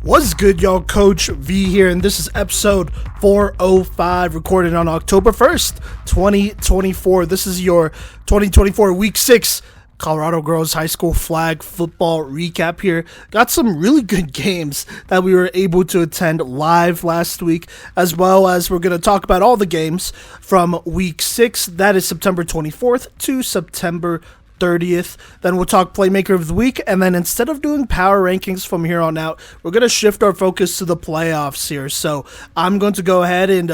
What's good, y'all? Coach V here, and this is episode 405, recorded on October 1st, 2024. This is your 2024 Week 6 Colorado Girls High School flag football recap here. Got some really good games that we were able to attend live last week, as well as we're going to talk about all the games from Week 6. That is September 24th to September 30th. Then we'll talk Playmaker of the Week, and then instead of doing power rankings from here on out, we're going to shift our focus to the playoffs here. So I'm going to go ahead and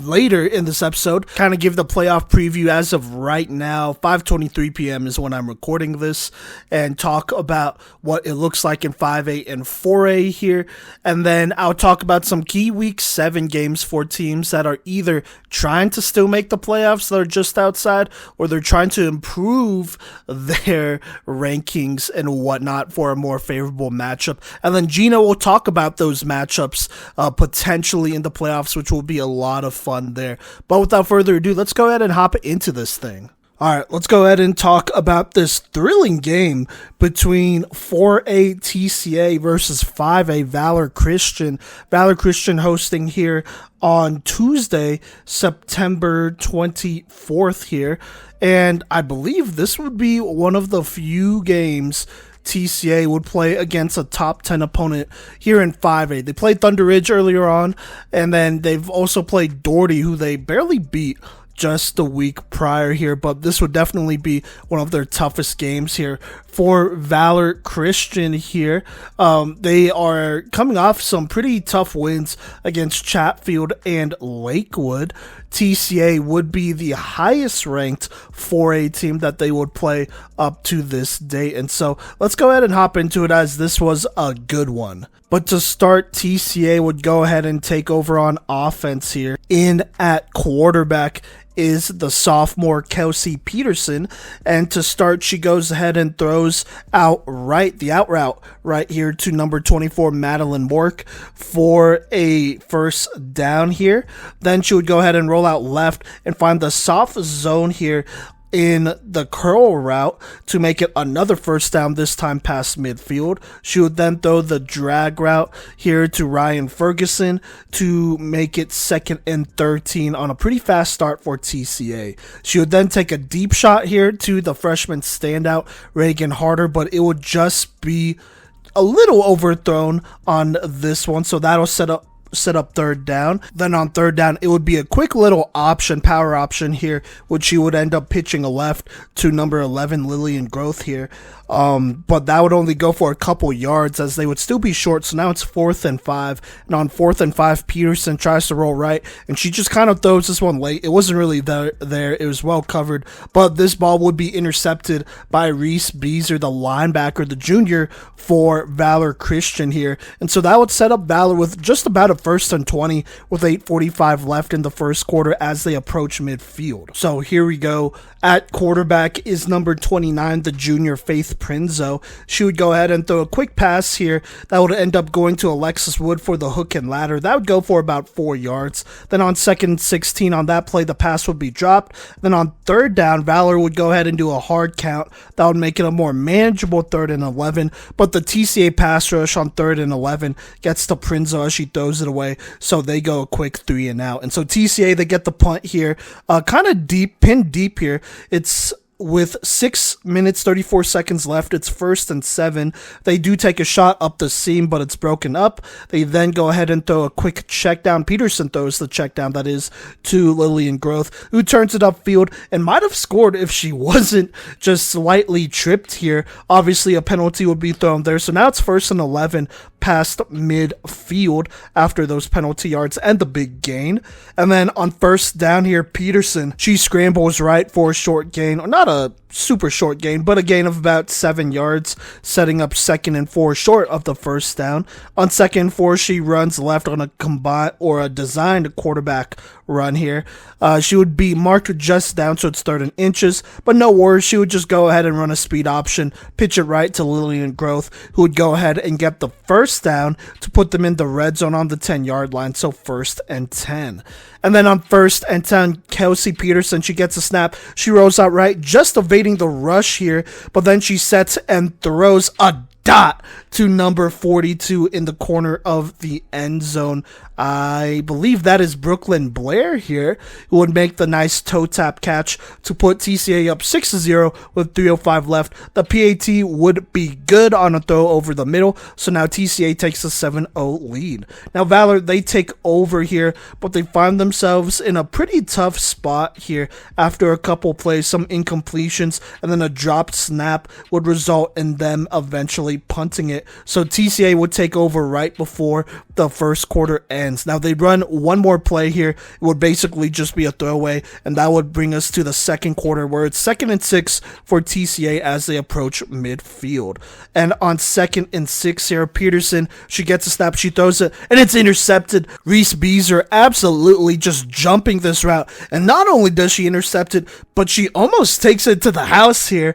later in this episode kind of give the playoff preview as of right now. 5:23 p.m. is when I'm recording this, and talk about what it looks like in 5A and 4A here. And then I'll talk about some key Week 7 games for teams that are either trying to still make the playoffs, that are just outside, or they're trying to improve their rankings and whatnot for a more favorable matchup. And then Gino will talk about those matchups potentially in the playoffs, which will be a lot of fun there. But without further ado, let's go ahead and hop into this thing. All right, let's go ahead and talk about this thrilling game between 4A TCA versus 5A Valor Christian. Valor Christian hosting here on Tuesday, September 24th here. And I believe this would be one of the few games TCA would play against a top 10 opponent here in 5A. They played Thunder Ridge earlier on, and then they've also played Doherty, who they barely beat just the week prior here, but this would definitely be one of their toughest games here for Valor Christian here. They are coming off some pretty tough wins against Chatfield and Lakewood. TCA would be the highest ranked 4A team that they would play up to this date, and so let's go ahead and hop into it, as this was a good one. But to start, TCA would go ahead and take over on offense here. In at quarterback is the sophomore Kelsey Peterson, and to start, she goes ahead and throws out the out route right here to number 24 Madeline Mork for a first down here. Then she would go ahead and roll out left and find the soft zone here in the curl route to make it another first down, this time past midfield. She would then throw the drag route here to Ryan Ferguson to make it 2nd and 13 on a pretty fast start for TCA. She would then take a deep shot here to the freshman standout Reagan Harder, but it would just be a little overthrown on this one, so that'll set up third down. Then on third down, it would be a quick little power option here, which she would end up pitching a left to number 11 Lillian Growth here. But that would only go for a couple yards, as they would still be short. So now it's 4th and 5, and on 4th and 5, Peterson tries to roll right, and she just kind of throws this one late. It wasn't really there. It was well covered, but this ball would be intercepted by Reese Beezer, the linebacker, the junior for Valor Christian here. And so that would set up Valor with just about a 1st and 20 with 8:45 left in the first quarter as they approach midfield. So here we go. At quarterback is number 29, the junior Faith Prinzo. She would go ahead and throw a quick pass here that would end up going to Alexis Wood for the hook and ladder. That would go for about 4 yards. Then on 2nd and 16 on that play, the pass would be dropped. Then on third down, Valor would go ahead and do a hard count. That would make it a more manageable 3rd and 11. But the TCA pass rush on 3rd and 11 gets to Prinzo as she throws it away. So they go a quick 3 and out. And so TCA, they get the punt here, kind of deep, pinned deep here. It's with 6 minutes 34 seconds left. It's 1st and 7. They do take a shot up the seam, but it's broken up. They then go ahead and throw a quick check down. Peterson throws the check down, that is, to Lillian Growth, who turns it upfield and might have scored if she wasn't just slightly tripped here. Obviously a penalty would be thrown there, so now it's 1st and 11 past midfield after those penalty yards and the big gain. And then on first down here, Peterson, she scrambles right for a short gain, or not a super short gain, but a gain of about 7 yards, setting up 2nd and 4 short of the first down. On 2nd and 4, she runs left on a combined or a designed quarterback run here. She would be marked just down, so it's 3rd and inches, but no worries. She would just go ahead and run a speed option, pitch it right to Lillian Growth, who would go ahead and get the first down to put them in the red zone on the 10-yard line, so 1st and 10. And then on 1st and 10, Kelsey Peterson, she gets a snap. She rolls out right, just evading the rush here, but then she sets and throws a dot to number 42 in the corner of the end zone. I believe that is Brooklyn Blair here, who would make the nice toe tap catch to put TCA up 6-0 with 3:05 left. The PAT would be good on a throw over the middle, so now TCA takes a 7-0 lead. Now Valor, they take over here, but they find themselves in a pretty tough spot here after a couple plays, some incompletions, and then a dropped snap would result in them eventually punting it. So TCA would take over right before the first quarter ends. Now they'd run one more play here. It would basically just be a throwaway, and that would bring us to the second quarter where it's 2nd and 6 for TCA as they approach midfield. And on 2nd and 6 here, Peterson, she gets a snap, she throws it, and it's intercepted. Reese Beezer absolutely just jumping this route, and not only does she intercept it, but she almost takes it to the house here.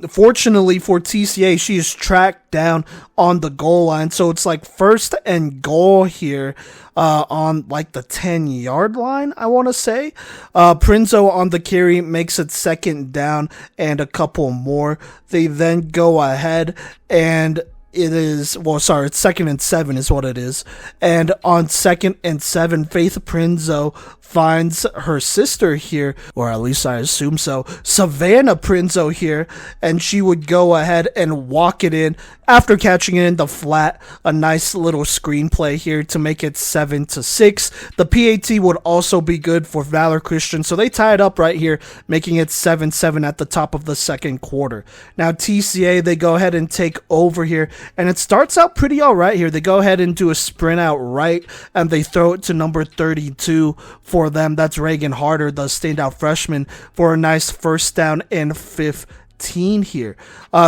Fortunately for TCA, she is tracked down on the goal line, so it's like 1st and goal here on like the 10-yard line, I want to say. Prinzo on the carry makes it 2nd down and a couple more. They then go ahead and it's 2nd and 7 is what it is. And on 2nd and 7, Faith Prinzo finds her sister here, or at least I assume so, Savannah Prinzo here, and she would go ahead and walk it in after catching it in the flat. A nice little screenplay here to make it 7-6. The PAT would also be good for Valor Christian, so they tie it up right here, making it 7-7 at the top of the second quarter. Now TCA, they go ahead and take over here, and it starts out pretty alright here. They go ahead and do a sprint out right, and they throw it to number 32 for them. That's Reagan Harder, the standout freshman, for a nice 1st down and 15 here.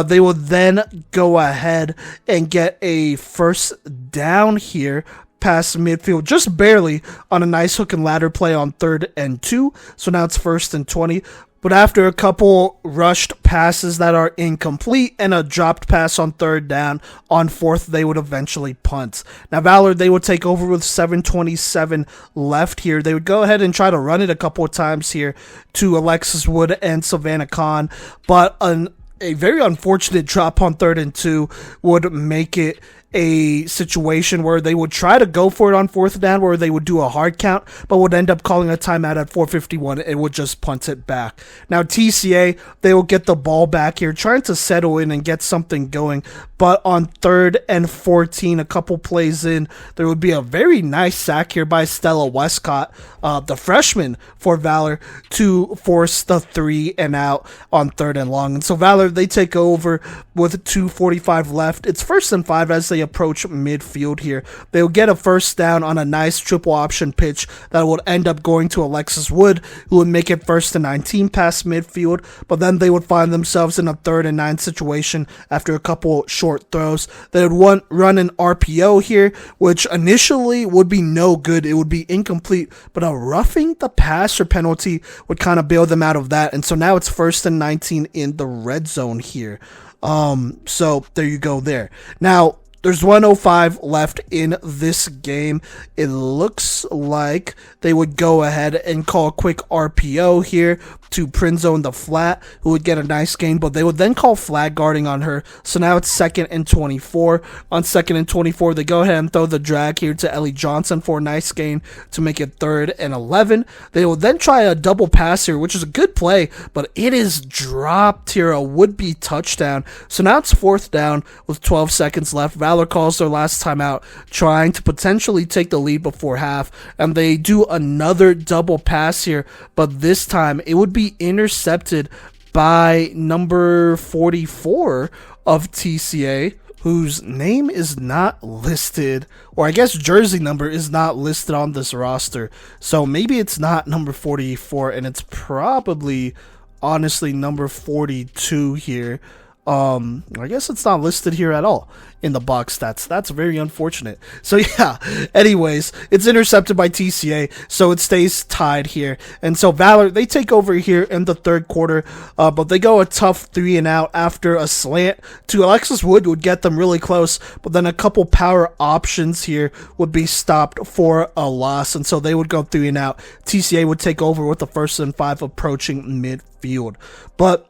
They will then go ahead and get a 1st down here past midfield, just barely, on a nice hook and ladder play on 3rd and 2. So now it's 1st and 20. But after a couple rushed passes that are incomplete and a dropped pass on 3rd down, on 4th, they would eventually punt. Now, Valor, they would take over with 7:27 left here. They would go ahead and try to run it a couple of times here to Alexis Wood and Savannah Khan, but a very unfortunate drop on 3rd and 2 would make it a situation where they would try to go for it on 4th down, where they would do a hard count, but would end up calling a timeout at 4:51 and would just punt it back. Now TCA, they will get the ball back here, trying to settle in and get something going, but on 3rd and 14, a couple plays in, there would be a very nice sack here by Stella Westcott, the freshman for Valor, to force the 3 and out on 3rd and long. And so Valor, they take over with 2:45 left. It's 1st and 5 as they approach midfield here. They'll get a 1st down on a nice triple option pitch that would end up going to Alexis Wood, who would make it 1st and 19 past midfield, but then they would find themselves in a 3rd and 9 situation after a couple short throws. They would run an RPO here, which initially would be no good. It would be incomplete, but a roughing the passer penalty would kind of bail them out of that, and so now it's 1st and 19 in the red zone here. So there you go there. Now, there's 1:05 left in this game. It looks like they would go ahead and call a quick RPO here to Prinzo in the flat, who would get a nice gain, but they would then call flag guarding on her. So now it's 2nd and 24. On 2nd and 24, they go ahead and throw the drag here to Ellie Johnson for a nice gain to make it 3rd and 11. They will then try a double pass here, which is a good play, but it is dropped here, a would-be touchdown. So now it's 4th down with 12 seconds left. Valor calls their last time out, trying to potentially take the lead before half, and they do another double pass here, but this time it would be intercepted by number 44 of TCA, whose name is not listed, or I guess jersey number is not listed on this roster. So maybe it's not number 44, and it's probably, honestly, number 42 here. I guess it's not listed here at all in the box stats. That's very unfortunate. So yeah, anyways, it's intercepted by TCA, so it stays tied here. And so Valor, they take over here in the 3rd quarter, but they go a tough 3 and out after a slant to Alexis Wood would get them really close, but then a couple power options here would be stopped for a loss, and so they would go 3 and out. TCA would take over with the 1st and 5 approaching midfield. But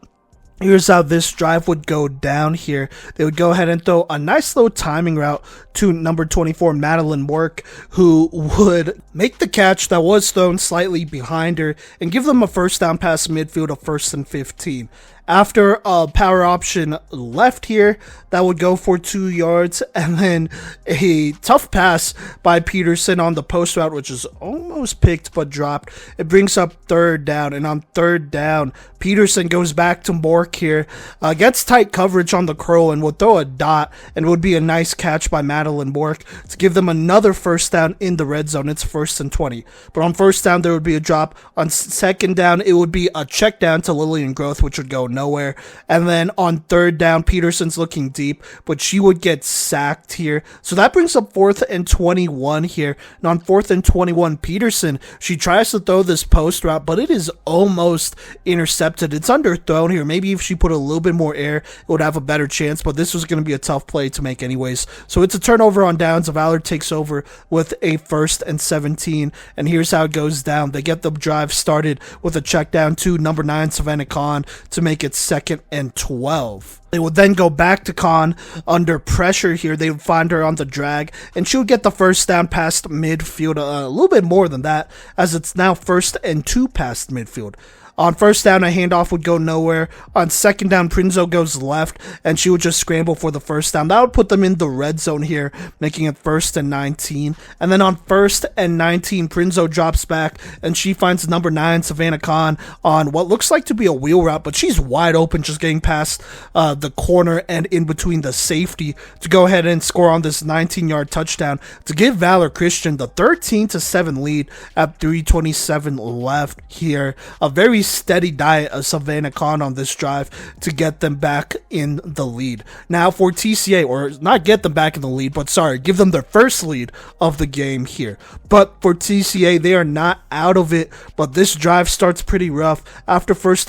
Here's how this drive would go down here. They would go ahead and throw a nice little timing route to number 24, Madeline Work, who would make the catch that was thrown slightly behind her and give them a first down pass midfield of 1st and 15. After a power option left here, that would go for 2 yards, and then a tough pass by Peterson on the post route, which is almost picked but dropped. It brings up 3rd down, and on 3rd down, Peterson goes back to Mork here, gets tight coverage on the curl, and will throw a dot, and it would be a nice catch by Madeline Mork to give them another first down in the red zone. It's 1st and 20. But on 1st down, there would be a drop. On 2nd down, it would be a check down to Lillian Growth, which would go nowhere. And then on 3rd down, Peterson's looking deep, but she would get sacked here. So that brings up 4th and 21 here. And on 4th and 21, Peterson, she tries to throw this post route, but it is almost intercepted. It's underthrown here. Maybe if she put a little bit more air, it would have a better chance, but this was going to be a tough play to make anyways. So it's a turnover on downs. Valor takes over with a 1st and 17, and here's how it goes down. They get the drive started with a check down to number 9, Savannah Khan, to make it 2nd and 12. They would then go back to Khan under pressure here. They would find her on the drag, and she would get the first down past midfield, a little bit more than that, as it's now 1st and 2 past midfield. On 1st down, a handoff would go nowhere. On 2nd down, Prinzo goes left, and she would just scramble for the first down. That would put them in the red zone here, making it 1st and 19. And then on 1st and 19, Prinzo drops back, and she finds number 9, Savannah Khan, on what looks like to be a wheel route, but she's wide open, just getting past the corner and in between the safety to go ahead and score on this 19-yard touchdown to give Valor Christian the 13-7 lead at 3:27 left here. A very steady diet of Savannah Khan on this drive to get them back in the lead. Now for TCA, or not get them back in the lead, but give them their first lead of the game here. But for TCA, they are not out of it, but this drive starts pretty rough. After first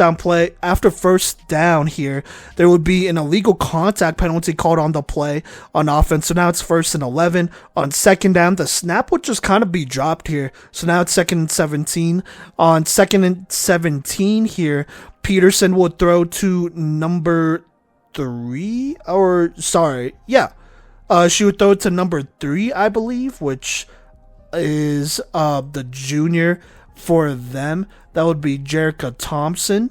down here, there would be an illegal contact penalty called on the play on offense. So now it's 1st and 11. On 2nd down, the snap would just kind of be dropped here. So now it's 2nd and 17. On 2nd and 17 here, Peterson would throw to number 3, she would throw it to number 3, I believe, which is the junior for them. That would be Jerica Thompson.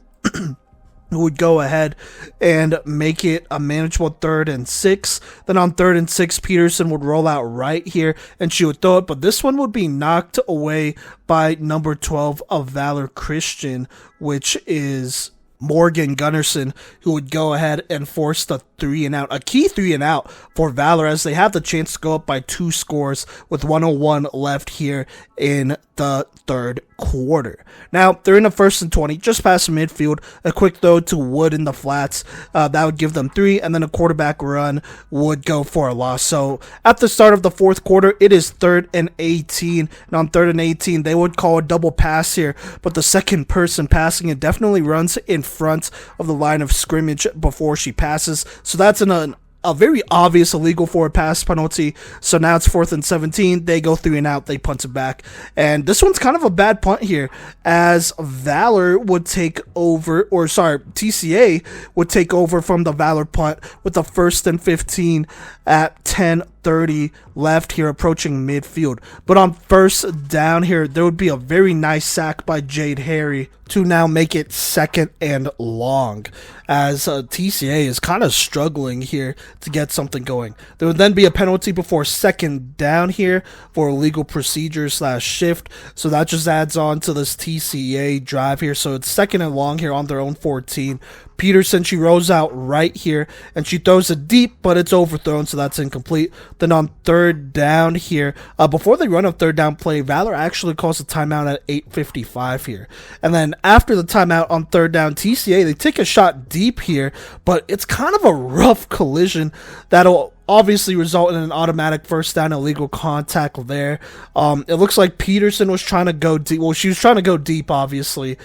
Who would go ahead and make it a manageable 3rd and 6. Then on 3rd and 6, Peterson would roll out right here, and she would throw it, but this one would be knocked away by number 12 of Valor Christian, which is Morgan Gunnarsson, who would go ahead and force the 3-and-out, a key 3-and-out for Valor, as they have the chance to go up by 2 scores with 1:01 left here in the 3rd quarter. Now, they're in the 1st and 20, just past midfield. A quick throw to Wood in the flats, that would give them 3, and then a quarterback run would go for a loss. So, at the start of the 4th quarter, it is 3rd and 18, and on 3rd and 18, they would call a double pass here, but the second person passing it definitely runs in front of the line of scrimmage before she passes. So that's a very obvious illegal forward pass penalty. So now it's 4th and 17. They go 3-and-out. They punt it back. And this one's kind of a bad punt here, as Valor would take over, TCA would take over from the Valor punt with the 1st and 15 at 10:30 left here, approaching midfield. But on 1st down here, there would be a very nice sack by Jade Harry to now make it 2nd and long, as TCA is kind of struggling here to get something going. There would then be a penalty before 2nd down here for illegal procedure / shift, so that just adds on to this TCA drive here. So it's 2nd and long here on their own 14. Peterson, she rolls out right here, and she throws it deep, but it's overthrown, so that's incomplete. Then on 3rd down here, before they run a 3rd down play, Valor actually calls a timeout at 8:55 here. And then after the timeout on 3rd down, TCA, they take a shot deep here, but it's kind of a rough collision that'll obviously result in an automatic first down, illegal contact there. It looks like Peterson was trying to go deep. Well, she was trying to go deep, obviously.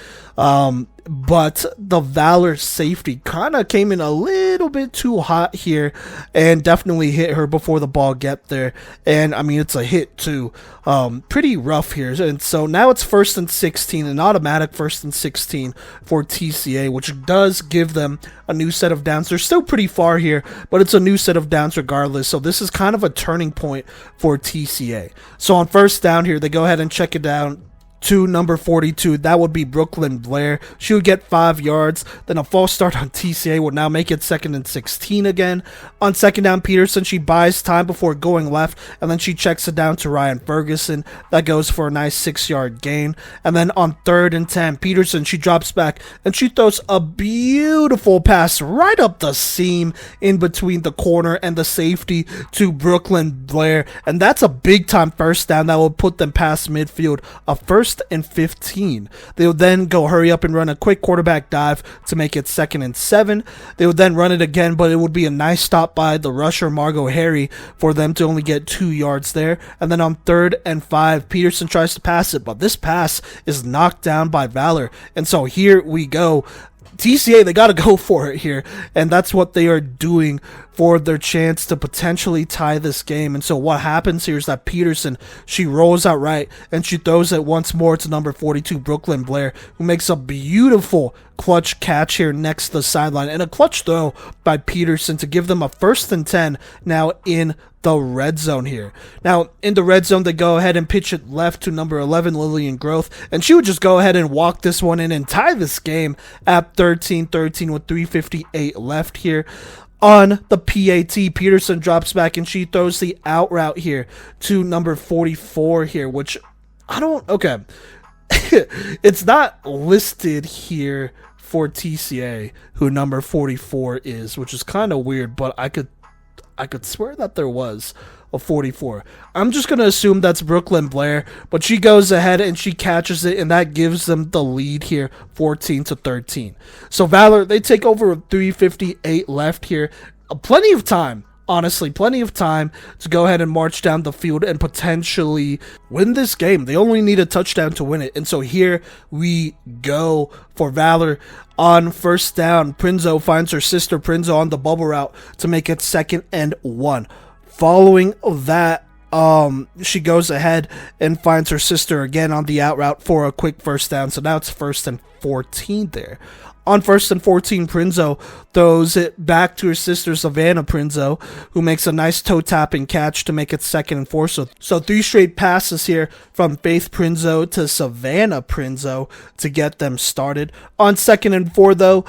but the Valor safety kind of came in a little bit too hot here and definitely hit her before the ball get there. And I mean, it's a hit too. Pretty rough here. And so now it's 1st and 16, an automatic 1st and 16 for TCA, which does give them a new set of downs. They're still pretty far here, but it's a new set of downs regardless. So this is kind of a turning point for TCA. So on 1st down here, they go ahead and check it down to number 42. That would be Brooklyn Blair. She would get 5 yards. Then a false start on TCA would now make it 2nd and 16 again. On 2nd down, Peterson, she buys time before going left, and then she checks it down to Ryan Ferguson. That goes for a nice 6-yard gain. And then on 3rd and 10, Peterson, she drops back, and she throws a beautiful pass right up the seam in between the corner and the safety to Brooklyn Blair. And that's a big-time 1st down that will put them past midfield. A 1st and 15. They would then go hurry up and run a quick quarterback dive to make it 2nd and 7. They would then run it again, but it would be a nice stop by the rusher Margot Harry for them to only get 2 yards there. And then on 3rd and 5, Peterson tries to pass it, but this pass is knocked down by Valor. And so here we go. TCA, they got to go for it here, and that's what they are doing for their chance to potentially tie this game. And so what happens here is that Peterson, she rolls out right, and she throws it once more to number 42, Brooklyn Blair, who makes a beautiful clutch catch here next to the sideline, and a clutch throw by Peterson to give them a 1st and 10 now in the red zone here. Now, in the red zone, they go ahead and pitch it left to number 11, Lillian Groth, and she would just go ahead and walk this one in and tie this game at 13-13 with 3:58 left here. On the PAT, Peterson drops back, and she throws the out route here to number 44 here, which okay. It's not listed here for TCA who number 44 is, which is kind of weird, but I could swear that there was a 44. I'm just going to assume that's Brooklyn Blair, but she goes ahead and she catches it, and that gives them the lead here, 14-13. So Valor, they take over with 3:58 left here. Plenty of time. Honestly, plenty of time to go ahead and march down the field and potentially win this game. They only need a touchdown to win it. And so here we go for Valor. On 1st down, Prinzo finds her sister Prinzo on the bubble route to make it 2nd and 1. Following that, she goes ahead and finds her sister again on the out route for a quick 1st down. So now it's 1st and 14 there. On 1st and 14, Prinzo throws it back to her sister, Savannah Prinzo, who makes a nice toe-tapping catch to make it 2nd and 4. So 3 straight passes here from Faith Prinzo to Savannah Prinzo to get them started. On 2nd and 4, though,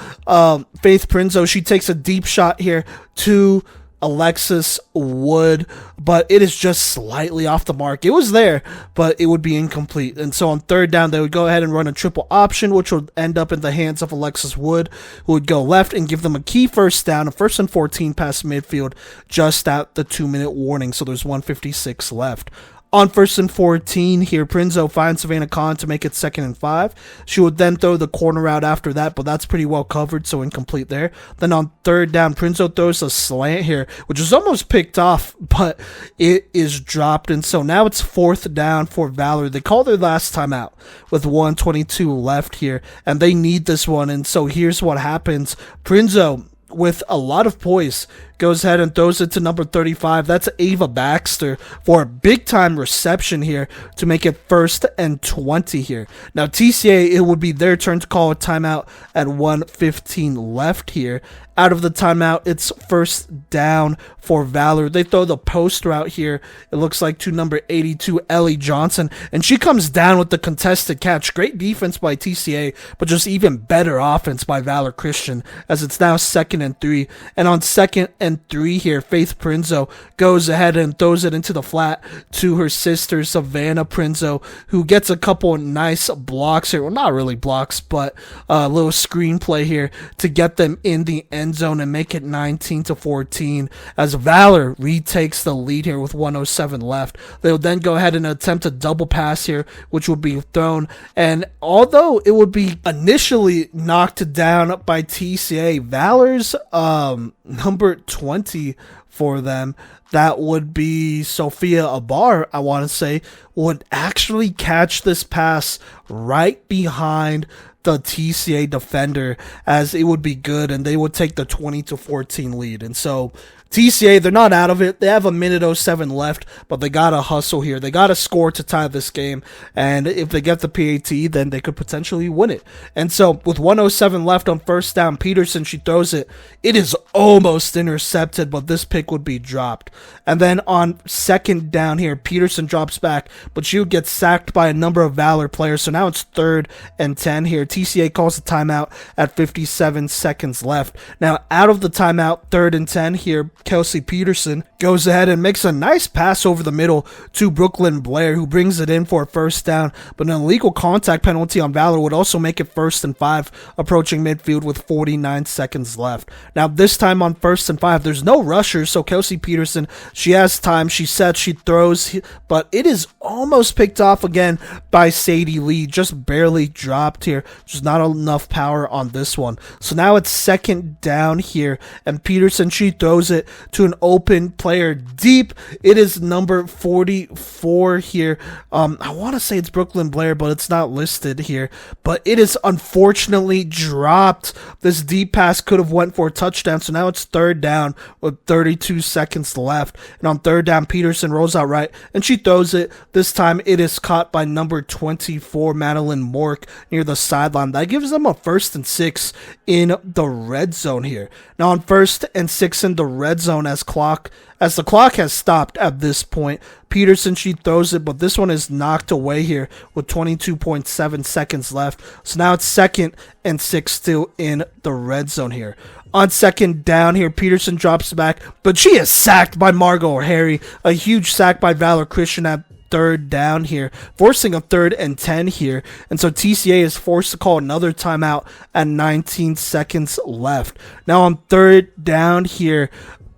Faith Prinzo, she takes a deep shot here to Alexis Wood, but it is just slightly off the mark. It was there, but it would be incomplete. And so on 3rd down, they would go ahead and run a triple option, which would end up in the hands of Alexis Wood, who would go left and give them a key 1st down, a 1st and 14 past midfield, just at the 2-minute warning. So there's 1:56 left. On 1st and 14 here, Prinzo finds Savannah Khan to make it 2nd and 5. She would then throw the corner out after that, but that's pretty well covered, so incomplete there. Then on 3rd down, Prinzo throws a slant here, which is almost picked off, but it is dropped. And so now it's 4th down for Valor. They call their last time out with 1:22 left here, and they need this one. And so here's what happens. Prinzo, with a lot of poise, goes ahead and throws it to number 35. That's Ava Baxter for a big-time reception here to make it 1st and 20 here. Now, TCA, it would be their turn to call a timeout at 1:15 left here. Out of the timeout, it's 1st down for Valor. They throw the post route here. It looks like to number 82, Ellie Johnson, and she comes down with the contested catch. Great defense by TCA, but just even better offense by Valor Christian, as it's now 2nd and 3. And on 2nd and 3 here, Faith Prinzo goes ahead and throws it into the flat to her sister, Savannah Prinzo, who gets a couple nice blocks here. Well, not really blocks, but a little screenplay here to get them in the end zone and make it 19-14 as Valor retakes the lead here with 1:07 left. They'll then go ahead and attempt a double pass here, which will be thrown, and although it would be initially knocked down by TCA, Valor's number 20 for them. That would be Sophia Abar, I want to say, would actually catch this pass right behind the TCA defender, as it would be good, and they would take the 20-14 lead. And so TCA, they're not out of it. They have a minute 07 left, but they got to hustle here. They got to score to tie this game, and if they get the PAT, then they could potentially win it. And so with 107 left on first down, Peterson, she throws it. It is almost intercepted, but this pick would be dropped. And then on second down here, Peterson drops back, but she would get sacked by a number of Valor players, so now it's 3rd and 10 here. TCA calls a timeout at 57 seconds left. Now, out of the timeout, 3rd and 10 here, Kelsey Peterson goes ahead and makes a nice pass over the middle to Brooklyn Blair, who brings it in for a first down, but an illegal contact penalty on Valor would also make it 1st and 5, approaching midfield with 49 seconds left. Now, this time on 1st and 5, there's no rushers, so Kelsey Peterson, she has time, she sets, she throws, but it is almost picked off again by Sadie Lee, just barely dropped here. Just not enough power on this one. So now it's 2nd down here, and Peterson, she throws it to an open player deep. It is number 44 here. I want to say it's Brooklyn Blair, but it's not listed here. But it is unfortunately dropped. This deep pass could have went for a touchdown, so now it's 3rd down with 32 seconds left. And on 3rd down, Peterson rolls out right, and she throws it. This time it is caught by number 24, Madeline Mork, near the sideline. That gives them a 1st and 6 in the red zone here. Now on 1st and 6 in the red zone, as the clock has stopped at this point, Peterson, she throws it, but this one is knocked away here with 22.7 seconds left. So now it's 2nd and 6 still in the red zone here. On 2nd down here, Peterson drops back, but she is sacked by Margot Harry. A huge sack by Valor Christian at 3rd down here, forcing a 3rd and 10 here. And so TCA is forced to call another timeout at 19 seconds left. Now on 3rd down here,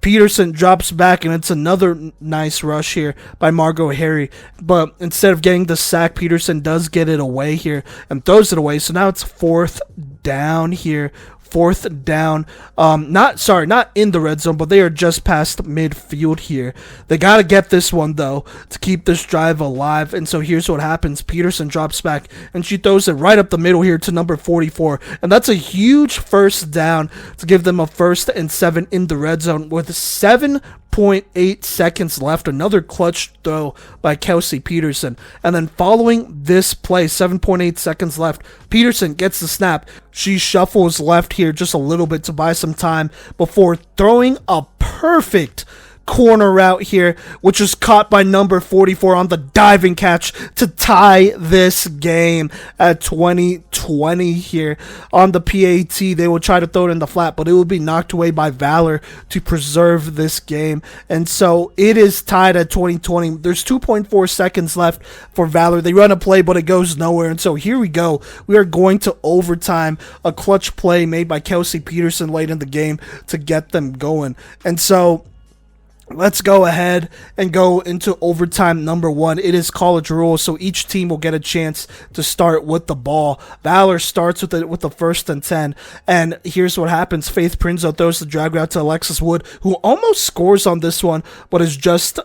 Peterson drops back, and it's another nice rush here by Margot Harry. But instead of getting the sack, Peterson does get it away here and throws it away. So now it's 4th down here. 4th down, not in the red zone, but they are just past midfield here. They got to get this one, though, to keep this drive alive. And so here's what happens. Peterson drops back, and she throws it right up the middle here to number 44. And that's a huge first down to give them a 1st and 7 in the red zone with 7.8 seconds left. Another clutch throw by Kelsey Peterson. And then following this play, 7.8 seconds left, Peterson gets the snap. She shuffles left here just a little bit to buy some time before throwing a perfect corner route here, which was caught by number 44 on the diving catch to tie this game at 20-20 here. On the PAT, they will try to throw it in the flat, but it will be knocked away by Valor to preserve this game. And so it is tied at 20-20. There's 2.4 seconds left for Valor. They run a play, but it goes nowhere. And so here we go. We are going to overtime. A clutch play made by Kelsey Peterson late in the game to get them going. And so let's go ahead and go into overtime number 1. It is college rules, so each team will get a chance to start with the ball. Valor starts with the 1st and 10, and here's what happens. Faith Prinzo throws the drag route to Alexis Wood, who almost scores on this one, but is just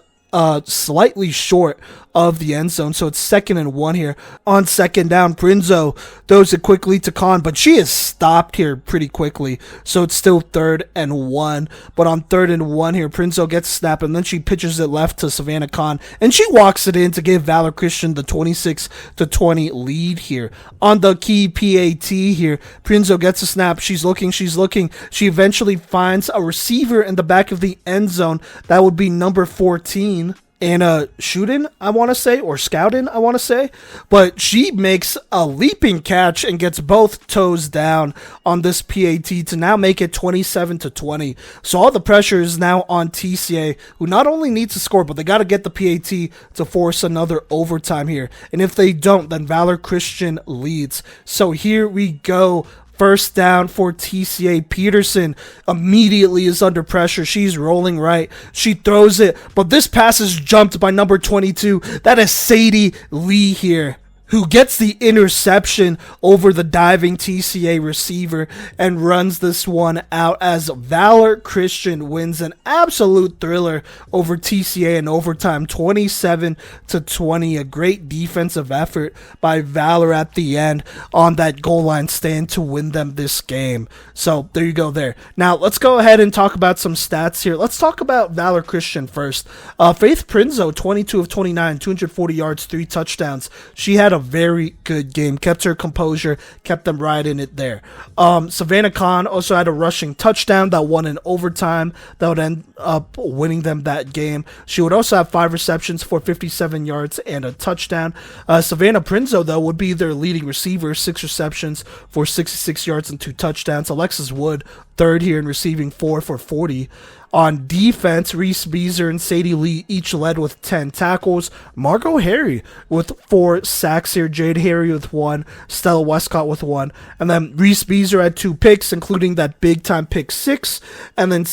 slightly short of the end zone. So it's 2nd and 1 here. On 2nd down, Prinzo throws it quickly to Khan, but she is stopped here pretty quickly. So it's still 3rd and 1. But on 3rd and 1 here, Prinzo gets a snap, and then she pitches it left to Savannah Khan, and she walks it in to give Valor Christian the 26-20 lead here. On the key PAT here, Prinzo gets a snap. She's looking. She eventually finds a receiver in the back of the end zone. That would be number 14. Anna Shootin, I want to say, or Scoutin, I want to say. But she makes a leaping catch and gets both toes down on this PAT to now make it 27-20. So all the pressure is now on TCA, who not only need to score, but they got to get the PAT to force another overtime here. And if they don't, then Valor Christian leads. So here we go. 1st down for TCA. Peterson immediately is under pressure. She's rolling right. She throws it, but this pass is jumped by number 22. That is Sadie Lee here, who gets the interception over the diving TCA receiver and runs this one out as Valor Christian wins an absolute thriller over TCA in overtime, 27-20. A great defensive effort by Valor at the end on that goal line stand to win them this game. So there you go there. Now let's go ahead and talk about some stats here. Let's talk about Valor Christian first. Faith Prinzo, 22 of 29, 240 yards, 3 touchdowns. She had a very good game, kept her composure, kept them right in it there. Savannah Khan also had a rushing touchdown that won in overtime that would end up winning them that game. She would also have 5 receptions for 57 yards and a touchdown. Savannah Prinzo, though, would be their leading receiver, 6 receptions for 66 yards and 2 touchdowns. Alexis Wood, third here in receiving, 4 for 40. On defense, Reese Beezer and Sadie Lee each led with 10 tackles. Margot Harry with 4 sacks here. Jade Harry with 1. Stella Westcott with 1. And then Reese Beezer had 2 picks, including that big-time pick 6. And then,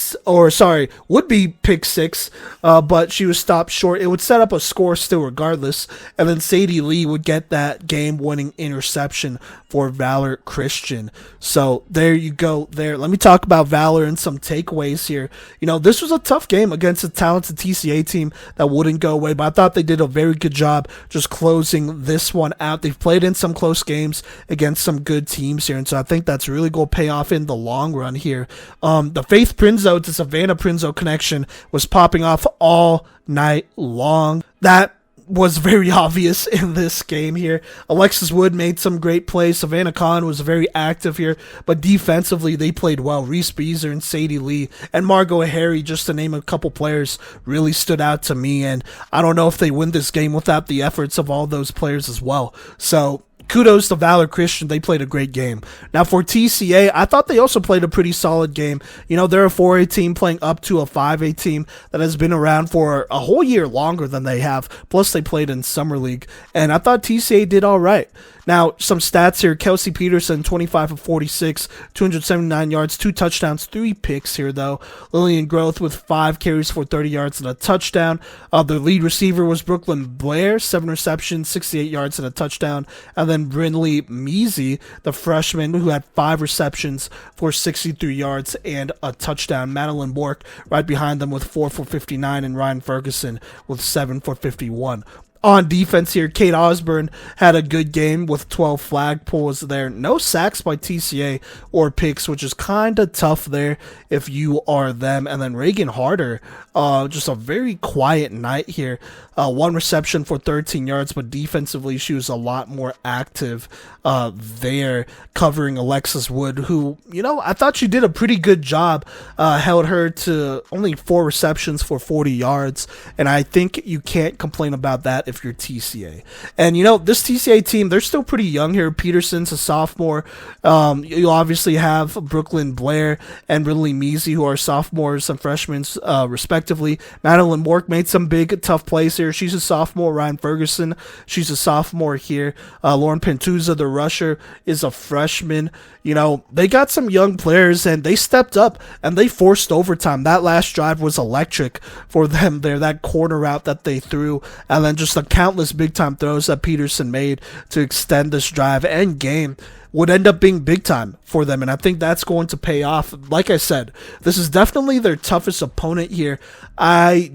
would be pick 6, but she was stopped short. It would set up a score still regardless. And then Sadie Lee would get that game-winning interception for Valor Christian. So there you go there. Let me talk about Valor and some takeaways here. This was a tough game against a talented TCA team that wouldn't go away, but I thought they did a very good job just closing this one out. They've played in some close games against some good teams here, and so I think that's really going to pay off in the long run here. The Faith Prinzo to Savannah Prinzo connection was popping off all night long. That was very obvious in this game here. Alexis Wood made some great plays. Savannah Khan was very active here, but defensively they played well. Reese Beezer and Sadie Lee and Margot Harry, just to name a couple players, really stood out to me, and I don't know if they win this game without the efforts of all those players as well. So kudos to Valor Christian. They played a great game. Now for TCA, I thought they also played a pretty solid game. They're a 4A team playing up to a 5A team that has been around for a whole year longer than they have. Plus they played in Summer League, and I thought TCA did all right. Now, some stats here. Kelsey Peterson, 25 of 46, 279 yards, 2 touchdowns, 3 picks here, though. Lillian Groth with 5 carries for 30 yards and a touchdown. The lead receiver was Brooklyn Blair, 7 receptions, 68 yards and a touchdown. And then Brindley Measy, the freshman, who had 5 receptions for 63 yards and a touchdown. Madeline Bork right behind them with 4 for 59, and Ryan Ferguson with 7 for 51. On defense here, Kate Osborne had a good game with 12 flag pulls there. No sacks by TCA or picks, which is kind of tough there if you are them. And then Reagan Harder, just a very quiet night here. 1 reception for 13 yards, but defensively she was a lot more active there, covering Alexis Wood, who, I thought she did a pretty good job. Held her to only 4 receptions for 40 yards, and I think you can't complain about that if you're TCA. And this TCA team, they're still pretty young here. Peterson's a sophomore. You obviously have Brooklyn Blair and Ridley Measy, who are sophomores and freshmen respectively. Madeline Bork made some big tough plays here. She's a sophomore. Ryan Ferguson, she's a sophomore here. Lauren Pentuza, the rusher, is a freshman. They got some young players, and they stepped up and they forced overtime. That last drive was electric for them there. That corner route that they threw, and then just the countless big time throws that Peterson made to extend this drive and game would end up being big time for them, and I think that's going to pay off. Like I said, this is definitely their toughest opponent here. I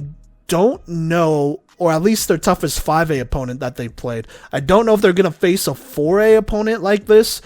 don't know, or at least their toughest 5A opponent that they've played. I don't know if they're going to face a 4A opponent like this.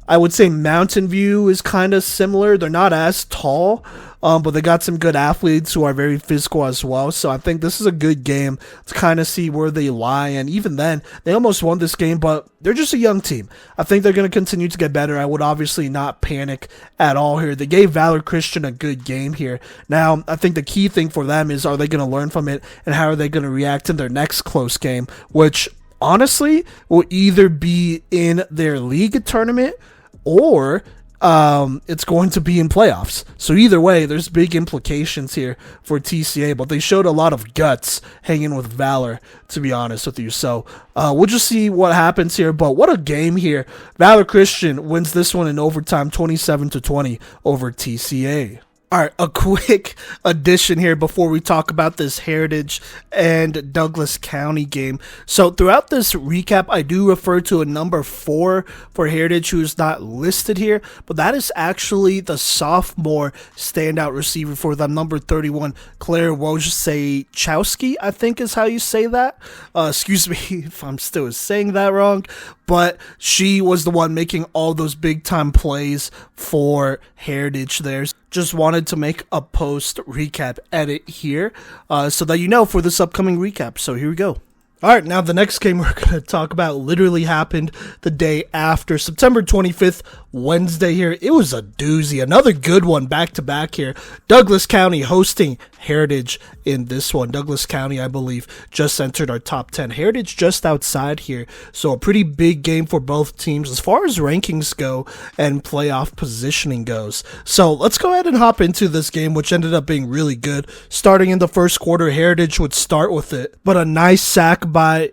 I would say Mountain View is kind of similar. They're not as tall, but they got some good athletes who are very physical as well. So I think this is a good game to kind of see where they lie. And even then, they almost won this game, but they're just a young team. I think they're going to continue to get better. I would obviously not panic at all here. They gave Valor Christian a good game here. Now, I think the key thing for them is, are they going to learn from it, and how are they going to react in their next close game, which honestly will either be in their league tournament or it's going to be in playoffs. So either way, there's big implications here for TCA, but they showed a lot of guts hanging with Valor, to be honest with you. So we'll just see what happens here, but what a game here. Valor Christian wins this one in overtime, 27-20 over TCA. All right, a quick addition here before we talk about this Heritage and Douglas County game. So throughout this recap, I do refer to a number 4 for Heritage who is not listed here, but that is actually the sophomore standout receiver for them, number 31, Claire Wojciechowski, I think is how you say that. Excuse me if I'm still saying that wrong, but she was the one making all those big time plays for Heritage there. Just wanted to make a post recap edit here so that you know for this upcoming recap. So here we go. All right, now the next game we're going to talk about literally happened the day after, September 25th, Wednesday here. It was a doozy, another good one back to back here. Douglas County hosting Heritage in this one. Douglas County, I believe, just entered our top 10. Heritage just outside here, so a pretty big game for both teams as far as rankings go and playoff positioning goes. So let's go ahead and hop into this game, which ended up being really good. Starting in the first quarter, Heritage would start with it, but a nice sack by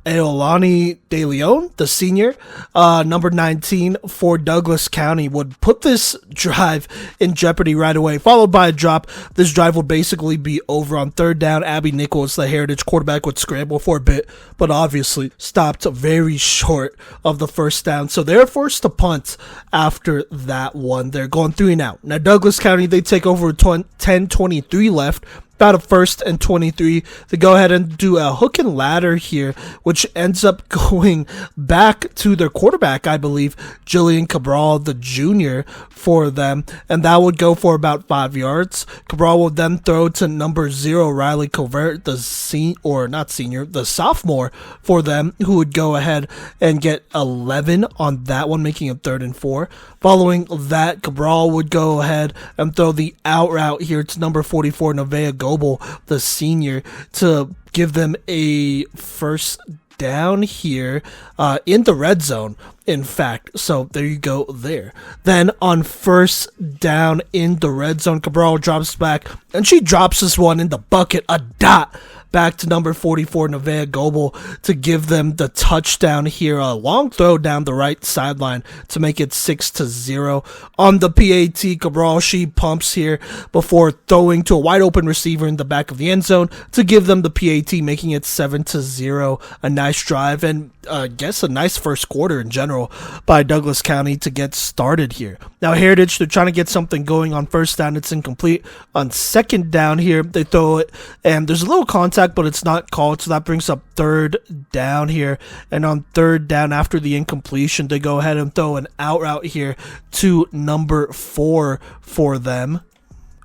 Eolani De Leon, the senior, number 19 for Douglas County, would put this drive in jeopardy right away, followed by a drop. This drive would basically be over on third down. Abby Nichols, the Heritage quarterback, would scramble for a bit, but obviously stopped very short of the first down. So they're forced to punt after that one. They're going 3 and out. Now Douglas County, they take over 10:23 left. About a 1st and 23 to go ahead and do a hook and ladder here, which ends up going back to their quarterback, I believe, Jillian Cabral, the junior, for them, and that would go for about 5 yards. Cabral would then throw to number 0, Riley Covert, the sophomore for them, who would go ahead and get 11 on that one, making it 3rd and 4. Following that, Cabral would go ahead and throw the out route here to number 44, Nevaeh Goebel, the senior, to give them a first down here in the red zone, in fact. So there you go there. Then on first down in the red zone, Cabral drops back, and she drops this one in the bucket, a dot, back to number 44, Nevaeh Goebel, to give them the touchdown here. A long throw down the right sideline to make it 6-0. On the PAT, Cabral, she pumps here before throwing to a wide open receiver in the back of the end zone to give them the PAT, making it 7-0. A nice drive, and I guess a nice first quarter in general by Douglas County to get started here. Now Heritage, they're trying to get something going on first down. It's incomplete. On second down here, they throw it, and there's a little contact, but it's not called, so that brings up 3rd down here. And on 3rd down, after the incompletion, they go ahead and throw an out route here to number 4 for them,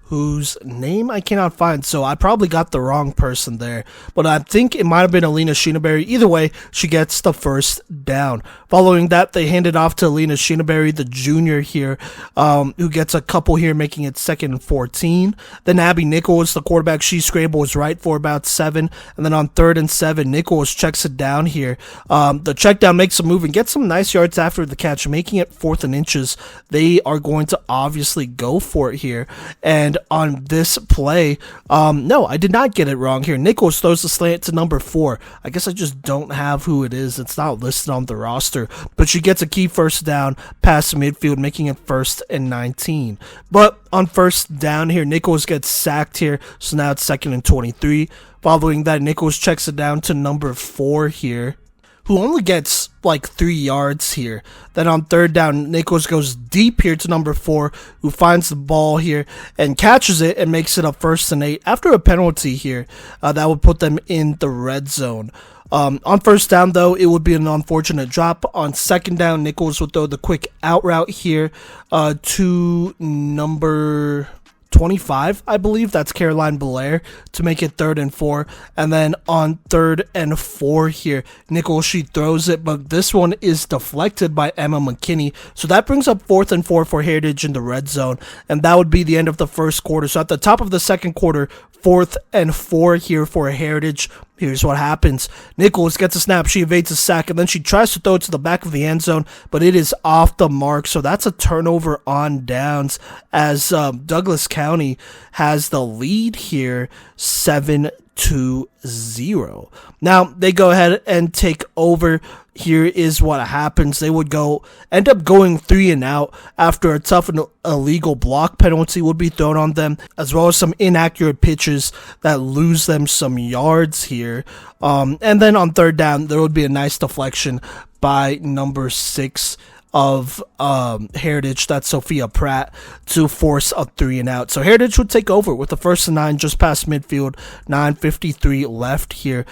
whose name I cannot find, so I probably got the wrong person there, but I think it might have been Alina Sheenaberry. Either way, she gets the first down. Following that, they hand it off to Alina Sheenaberry, the junior here, who gets a couple here, making it 2nd and 14. Then Abby Nichols, the quarterback, she scrambles right for about 7, and then on 3rd and 7, Nichols checks it down here. The check down makes a move and gets some nice yards after the catch, making it 4th and inches. They are going to obviously go for it here, and on this play, no, I did not get it wrong here. Nichols throws the slant to number 4. I guess I just don't have who it is. It's not listed on the roster, but she gets a key first down past midfield, making it 1st and 19. But on first down here, Nichols gets sacked here, so now it's 2nd and 23. Following that, Nichols checks it down to number 4 here, who only gets like 3 yards here. Then on 3rd down, Nichols goes deep here to number 4, who finds the ball here and catches it and makes it a 1st and 8 after a penalty here. That would put them in the red zone. On 1st down, though, it would be an unfortunate drop. On 2nd down, Nichols would throw the quick out route here to number 25, I believe. That's Caroline Belair, to make it 3rd and 4. And then on 3rd and 4 here, Nichols, she throws it, but this one is deflected by Emma McKinney. So that brings up 4th and 4 for Heritage in the red zone. And that would be the end of the first quarter. So at the top of the second quarter, 4th and 4 here for Heritage. Here's what happens. Nichols gets a snap. She evades a sack, and then she tries to throw it to the back of the end zone, but it is off the mark. So that's a turnover on downs as Douglas County has the lead here, 7-0. Now they go ahead and take over. Here is what happens. They would end up going 3 and out after a tough and illegal block penalty would be thrown on them, as well as some inaccurate pitches that lose them some yards here. And then on third down, there would be a nice deflection by number 6 of Heritage, that's Sophia Pratt, to force a 3 and out. So Heritage would take over with the 1st and 9 just past midfield, 9:53 left here.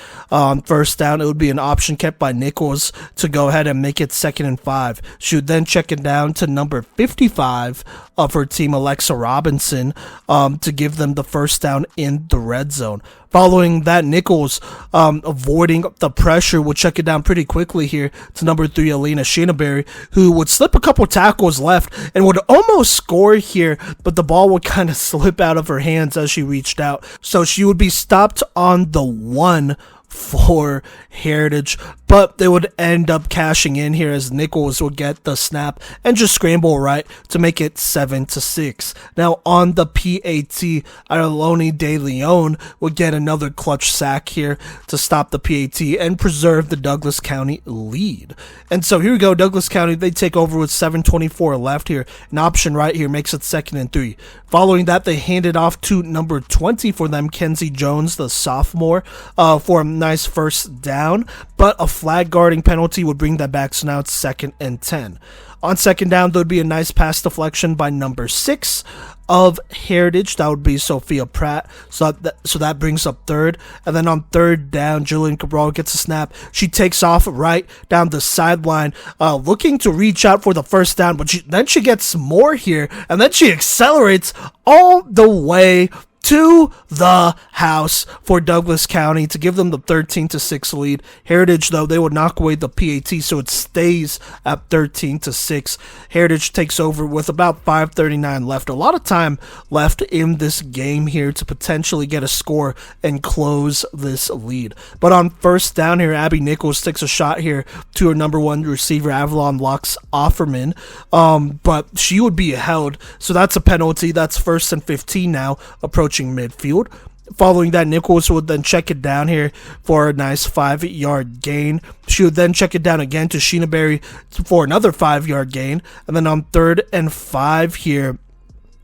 First down, it would be an option kept by Nichols to go ahead and make it 2nd and 5. She would then check it down to number 55 of her team, Alexa Robinson, to give them the first down in the red zone. Following that, Nichols, avoiding the pressure, would check it down pretty quickly here to number 3, Alina Shinaberry, who would slip a couple tackles left and would almost score here, but the ball would kind of slip out of her hands as she reached out. So she would be stopped on the 1 for Heritage, but they would end up cashing in here as Nichols would get the snap and just scramble right to make it 7-6. Now on the PAT, Arloni De Leon would get another clutch sack here to stop the PAT and preserve the Douglas County lead. And so here we go, Douglas County, they take over with 7:24 left here. An option right here makes it 2nd and 3. Following that, they hand it off to number 20 for them, Kenzie Jones, the sophomore, for a nice first down, but a flag guarding penalty would bring that back, so now it's 2nd and 10. On 2nd down, there would be a nice pass deflection by number 6 of Heritage. That would be Sophia Pratt. So that brings up 3rd. And then on 3rd down, Jillian Cabral gets a snap. She takes off right down the sideline, looking to reach out for the first down, but then she gets more here, and then she accelerates all the way to the house for Douglas County to give them the 13-6 lead. Heritage, though, they would knock away the PAT, so it stays at 13-6. Heritage takes over with about 5:39 left. A lot of time left in this game here to potentially get a score and close this lead. But on first down here, Abby Nichols takes a shot here to her number 1 receiver, Avalon Lux Offerman, but she would be held, so that's a penalty. That's 1st and 15 now, approaching midfield. Following that, Nichols would then check it down here for a nice 5-yard gain. She would then check it down again to Shinaberry for another 5-yard gain. And then on 3rd and 5 here,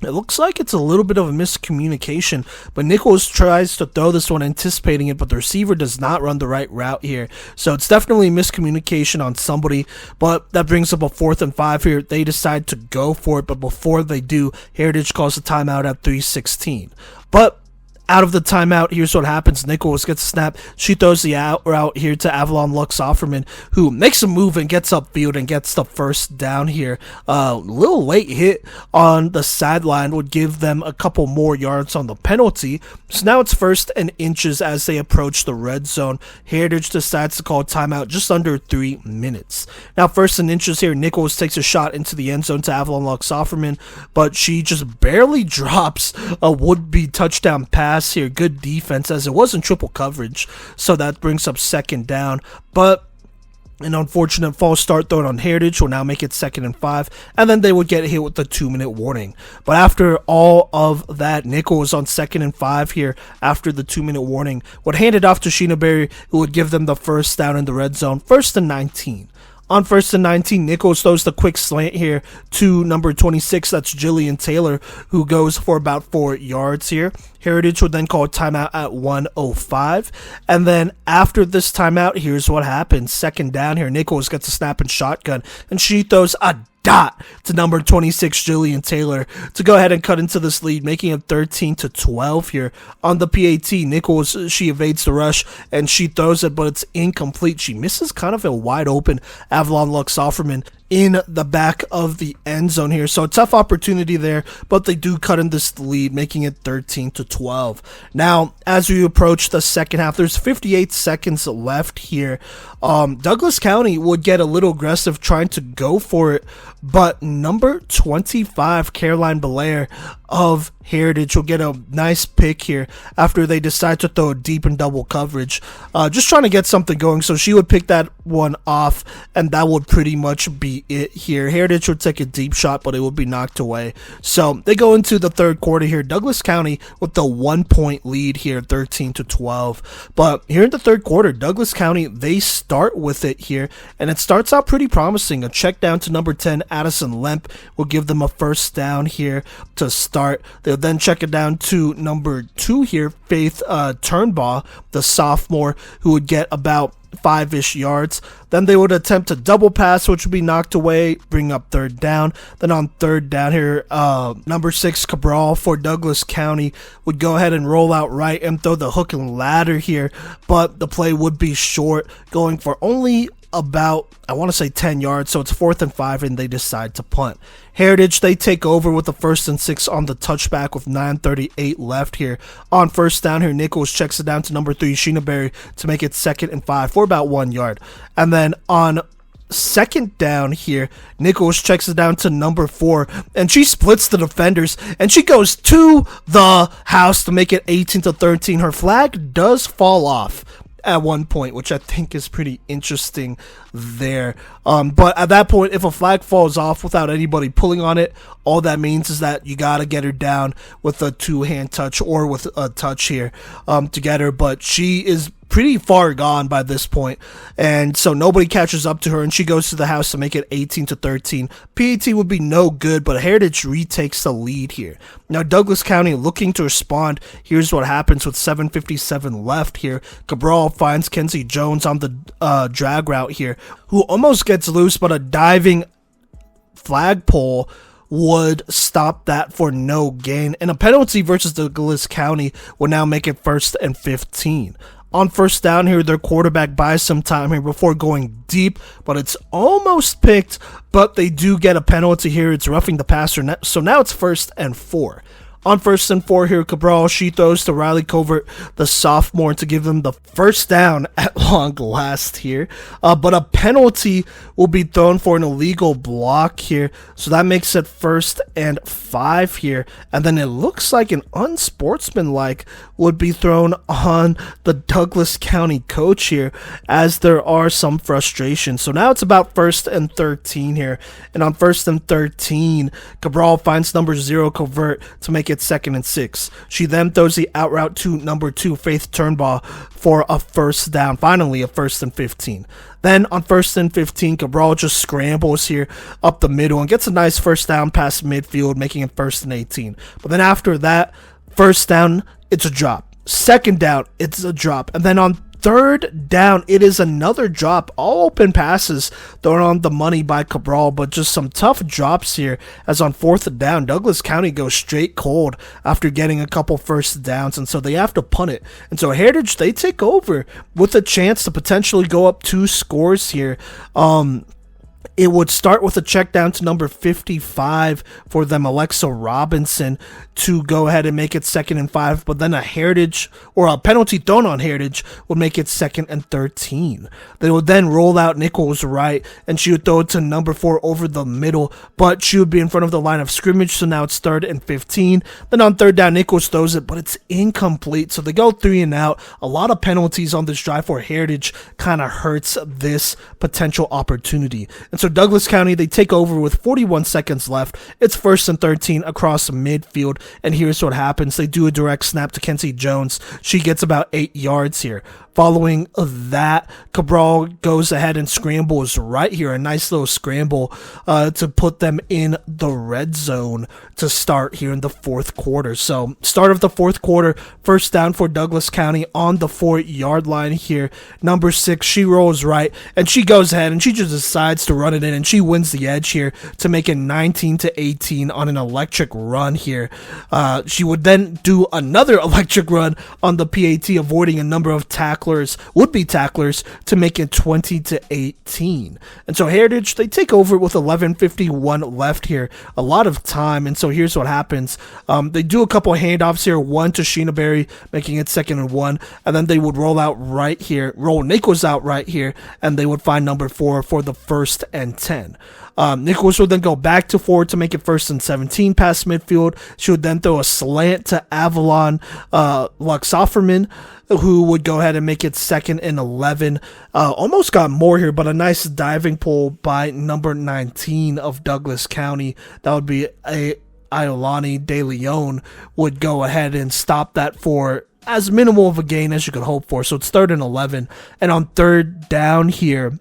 it looks like it's a little bit of a miscommunication, but Nichols tries to throw this one anticipating it, but the receiver does not run the right route here. So it's definitely miscommunication on somebody, but that brings up a 4th and 5 here. They decide to go for it, but before they do, Heritage calls a timeout at 3:16. But out of the timeout, here's what happens. Nichols gets a snap. She throws the out route here to Avalon Lux Offerman, who makes a move and gets upfield and gets the first down here. A little late hit on the sideline would give them a couple more yards on the penalty. So now it's 1st and inches as they approach the red zone. Heritage decides to call a timeout just under 3 minutes. Now 1st and inches here, Nichols takes a shot into the end zone to Avalon Lux Offerman, but she just barely drops a would-be touchdown pass here. Good defense as it was in triple coverage, so that brings up 2nd down, but an unfortunate false start thrown on Heritage will now make it 2nd and 5, and then they would get hit with the 2-minute warning. But after all of that, Nichols on 2nd and 5 here after the 2-minute warning would hand it off to Shinaberry, who would give them the first down in the red zone, 1st and 19. On 1st and 19, Nichols throws the quick slant here to number 26, that's Jillian Taylor, who goes for about 4 yards here. Heritage would then call a timeout at 1:05, and then after this timeout, here's what happens. 2nd down here, Nichols gets a snap and shotgun, and she throws a dot to number 26, Jillian Taylor, to go ahead and cut into this lead, making it 13-12 here. On the PAT, Nichols, she evades the rush, and she throws it, but it's incomplete. She misses kind of a wide open Avalon Lux Offerman in the back of the end zone here. So a tough opportunity there, but they do cut in this lead, making it 13-12. Now, as we approach the second half, there's 58 seconds left here. Douglas County would get a little aggressive trying to go for it, but number 25, Caroline Belair, of Heritage will get a nice pick here after they decide to throw a deep and double coverage. Just trying to get something going, so she would pick that one off, and that would pretty much be it here. Heritage would take a deep shot, but it would be knocked away. So they go into the third quarter here. Douglas County with the 1-point lead here, 13-12. But here in the third quarter, Douglas County, they start with it here, and it starts out pretty promising. A check down to number 10, Addison Lemp, will give them a first down here to start. They'll then check it down to number 2 here, Faith Turnbaugh, the sophomore, who would get about 5-ish yards. Then they would attempt a double pass, which would be knocked away, bring up third down. Then on third down here, number 6, Cabral for Douglas County would go ahead and roll out right and throw the hook and ladder here, but the play would be short, going for only about, I want to say 10 yards, so it's 4th and 5, and they decide to punt. Heritage, they take over with the 1st and 6 on the touchback with 9:38 left here. On first down here, Nichols checks it down to number 3, Sheena Berry, to make it 2nd and 5 for about 1 yard. And then on second down here, Nichols checks it down to number 4, and she splits the defenders, and she goes to the house to make it 18-13. Her flag does fall off at one point, which I think is pretty interesting there. But at that point, if a flag falls off without anybody pulling on it, all that means is that you gotta get her down with a 2-hand touch or with a touch here to get her. But she is pretty far gone by this point, and so nobody catches up to her, and she goes to the house to make it 18-13. PAT would be no good, but Heritage retakes the lead here. Now Douglas County looking to respond. Here's what happens with 7:57 left here. Cabral finds Kenzie Jones on the drag route here, who almost gets loose, but a diving flagpole would stop that for no gain, and a penalty versus Douglas County would now make it 1st and 15. On first down here, their quarterback buys some time here before going deep, but it's almost picked, but they do get a penalty here. It's roughing the passer, so now it's 1st and 4. On 1st and 4 here, Cabral, she throws to Riley Covert, the sophomore, to give them the first down at long last here. But a penalty will be thrown for an illegal block here. So that makes it 1st and 5 here. And then it looks like an unsportsmanlike would be thrown on the Douglas County coach here, as there are some frustration. So now it's about 1st and 13 here. And on 1st and 13, Cabral finds number 0, Covert, to make it 2nd and 6. She then throws the out route to number 2, Faith Turnbaugh, for a first down. Finally, a 1st and 15. Then on 1st and 15, Cabral just scrambles here up the middle and gets a nice first down past midfield, making it 1st and 18. But then after that, first down, it's a drop. Second down, it's a drop. And then on third down, it is another drop. All open passes thrown on the money by Cabral, but just some tough drops here, as on 4th down, Douglas County goes straight cold after getting a couple first downs, and so they have to punt it. And so Heritage, they take over with a chance to potentially go up 2 scores here. It would start with a check down to number 55 for them, Alexa Robinson, to go ahead and make it 2nd and 5, but then a Heritage, or a penalty thrown on Heritage, would make it 2nd and 13. They would then roll out Nichols right, and she would throw it to number 4 over the middle, but she would be in front of the line of scrimmage, so now it's 3rd and 15. Then on 3rd down, Nichols throws it, but it's incomplete, so they go 3 and out. A lot of penalties on this drive for Heritage kind of hurts this potential opportunity. And so Douglas County, they take over with 41 seconds left. It's 1st and 13 across midfield, and here's what happens. They do a direct snap to Kenzie Jones. She gets about 8 yards here. Following that, Cabral goes ahead and scrambles right here. A nice little scramble to put them in the red zone to start here in the 4th quarter. So, start of the 4th quarter, first down for Douglas County on the 4-yard line here. Number 6, she rolls right, and she goes ahead and she just decides to run it in, and she wins the edge here to make it 19-18 on an electric run here. She would then do another electric run on the PAT, avoiding a number of would-be tacklers, to make it 20-18. And so Heritage, they take over with 11:51 left here. A lot of time, and so here's what happens. They do a couple of handoffs here, one to Sheena Berry, making it 2nd and 1, and then they would roll Nichols out right here, and they would find number 4 for the 1st and 10. Nichols would then go back to 4 to make it 1st and 17 past midfield. She would then throw a slant to Avalon Luxofferman, who would go ahead and make it 2nd and 11. Almost got more here, but a nice diving pull by number 19 of Douglas County. That would be Iolani De Leon would go ahead and stop that for as minimal of a gain as you could hope for. So it's 3rd and 11. And on 3rd down here,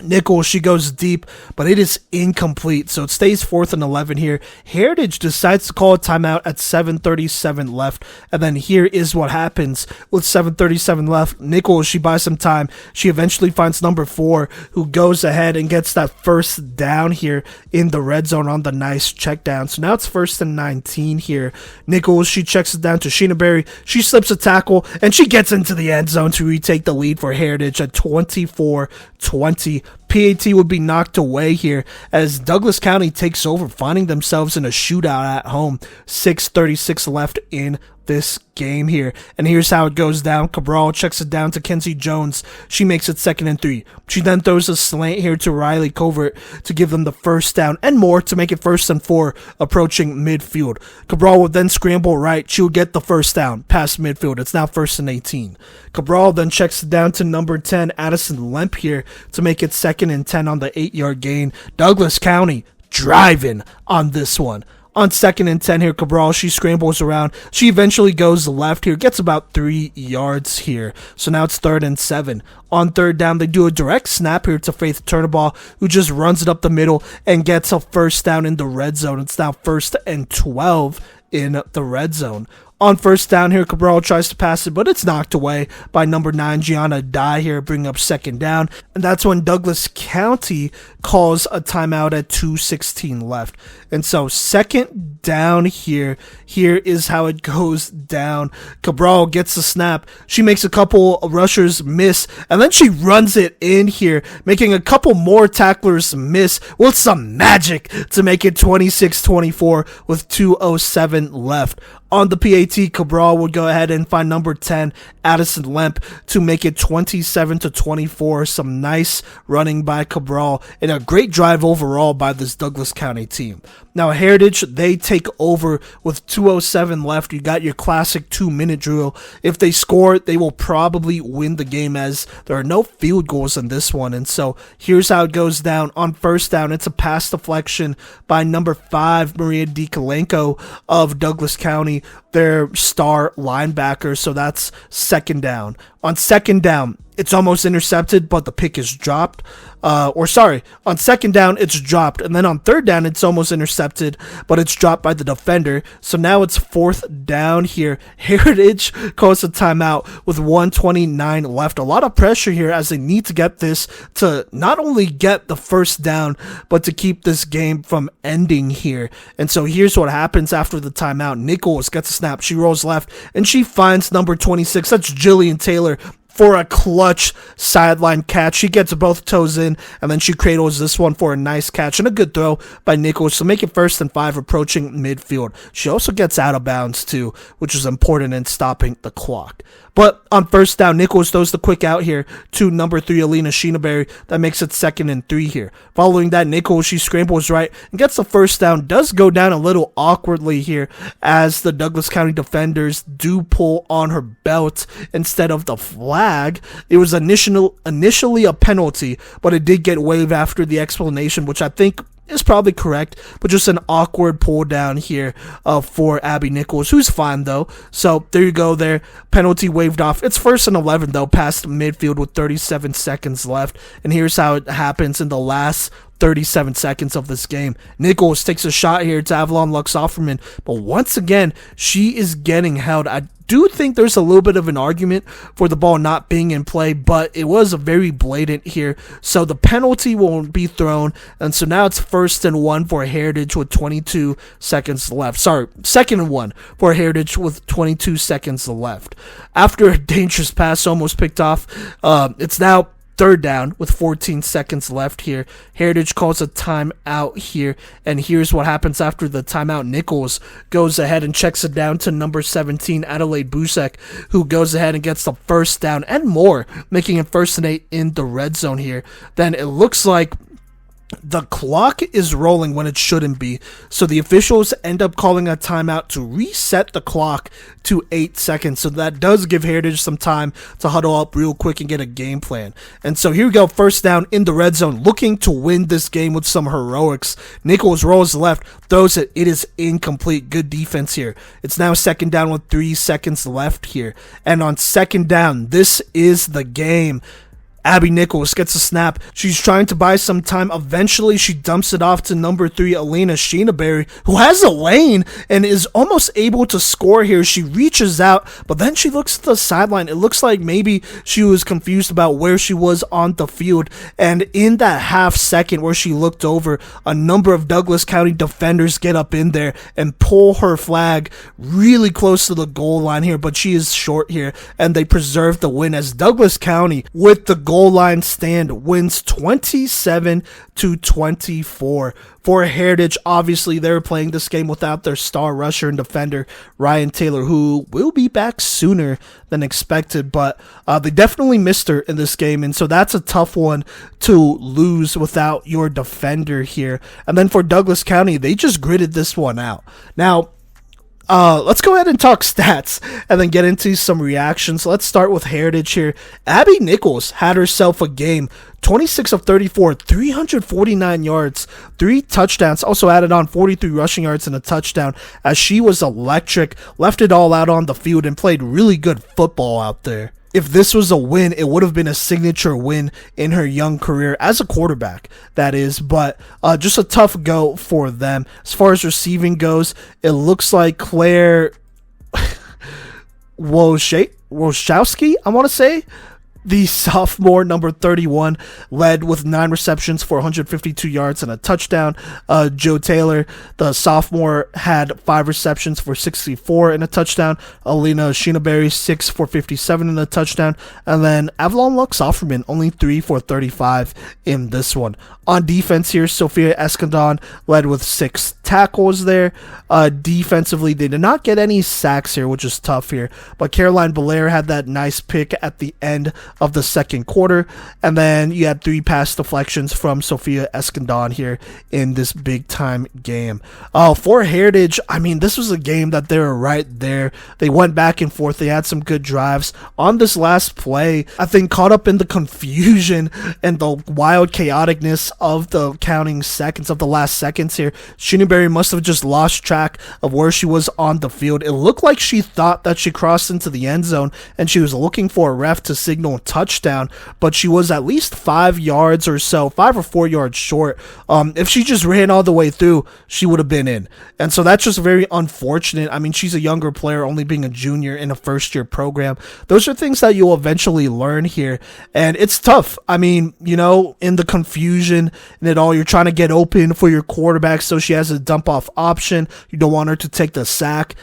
Nichols, she goes deep, but it is incomplete, so it stays 4th and 11 here. Heritage decides to call a timeout at 7:37 left, and then here is what happens with 7:37 left. Nichols, she buys some time. She eventually finds number 4, who goes ahead and gets that 1st down here in the red zone on the nice check down. So now it's 1st and 19 here. Nichols, she checks it down to Sheena Berry. She slips a tackle, and she gets into the end zone to retake the lead for Heritage at 24-20. PAT would be knocked away here as Douglas County takes over, finding themselves in a shootout at home. 6:36 left in this game here, and here's how it goes down. Cabral checks it down to Kenzie Jones. She makes it 2nd and 3. She then throws a slant here to Riley Covert to give them the 1st down and more to make it 1st and 4 approaching midfield. Cabral would then scramble right. She will get the 1st down past midfield. It's now 1st and 18. Cabral then checks it down to number 10 Addison Lemp here to make it 2nd and 10 on the 8-yard gain. Douglas County driving on this one. On 2nd and 10 here, Cabral, she scrambles around. She eventually goes left here, gets about 3 yards here. So now it's 3rd and 7. On 3rd down, they do a direct snap here to Faith Turnaball, who just runs it up the middle and gets a 1st down in the red zone. It's now 1st and 12 in the red zone. On 1st down here, Cabral tries to pass it, but it's knocked away by number 9, Gianna Dye here, bringing up 2nd down. And that's when Douglas County calls a timeout at 2:16 left. And so 2nd down here is how it goes down. Cabral gets the snap. She makes a couple rushers miss, and then she runs it in here, making a couple more tacklers miss with some magic to make it 26-24 with 2:07 left. On the PAT, Cabral would go ahead and find number 10, Addison Lemp, to make it 27-24. Some nice running by Cabral and a great drive overall by this Douglas County team. Now, Heritage, they take over with 2:07 left. You got your classic 2-minute drill. If they score, they will probably win the game as there are no field goals in this one. And so here's how it goes down. On 1st down, it's a pass deflection by number 5, Maria DiKalenko of Douglas County, their star linebacker. So that's 2nd down. On 2nd down, it's almost intercepted, but the pick is dropped. On 2nd down, it's dropped. And then on 3rd down, it's almost intercepted, but it's dropped by the defender. So now it's 4th down here. Heritage calls a timeout with 1:29 left. A lot of pressure here as they need to get this to not only get the 1st down, but to keep this game from ending here. And so here's what happens after the timeout. Nichols gets a snap. She rolls left, and she finds number 26. That's Jillian Taylor for a clutch sideline catch. She gets both toes in, and then she cradles this one for a nice catch and a good throw by Nichols to make it 1st and 5 approaching midfield. She also gets out of bounds too, which is important in stopping the clock. But on 1st down, Nichols throws the quick out here to number 3, Alina Sheenaberry. That makes it 2nd and 3 here. Following that, Nichols, she scrambles right and gets the 1st down. Does go down a little awkwardly here as the Douglas County defenders do pull on her belt instead of the flag. It was initially a penalty, but it did get waived after the explanation, which I think is probably correct, but just an awkward pull down here for Abby Nichols, who's fine though. So there you go there. Penalty waved off. It's 1st and 11 though, past midfield with 37 seconds left. And here's how it happens in the last 37 seconds of this game. Nichols takes a shot here to Avalon Luxofferman, but once again, she is getting held. I do think there's a little bit of an argument for the ball not being in play, but it was a very blatant here. So the penalty won't be thrown, and so now it's 1st and 1 for Heritage with 22 seconds left. Sorry, 2nd and 1 for Heritage with 22 seconds left. After a dangerous pass almost picked off, it's now 3rd down with 14 seconds left here. Heritage calls a timeout here, and here's what happens after the timeout. Nichols goes ahead and checks it down to number 17, Adelaide Busek, who goes ahead and gets the 1st down and more, making it 1st and 8 in the red zone here. Then it looks like The clock is rolling when it shouldn't be, so the officials end up calling a timeout to reset the clock to 8 seconds. So that does give Heritage some time to huddle up real quick and get a game plan. And so here we go, first down in the red zone, looking to win this game with some heroics. Nichols rolls left, throws it. It is incomplete. Good defense here. It's now second down with 3 seconds left here. And on second down, this is the game. Abby Nichols gets a snap. She's trying to buy some time. Eventually, she dumps it off to number 3, Alina Sheenaberry, who has a lane and is almost able to score here. She reaches out, but then she looks at the sideline. It looks like maybe she was confused about where she was on the field. And in that half second where she looked over, a number of Douglas County defenders get up in there and pull her flag really close to the goal line here, but she is short here, and they preserve the win as Douglas County, with the goal line stand, wins 27-24. For Heritage, obviously they're playing this game without their star rusher and defender Ryan Taylor, who will be back sooner than expected, but they definitely missed her in this game, and so that's a tough one to lose without your defender here. And then for Douglas County, they just gritted this one out. Now, let's go ahead and talk stats and then get into some reactions. Let's start with Heritage here. Abby Nichols had herself a game. 26 of 34, 349 yards, 3 touchdowns. Also added on 43 rushing yards and a touchdown, as she was electric, left it all out on the field, and played really good football out there. If this was a win, it would have been a signature win in her young career as a quarterback, that is, but just a tough go for them. As far as receiving goes, it looks like Claire Wojciechowski, I want to say, the sophomore, number 31, led with 9 receptions for 152 yards and a touchdown. Joe Taylor, the sophomore, had 5 receptions for 64 and a touchdown. Alina Sheenaberry, 6 for 57 and a touchdown. And then Avalon Lux Offerman, only 3 for 35 in this one. On defense here, Sophia Escandon led with 6 tackles there. Defensively, they did not get any sacks here, which is tough here. But Caroline Belair had that nice pick at the end of the second quarter. And then you had 3 pass deflections from Sophia Escandon here in this big time game. For Heritage, I mean, this was a game that they were right there. They went back and forth. They had some good drives. On this last play, I think caught up in the confusion and the wild chaoticness of the counting seconds, of the last seconds here, Sheenaberry must have just lost track of where she was on the field. It looked like she thought that she crossed into the end zone and she was looking for a ref to signal touchdown, but she was at least 5 yards or so, 5 or 4 yards short. If she just ran all the way through, she would have been in. And so that's just very unfortunate. I mean, she's a younger player, only being a junior in a first-year program. Those are things that you'll eventually learn here, and it's tough. I mean, you know, in the confusion and it all, you're trying to get open for your quarterback, so she has a dump-off option. You don't want her to take the sack.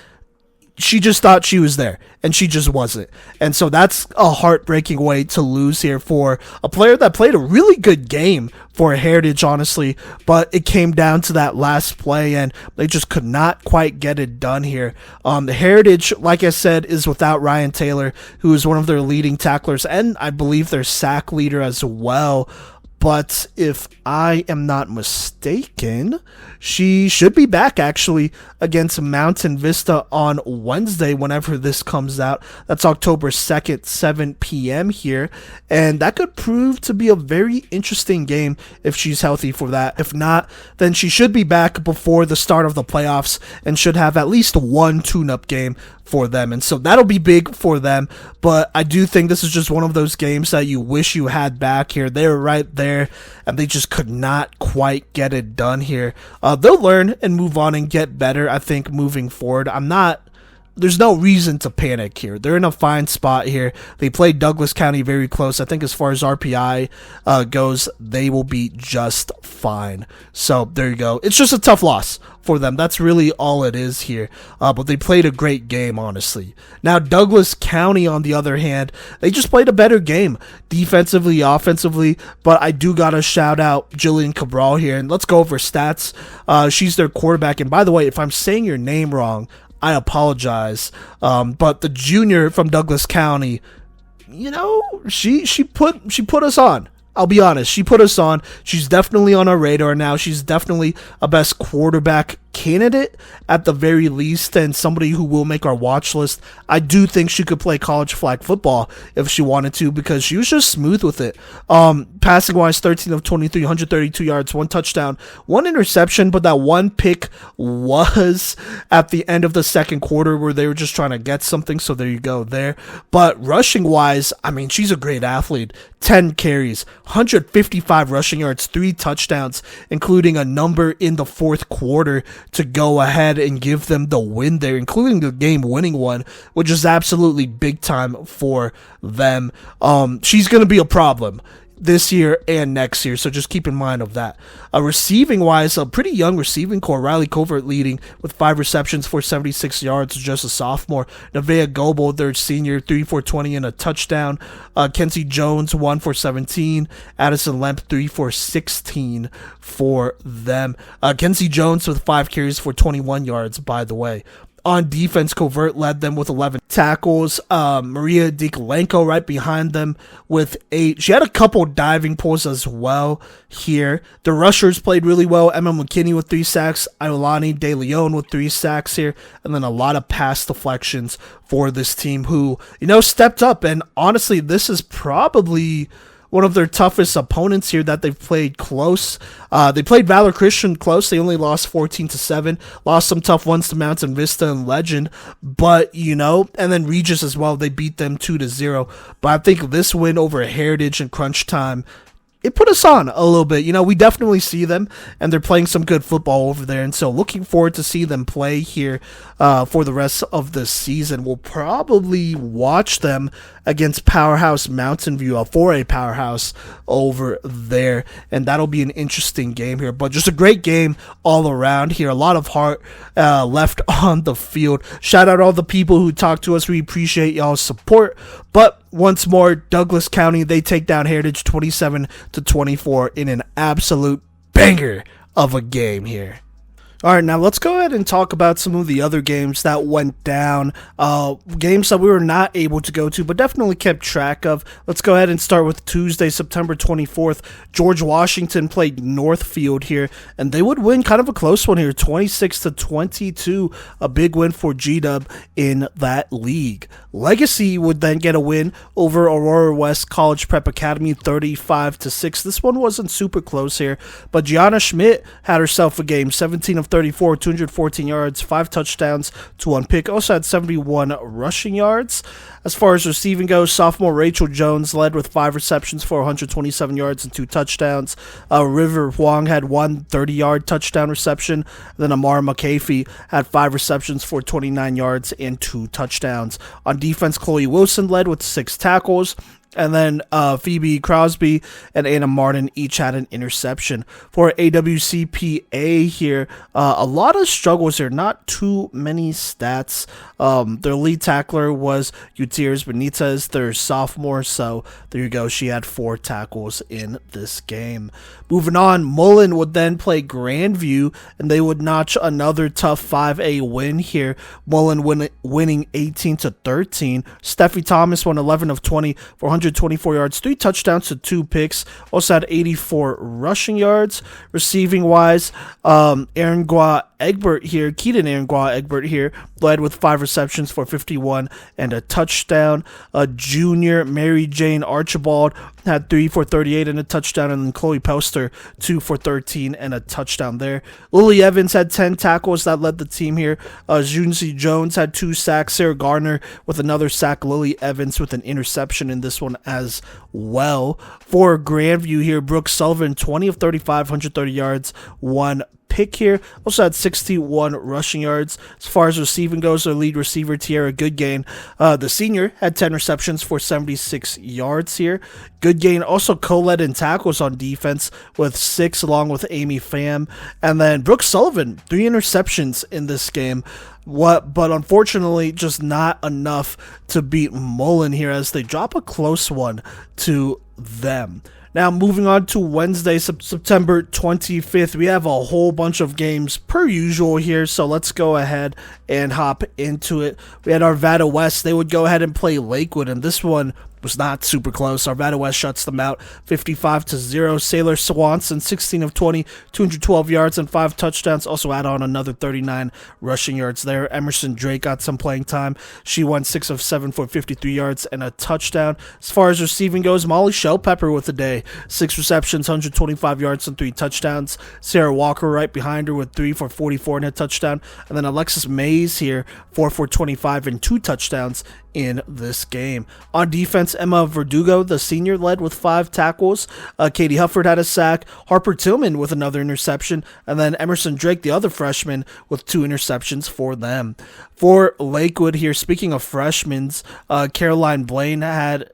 She just thought she was there, and she just wasn't. And so that's a heartbreaking way to lose here for a player that played a really good game for Heritage, honestly, but it came down to that last play, and they just could not quite get it done here. The Heritage, like I said, is without Ryan Taylor, who is one of their leading tacklers, and I believe their sack leader as well. But if I am not mistaken, she should be back actually against Mountain Vista on Wednesday whenever this comes out. That's October 2nd, 7 p.m. here. And that could prove to be a very interesting game if she's healthy for that. If not, then she should be back before the start of the playoffs and should have at least one tune-up game for them. And so that'll be big for them. But I do think this is just one of those games that you wish you had back here. They were right there, and they just could not quite get it done here. They'll learn and move on and get better, I think, moving forward. There's no reason to panic here. They're in a fine spot here. They played Douglas County very close. I think as far as RPI goes, they will be just fine. So there you go. It's just a tough loss for them. That's really all it is here. But they played a great game, honestly. Now, Douglas County, on the other hand, they just played a better game defensively, offensively. But I do got to shout out Jillian Cabral here. And let's go over stats. She's their quarterback. And by the way, if I'm saying your name wrong, I apologize, but the junior from Douglas County, you know, she put us on. I'll be honest. She put us on. She's definitely on our radar now. She's definitely a best quarterback candidate at the very least, and somebody who will make our watch list. I do think she could play college flag football if she wanted to, because she was just smooth with it. Passing wise, 13 of 23, 132 yards, 1 touchdown, 1 interception, but that 1 pick was at the end of the second quarter where they were just trying to get something, so there you go there. But rushing wise, I mean, she's a great athlete. 10 carries, 155 rushing yards, 3 touchdowns, including a number in the fourth quarter to go ahead and give them the win there, including the game-winning one, which is absolutely big time for them. She's going to be a problem this year and next year, so just keep in mind of that. Receiving wise, a pretty young receiving core. Riley Covert leading with 5 receptions for 76 yards, just a sophomore. Nevaeh Goble, their senior, 3 for 20 and a touchdown. Kenzie Jones, 1 for 17. Addison Lemp, 3 for 16 for them. Kenzie Jones with 5 carries for 21 yards, by the way. On defense, Covert led them with 11 tackles. Maria Dikolenko right behind them with 8. She had a couple diving pulls as well here. The rushers played really well. Emma McKinney with 3 sacks. Iolani De Leon with 3 sacks here. And then a lot of pass deflections for this team who, stepped up. And honestly, this is probably one of their toughest opponents here that they've played close. They played Valor Christian close. They only lost 14-7. Lost some tough ones to Mountain Vista and Legend. But, and then Regis as well. They beat them 2-0. But I think this win over Heritage and Crunch Time, it put us on a little bit. We definitely see them, and they're playing some good football over there. And so looking forward to see them play here for the rest of the season. We'll probably watch them against Powerhouse Mountain View, a 4A powerhouse over there. And that'll be an interesting game here. But just a great game all around here. A lot of heart left on the field. Shout out all the people who talked to us. We appreciate y'all's support. But once more, Douglas County, they take down Heritage 27-24 in an absolute banger of a game here. All right, now let's go ahead and talk about some of the other games that went down, games that we were not able to go to, but definitely kept track of. Let's go ahead and start with Tuesday, September 24th. George Washington played Northfield here, and they would win kind of a close one here, 26-22, a big win for G-Dub in that league. Legacy would then get a win over Aurora West College Prep Academy, 35-6. This one wasn't super close here, but Gianna Schmidt had herself a game, 17 of 34, 214 yards, 5 touchdowns to 1 pick. Also had 71 rushing yards. As far as receiving goes, sophomore Rachel Jones led with 5 receptions for 127 yards and 2 touchdowns. River Huang had 1 30-yard touchdown reception. Then Amara McAfee had 5 receptions for 29 yards and 2 touchdowns. On defense, Chloe Wilson led with 6 tackles. And then Phoebe Crosby and Anna Martin each had an interception. For AWCPA here, a lot of struggles here, not too many stats. Their lead tackler was Gutierrez Benitez, their sophomore, so there you go. She had 4 tackles in this game. Moving on, Mullen would then play Grandview, and they would notch another tough 5A win here. Mullen winning 18-13. Steffi Thomas won 11 of 20 for 124 yards, 3 touchdowns to 2 picks. Also had 84 rushing yards. Receiving wise, Keaton Aaron Gua Egbert here led with 5 receptions for 51 and a touchdown. Junior Mary Jane Archibald had 3 for 38 and a touchdown, and then Chloe Pelster 2 for 13 and a touchdown there. Lily Evans had 10 tackles that led the team here. Junzi Jones had 2 sacks. Sarah Garner with another sack. Lily Evans with an interception in this one as well. For Grandview here, Brooke Sullivan 20 of 35, 130 yards, 1 pick here. Also had 61 rushing yards. As far as receiving goes, their lead receiver, Tiara Goodgain, the senior, had 10 receptions for 76 yards here. Goodgain also co-led in tackles on defense with 6 along with Amy Pham. And then Brooke Sullivan, 3 interceptions in this game. But unfortunately, just not enough to beat Mullen here as they drop a close one to them. Now, moving on to Wednesday, September 25th, we have a whole bunch of games per usual here, so let's go ahead and hop into it. We had Arvada West. They would go ahead and play Lakewood, and this one was not super close. Arvada West shuts them out 55-0. Sailor Swanson, 16 of 20, 212 yards and 5 touchdowns. Also add on another 39 rushing yards there. Emerson Drake got some playing time. She went 6 of 7 for 53 yards and a touchdown. As far as receiving goes, Molly Shellpepper with the day. 6 receptions, 125 yards and 3 touchdowns. Sarah Walker right behind her with 3 for 44 and a touchdown. And then Alexis Mays here, 4 for 25 and 2 touchdowns in this game. On defense, Emma Verdugo, the senior, led with 5 tackles. Katie Hufford had a sack. Harper Tillman with another interception. And then Emerson Drake, the other freshman, with 2 interceptions for them. For Lakewood here, speaking of freshmen, Caroline Bain had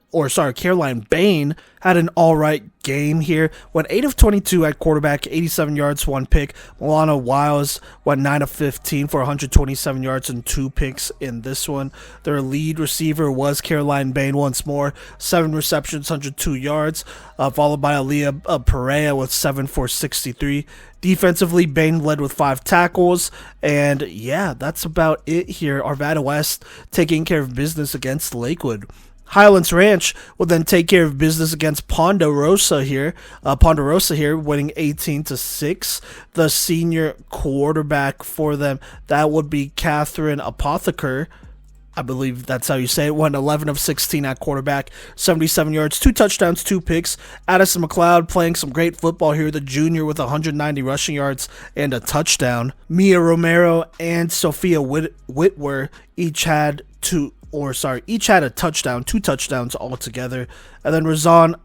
an alright game here. Went 8 of 22 at quarterback, 87 yards, 1 pick. Milana Wiles went 9 of 15 for 127 yards and 2 picks in this one. Their lead receiver was Caroline Bain once more, 7 receptions, 102 yards, followed by Aaliyah Perea with 7 for 63. Defensively, Bain led with 5 tackles, and yeah, that's about it here. Arvada West taking care of business against Lakewood. Highlands Ranch will then take care of business against Ponderosa here. Ponderosa here winning 18-6. The senior quarterback for them, that would be Catherine Apotheker. I believe that's how you say it. Went 11 of 16 at quarterback, 77 yards, 2 touchdowns, 2 picks. Addison McLeod playing some great football here. The junior with 190 rushing yards and a touchdown. Mia Romero and Sophia Whitwer each had a touchdown, 2 touchdowns altogether. And then Razan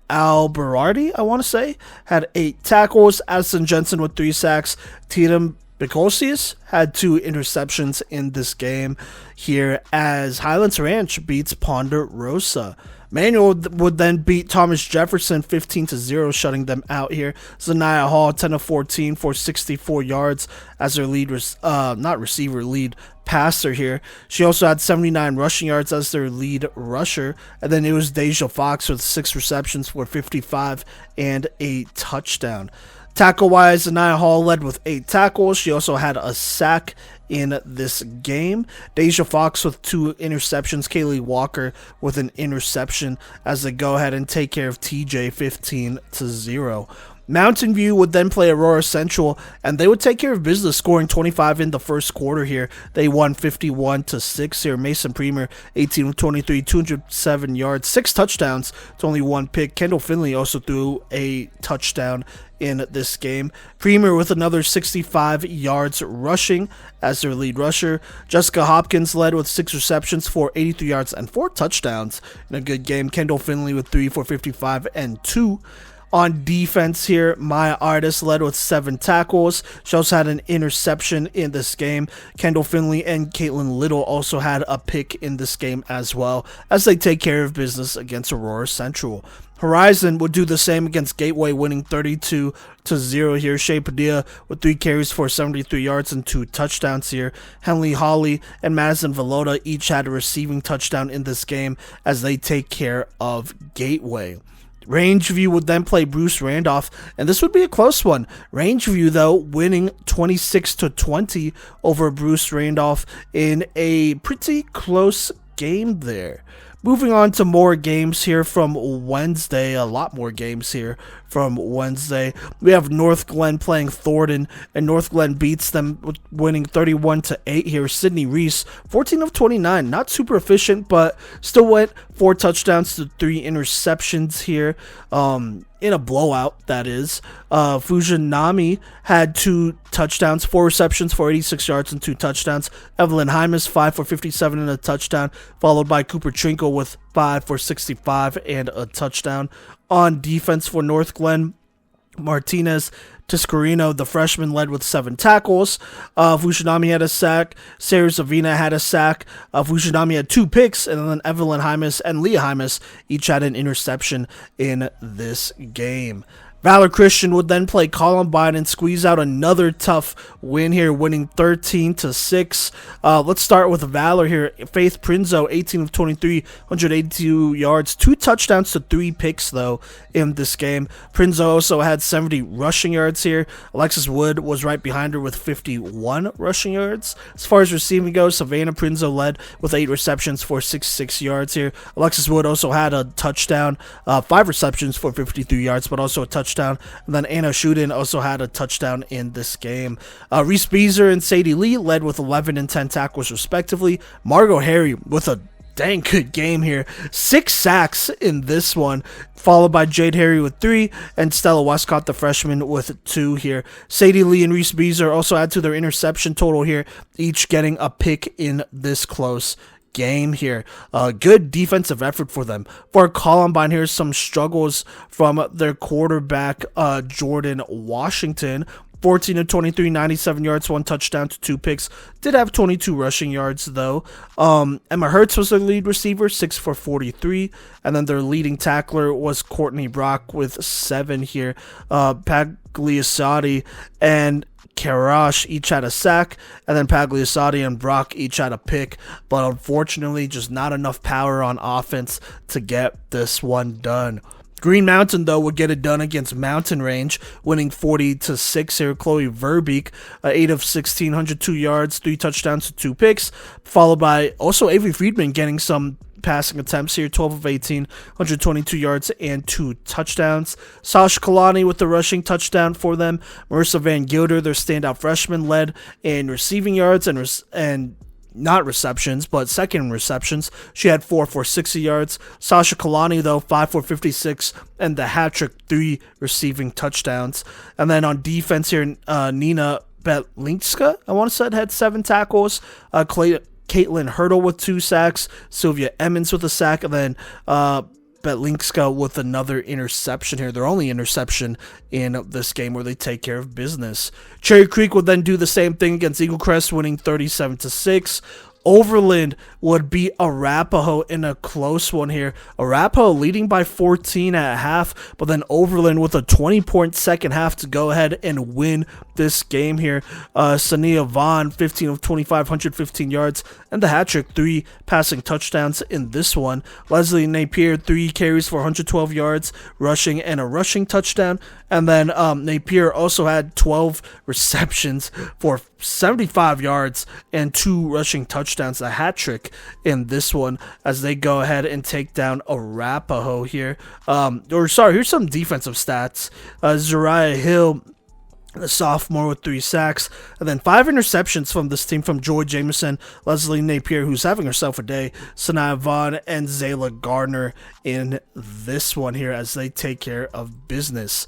Alberardi, I want to say, had 8 tackles. Addison Jensen with 3 sacks. Tatum Bicosius had 2 interceptions in this game here as Highlands Ranch beats Ponderosa. Manual would then beat Thomas Jefferson 15-0, shutting them out here. Zanaya Hall 10 of 14 for 64 yards as their lead lead passer here. She also had 79 rushing yards as their lead rusher. And then it was Deja Fox with 6 receptions for 55 and a touchdown. Tackle-wise, Zanaya Hall led with 8 tackles. She also had a sack in this game. Deja Fox with 2 interceptions. Kaylee Walker with an interception as they go ahead and take care of TJ 15-0. Mountain View would then play Aurora Central, and they would take care of business, scoring 25 in the first quarter here. They won 51-6 here. Mason Premer, 18 of 23, 207 yards, 6 touchdowns to only 1 pick. Kendall Finley also threw a touchdown in this game. Premer with another 65 yards rushing as their lead rusher. Jessica Hopkins led with 6 receptions for 83 yards and 4 touchdowns in a good game. Kendall Finley with 3 for 55 and 2. On defense here, Maya Artis led with 7 tackles. She also had an interception in this game. Kendall Finley and Caitlin Little also had a pick in this game as well as they take care of business against Aurora Central. Horizon would do the same against Gateway, winning 32-0 here. Shea Padilla with 3 carries for 73 yards and 2 touchdowns here. Henley Holly and Madison Velota each had a receiving touchdown in this game as they take care of Gateway. Rangeview would then play Bruce Randolph, and this would be a close one. Rangeview, though, winning 26-20 over Bruce Randolph in a pretty close game there. Moving on to more games here from Wednesday, a lot more games here from Wednesday. We have North Glen playing Thornton, and North Glen beats them, winning 31-8 here. Sydney Reese, 14 of 29, not super efficient, but still went 4 touchdowns to 3 interceptions here. In a blowout, that is. Fujinami had 2 touchdowns, 4 receptions for 86 yards and 2 touchdowns. Evelyn Hymas, 5 for 57 and a touchdown, followed by Cooper Trinkle with 5 for 65 and a touchdown. On defense for North Glen, Martinez Tiscarino, the freshman, led with 7 tackles. Fujinami had a sack. Sarah Zavina had a sack. Fujinami had 2 picks, and then Evelyn Hymas and Leah Hymas each had an interception in this game. Valor Christian would then play Columbine and squeeze out another tough win here, winning 13-6. Let's start with Valor here. Faith Prinzo, 18 of 23, 182 yards, 2 touchdowns to 3 picks, though, in this game. Prinzo also had 70 rushing yards yards here. Alexis Wood was right behind her with 51 rushing yards. As far as receiving goes, Savannah Prinzo led with 8 receptions for 66 yards here. Alexis Wood also had a touchdown, 5 receptions for 53 yards, but also a touchdown. And then Anna Shuden also had a touchdown in this game. Reese Beezer and Sadie Lee led with 11 and 10 tackles respectively. Margot Harry with a dang good game here. 6 sacks in this one, followed by Jade Harry with 3 and Stella Westcott, the freshman, with 2 here. Sadie Lee and Reese Beezer also add to their interception total here, each getting a pick in this close game here. Good defensive effort for them. For Columbine, here's some struggles from their quarterback, Jordan Washington. 14 of 23, 97 yards, 1 touchdown to 2 picks. Did have 22 rushing yards, though. Emma Hertz was their lead receiver, 6 for 43. And then their leading tackler was Courtney Brock with 7 here. Pagliasotti and Karash each had a sack, and then Pagliasotti and Brock each had a pick, but unfortunately just not enough power on offense to get this one done. Green Mountain, though, would get it done against Mountain Range, winning 40-6 here. Chloe Verbeek, 8 of 16, 102 yards, 3 touchdowns to 2 picks, followed by also Avery Friedman getting some passing attempts here, 12 of 18, 122 yards and 2 touchdowns. Sasha Kalani with the rushing touchdown for them. Marissa Van Gilder, their standout freshman, led in receiving yards and not receptions, but second receptions. She had 4 for 60 yards. Sasha Kalani, though, 5 for 56, and the hat trick, 3 receiving touchdowns. And then on defense here, Nina Betlinska, I want to say, had 7 tackles. Caitlin Hurdle with 2 sacks. Sylvia Emmons with a sack, and then Betlinska with another interception here. Their only interception in this game where they take care of business. Cherry Creek would then do the same thing against Eagle Crest, winning 37-6. Overland would beat Arapahoe in a close one here. Arapahoe leading by 14 at half, but then Overland with a 20-point second half to go ahead and win this game here. Sania Vaughn, 15 of 25, 115 yards, and the hat trick, 3 passing touchdowns in this one. Leslie Napier, 3 carries for 112 yards, rushing and a rushing touchdown. And then Napier also had 12 receptions for 75 yards and 2 rushing touchdowns, a hat trick in this one as they go ahead and take down Arapahoe here. Here's some defensive stats. Zariah Hill, the sophomore, with 3 sacks, and then 5 interceptions from this team from Joy Jameson, Leslie Napier, who's having herself a day, Sanaya Vaughn, and Zayla Gardner in this one here as they take care of business.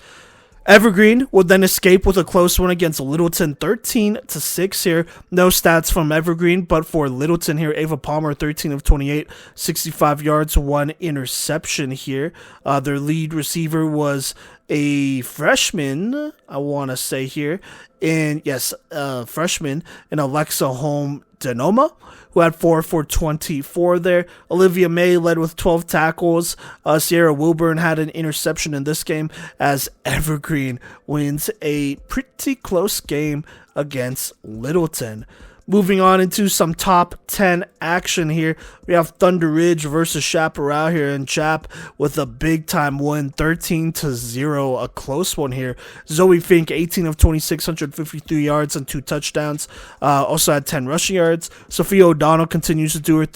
Evergreen would then escape with a close one against Littleton, 13-6 here. No stats from Evergreen, but for Littleton here, Ava Palmer, 13 of 28, 65 yards, 1 interception here. Their lead receiver was a freshman, I want to say here, freshman in Alexa Holm Denoma, who had 4 for 24 there. Olivia May led with 12 tackles. Sierra Wilburn had an interception in this game as Evergreen wins a pretty close game against Littleton. Moving on into some top 10 action here. We have Thunder Ridge versus Chaparral here, and Chap with a big time win, 13-0, a close one here. Zoe Fink, 18 of 26, 153 yards and 2 touchdowns. Also had 10 rushing yards. Sophia O'Donnell continues to do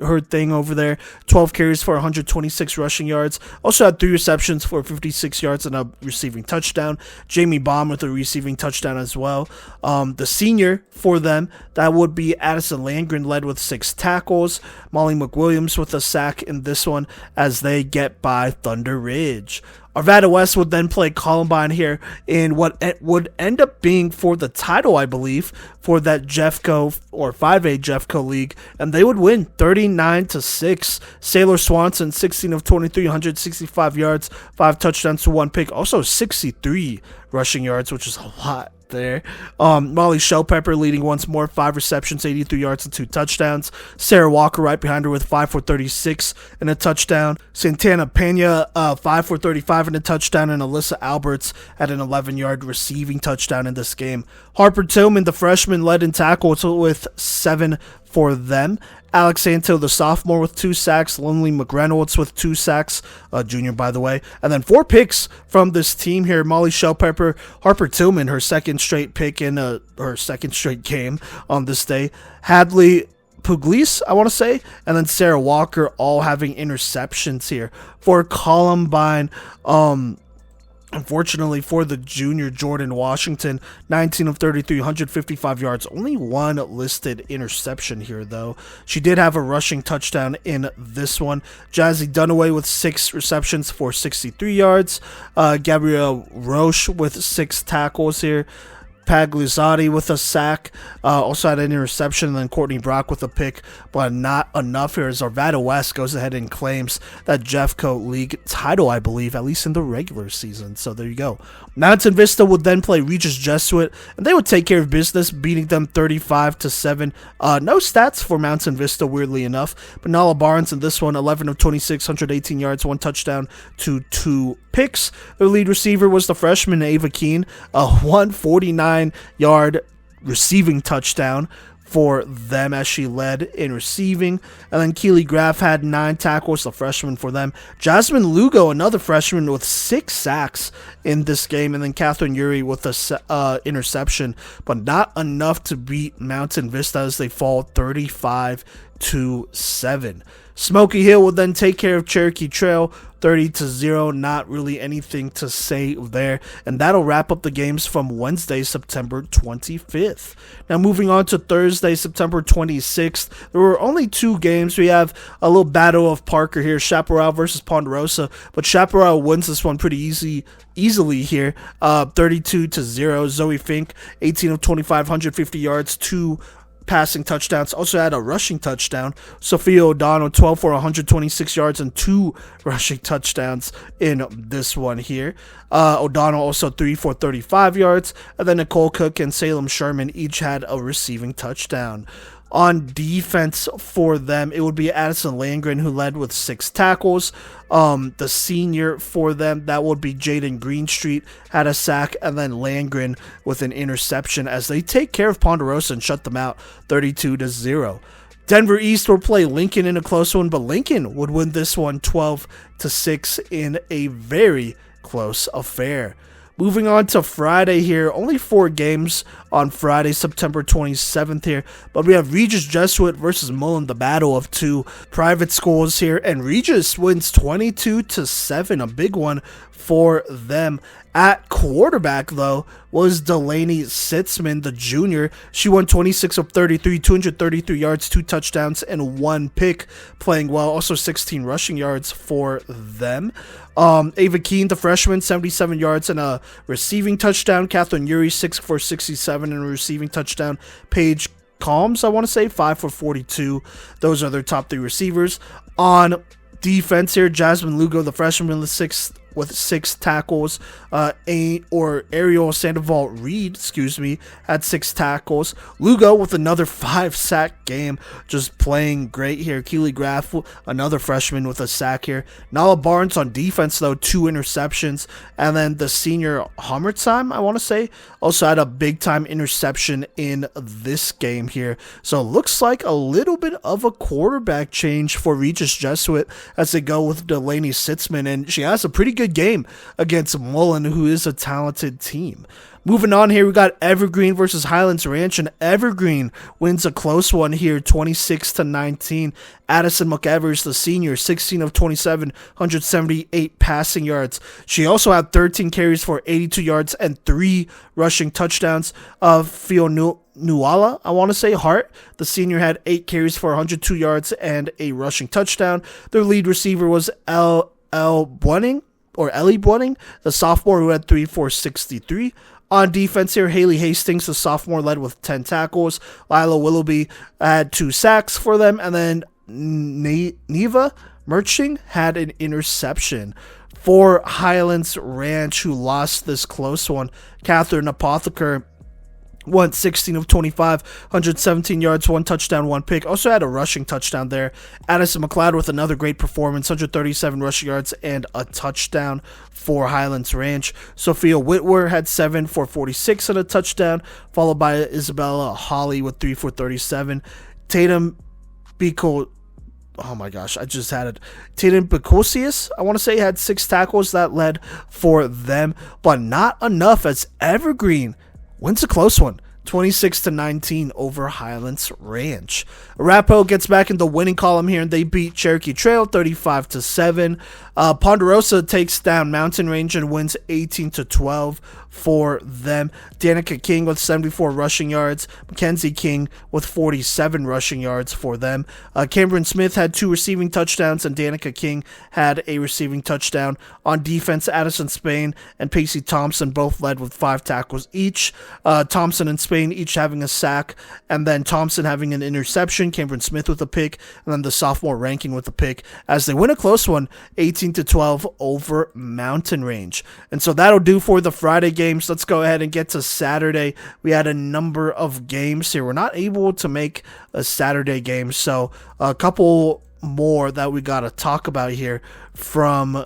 her thing over there. 12 carries for 126 rushing yards. Also had 3 receptions for 56 yards and a receiving touchdown. Jamie Baum with a receiving touchdown as well. The senior for them, that would be Addison Landgren, led with 6 tackles. Molly McWilliams with a sack in this one as they get by Thunder Ridge. Arvada West would then play Columbine here in what would end up being for the title, I believe, for that Jeffco or 5A Jeffco League, and they would win 39-6. Sailor Swanson, 16 of 23, 165 yards, 5 touchdowns to 1 pick, also 63 rushing yards, which is a lot there. Molly Shellpepper leading once more, 5 receptions, 83 yards and 2 touchdowns. Sarah Walker right behind her with 5 for 36 and a touchdown. Santana Pena, 5 for 35 and a touchdown, and Alyssa Alberts had an 11-yard receiving touchdown in this game. Harper Tillman, the freshman, led in tackles with 7 for them. Alex Santo, the sophomore, with 2 sacks. Lindley McReynolds with 2 sacks, junior, by the way. And then 4 picks from this team here. Molly Shellpepper, Harper Tillman, her second straight pick in her second straight game on this day. Hadley Pugliese, I want to say, and then Sarah Walker, all having interceptions here. For Columbine, unfortunately for the junior, Jordan Washington, 19 of 33, 155 yards. Only 1 listed interception here, though. She did have a rushing touchdown in this one. Jazzy Dunaway with 6 receptions for 63 yards. Gabrielle Roche with 6 tackles here. Pagliazzotti with a sack, also had an interception, and then Courtney Brock with a pick, but not enough here as Arvada West goes ahead and claims that Jeffco League title, I believe, at least in the regular season. So there you go. Mountain Vista would then play Regis Jesuit, and they would take care of business, beating them 35-7. No stats for Mountain Vista, weirdly enough, but Nala Barnes in this one, 11 of 26, 118 yards, 1 touchdown to 2 picks. Their lead receiver was the freshman Ava Keene, a 149-yard receiving touchdown for them as she led in receiving. And then Keely Graff had 9 tackles, the freshman for them. Jasmine Lugo, another freshman, with 6 sacks in this game. And then Catherine Uri with a interception, but not enough to beat Mountain Vista as they fall 35-7. Smoky Hill would then take care of Cherokee Trail 30-0. Not really anything to say there. And that'll wrap up the games from Wednesday, September 25th. Now moving on to Thursday, September 26th. There were only 2 games. We have a little battle of Parker here. Chaparral versus Ponderosa. But Chaparral wins this one pretty easily here. 32-0. Zoe Fink, 18 of 25, 150 yards, 2 passing touchdowns. Also had a rushing touchdown. Sophia O'Donnell, 12 for 126 yards and 2 rushing touchdowns in this one here. O'Donnell also 3 for 35 yards. And then Nicole Cook and Salem Sherman each had a receiving touchdown. On defense for them, it would be Addison Landgren, who led with 6 tackles. The senior for them, that would be Jaden Greenstreet, had a sack, and then Landgren with an interception as they take care of Ponderosa and shut them out 32-0. Denver East would play Lincoln in a close one, but Lincoln would win this one 12-6 in a very close affair. Moving on to Friday here, only 4 games on Friday, September 27th here, but we have Regis Jesuit versus Mullen, the battle of 2 private schools here, and Regis wins 22-7, a big one for them. At quarterback, though, was Delaney Sitzman, the junior. She won 26 of 33, 233 yards, 2 touchdowns, and 1 pick, playing well. Also 16 rushing yards for them. Ava Keene, the freshman, 77 yards and a receiving touchdown. Catherine Uri, 6 for 67 and a receiving touchdown. Paige Calms, I want to say, 5 for 42. Those are their top 3 receivers. On defense here, Jasmine Lugo, the freshman, with 6 tackles. Ariel Sandoval Reed, had 6 tackles. Lugo with another 5-sack game, just playing great here. Keely Graff, another freshman, with a sack here. Nala Barnes on defense, though, 2 interceptions. And then the senior Hummertsheim, I want to say, also had a big-time interception in this game here. So it looks like a little bit of a quarterback change for Regis Jesuit as they go with Delaney Sitzman, and she has a pretty good game against Mullen, who is a talented team. Moving on here, we got Evergreen versus Highlands Ranch, and Evergreen wins a close one here, 26-19. Addison McEvers, the senior, 16 of 27, 178 passing yards. She also had 13 carries for 82 yards and 3 rushing touchdowns. Nuala, I want to say, Hart, the senior, had 8 carries for 102 yards and a rushing touchdown. Their lead receiver was Ellie Bunning, the sophomore, who had 3 for 63. On defense here, Haley Hastings, the sophomore, led with 10 tackles. Lila Willoughby had 2 sacks for them. And then Neva Merching had an interception. For Highlands Ranch, who lost this close one, Catherine Apotheker went 16 of 25, 117 yards, 1 touchdown, 1 pick. Also had a rushing touchdown there. Addison McLeod with another great performance, 137 rushing yards and a touchdown for Highlands Ranch. Sophia Whitwer had 7 for 46 and a touchdown, followed by Isabella Holly with 3 for 37. Tatum Biko. Oh my gosh, I just had it. Tatum Bicosius, I want to say, had 6 tackles that led for them, but not enough as Evergreen wins a close one. 26-19 over Highlands Ranch. Arapahoe gets back in the winning column here, and they beat Cherokee Trail 35-7. Ponderosa takes down Mountain Range and wins 18-12 for them. Danica King with 74 rushing yards. Mackenzie King with 47 rushing yards for them. Cameron Smith had 2 receiving touchdowns, and Danica King had a receiving touchdown. On defense, Addison Spain and Pacey Thompson both led with 5 tackles each. Thompson and Spain each having a sack, and then Thompson having an interception, Cameron Smith with a pick, and then the sophomore ranking with a pick, as they win a close one, 18-12 over Mountain Range. And so that'll do for the Friday games. Let's go ahead and get to Saturday. We had a number of games here. We're not able to make a Saturday game, so a couple more that we got to talk about here from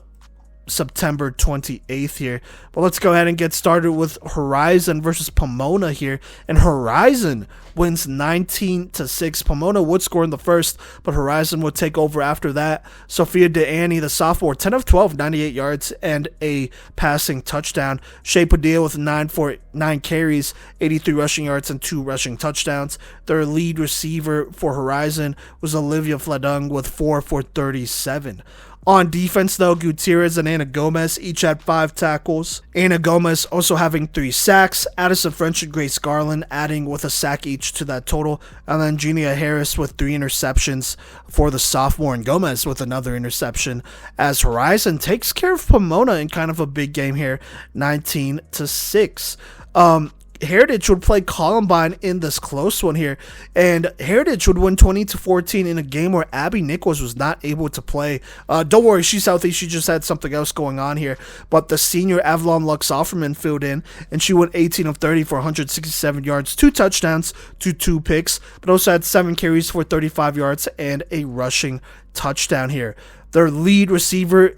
September 28th here. But let's go ahead and get started with Horizon versus Pomona here. And Horizon wins 19-6. Pomona would score in the first, but Horizon would take over after that. Sophia DeAnnie, the sophomore, 10 of 12, 98 yards and a passing touchdown. Shea Padilla with 9 carries, 83 rushing yards and 2 rushing touchdowns. Their lead receiver for Horizon was Olivia Fladung with 4 for 37. On defense, though, Gutierrez and Anna Gomez each had 5 tackles. Anna Gomez also having 3 sacks. Addison French and Grace Garland adding with a sack each to that total. And then Genia Harris with 3 interceptions for the sophomore, and Gomez with another interception, as Horizon takes care of Pomona in kind of a big game here, 19-6. Heritage would play Columbine in this close one here, and Heritage would win 20-14 in a game where Abby Nichols was not able to play. Don't worry, she's healthy. She just had something else going on here. But the senior Avalon Lux Offerman filled in, and she went 18 of 30 for 167 yards, 2 touchdowns to 2 picks, but also had 7 carries for 35 yards and a rushing touchdown here. Their lead receiver,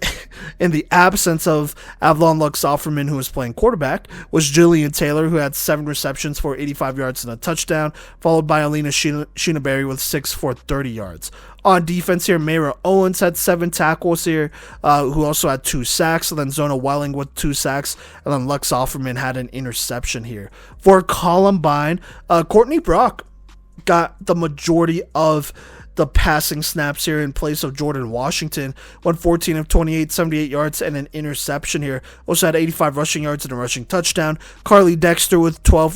in the absence of Avalon Lux Offerman, who was playing quarterback, was Jillian Taylor, who had 7 receptions for 85 yards and a touchdown, followed by Alina Sheenaberry with 6 for 30 yards. On defense here, Mayra Owens had 7 tackles here, who also had 2 sacks, and then Zona Welling with 2 sacks, and then Lux Offerman had an interception here. For Columbine, Courtney Brock got the majority of the passing snaps here in place of Jordan Washington. Went 14 of 28, 78 yards and an interception here. Also had 85 rushing yards and a rushing touchdown. Carly Dexter with 12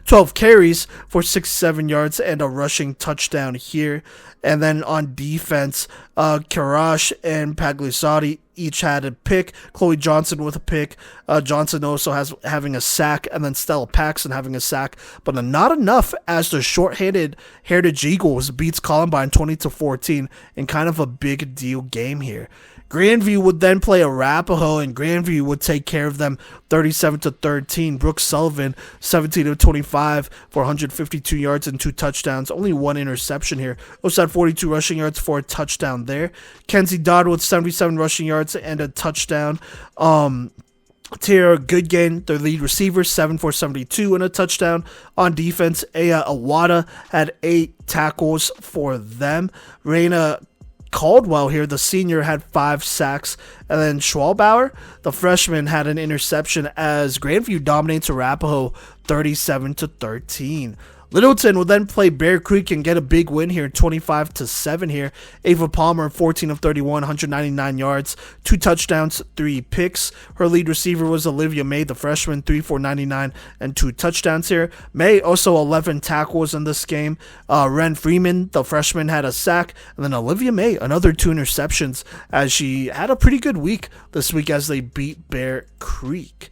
12 carries for 67 yards and a rushing touchdown here. And then on defense, Karash and Paglisotti each had a pick. Chloe Johnson with a pick. Johnson also having a sack, and then Stella Paxson having a sack, but not enough as the short-handed Heritage Eagles beats Columbine 20-14 in kind of a big deal game here. Grandview would then play Arapahoe, and Grandview would take care of them 37-13. Brooke Sullivan, 17 of 25 for 152 yards and 2 touchdowns. Only 1 interception here. Also had 42 rushing yards for a touchdown there. Kenzie Dodd with 77 rushing yards and a touchdown. Tara Goodgain, their lead receiver, 7 for 72 and a touchdown. On defense, Aya Awada had 8 tackles for them. Raina Caldwell here, the senior, had 5 sacks, and then Schwalbauer, the freshman, had an interception as Grandview dominates Arapahoe 37-13. Littleton will then play Bear Creek and get a big win here, 25-7 here. Ava Palmer, 14 of 31, 199 yards, 2 touchdowns, 3 picks. Her lead receiver was Olivia May, the freshman, 3 for 99 and 2 touchdowns here. May also 11 tackles in this game. Ren Freeman, the freshman, had a sack, and then Olivia May, another 2 interceptions, as she had a pretty good week this week as they beat Bear Creek.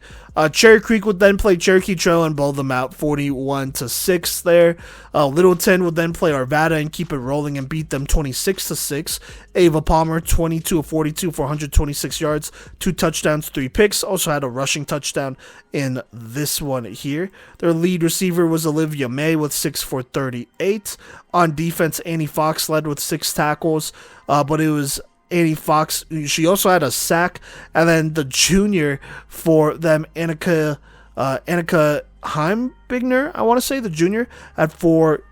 Cherry Creek would then play Cherokee Trail and blow them out 41-6 there. Littleton would then play Arvada and keep it rolling and beat them 26-6. Ava Palmer, 22 of 42 for 126 yards, 2 touchdowns, 3 picks. Also had a rushing touchdown in this one here. Their lead receiver was Olivia May with 6 for 38. On defense, Annie Fox led with 6 tackles, but it was Annie Fox. She also had a sack, and then the junior for them, Annika Heimbigner, I want to say, the junior, had 4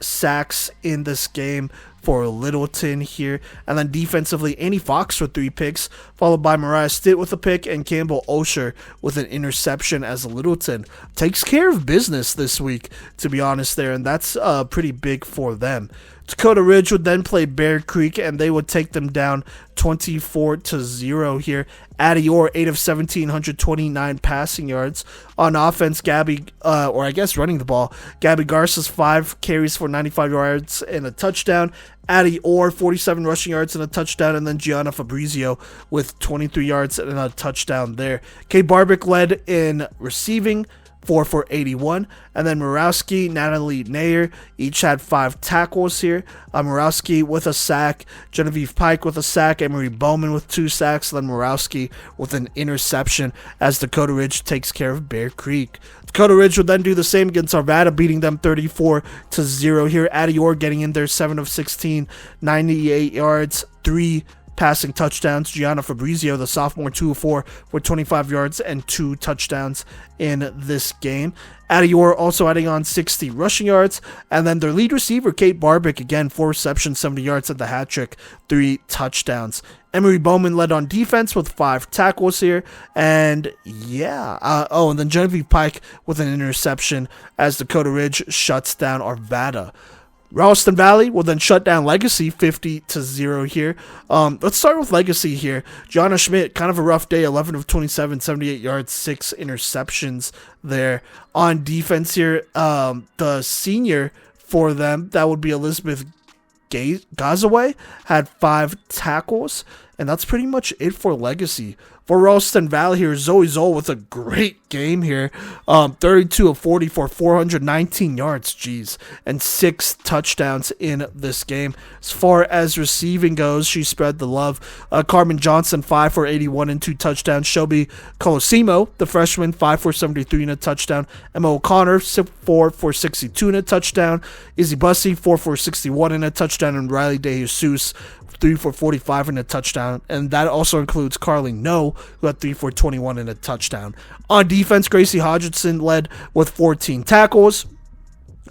sacks in this game for Littleton here. And then defensively, Annie Fox with 3 picks, followed by Mariah Stitt with a pick and Campbell Osher with an interception, as Littleton takes care of business this week, to be honest there, and that's pretty big for them. Dakota Ridge would then play Bear Creek, and they would take them down 24-0 here. Addie Orr, 8 of 17, 129 passing yards. On offense, running the ball, Gabby Garces, 5 carries for 95 yards and a touchdown. Addie Orr, 47 rushing yards and a touchdown, and then Gianna Fabrizio with 23 yards and a touchdown there. Kate Barbick led in receiving, 4 for 81, and then Murawski, Natalie Nair each had 5 tackles here. Murawski with a sack, Genevieve Pike with a sack, Emery Bowman with 2 sacks, then Murawski with an interception, as Dakota Ridge takes care of Bear Creek. Dakota Ridge would then do the same against Arvada, beating them 34-0 here. Addie Orr getting in there, 7 of 16, 98 yards, 3 passing touchdowns. Gianna Fabrizio, the sophomore, 2 of 4 for 25 yards and 2 touchdowns in this game. Addie Orr also adding on 60 rushing yards. And then their lead receiver, Kate Barbick, again, 4 receptions, 70 yards at the hat trick, 3 touchdowns. Emery Bowman led on defense with 5 tackles here. And and then Genevieve Pike with an interception, as Dakota Ridge shuts down Arvada. Ralston Valley will then shut down Legacy 50-0 here. Let's start with Legacy here. Gianna Schmidt, kind of a rough day, 11 of 27, 78 yards, 6 interceptions there. On defense here, the senior for them, that would be Elizabeth Gazaway, had 5 tackles, and that's pretty much it for Legacy. For Ralston Valley here, Zoe Zoll with a great game here. 32 of 40 for 419 yards, and 6 touchdowns in this game. As far as receiving goes, she spread the love. Carmen Johnson, 5 for 81 and 2 touchdowns. Shelby Colosimo, the freshman, 5 for 73 and a touchdown. Emma O'Connor, 4 for 62 and a touchdown. Izzy Bussey, 4 for 61 and a touchdown. And Riley DeJesus, 3 for 45 and a touchdown, and that also includes Carly No, who had 3 for 21 and a touchdown. On defense, Gracie Hodgson led with 14 tackles.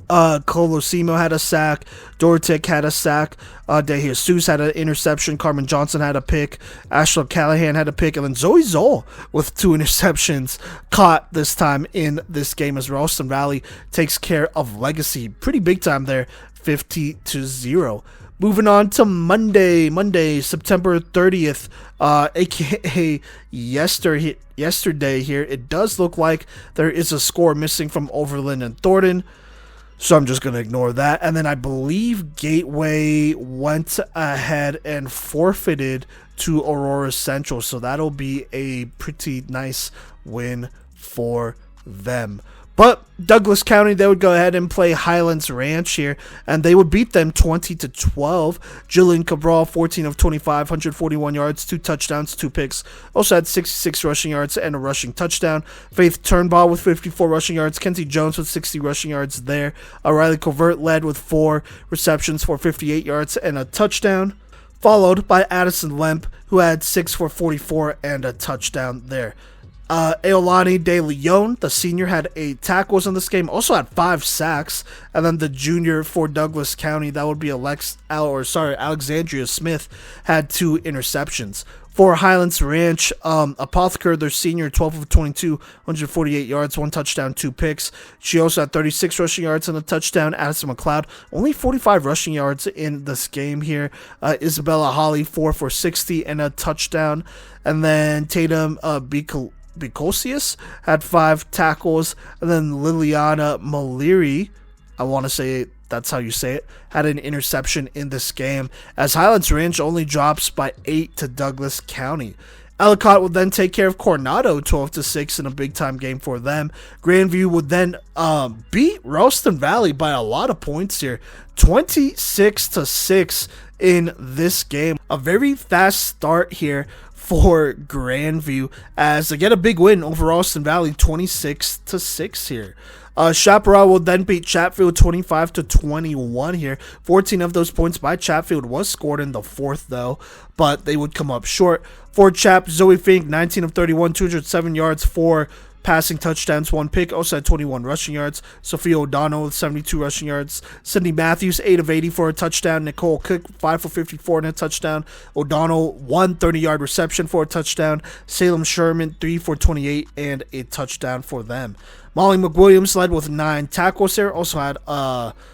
Colosimo had a sack. Dorotic had a sack. DeJesus had an interception. Carmen Johnson had a pick. Ashla Callahan had a pick. And then Zoe Zoll with 2 interceptions caught this time in this game, as Ralston Valley takes care of Legacy. Pretty big time there, 50-0. Moving on to Monday, September 30th, aka yesterday here. It does look like there is a score missing from Overland and Thornton, so I'm just going to ignore that. And then I believe Gateway went ahead and forfeited to Aurora Central, so that'll be a pretty nice win for them. But Douglas County, they would go ahead and play Highlands Ranch here, and they would beat them 20-12. Jillian Cabral, 14 of 25, 141 yards, 2 touchdowns, 2 picks. Also had 66 rushing yards and a rushing touchdown. Faith Turnbaugh with 54 rushing yards. Kenzie Jones with 60 rushing yards there. Riley Covert led with 4 receptions for 58 yards and a touchdown, followed by Addison Lemp, who had 6 for 44 and a touchdown there. Eolani De Leon, the senior, had 8 tackles in this game, also had 5 sacks, and then the junior for Douglas County, that would be Alexandria Smith, had 2 interceptions. For Highlands Ranch, Apotheker, their senior, 12 of 22, 148 yards, 1 touchdown, 2 picks. She also had 36 rushing yards and a touchdown. Addison McLeod, only 45 rushing yards in this game here. Isabella Holly, 4 for 60 and a touchdown. And then Tatum Bicosius had 5 tackles, and then Liliana Maliri, I want to say that's how you say it, had an interception in this game, as Highlands Ranch only drops by 8 to Douglas County. Ellicott would then take care of Coronado 12-6 in a big-time game for them. Grandview would then beat Ralston Valley by a lot of points here, 26-6 in this game. A very fast start here for Grandview, as they get a big win over Ralston Valley, 26-6 here. Chaparral will then beat Chatfield 25-21 here. 14 of those points by Chatfield was scored in the 4th, though, but they would come up short. For Chap, Zoe Fink, 19 of 31, 207 yards, 4 passing touchdowns, 1 pick. Also had 21 rushing yards. Sophia O'Donnell with 72 rushing yards. Sydney Matthews, 8 of 80 for a touchdown. Nicole Cook, 5 for 54 and a touchdown. O'Donnell, 1 30-yard reception for a touchdown. Salem Sherman, 3 for 28 and a touchdown for them. Molly McWilliams led with 9 tackles here. Also had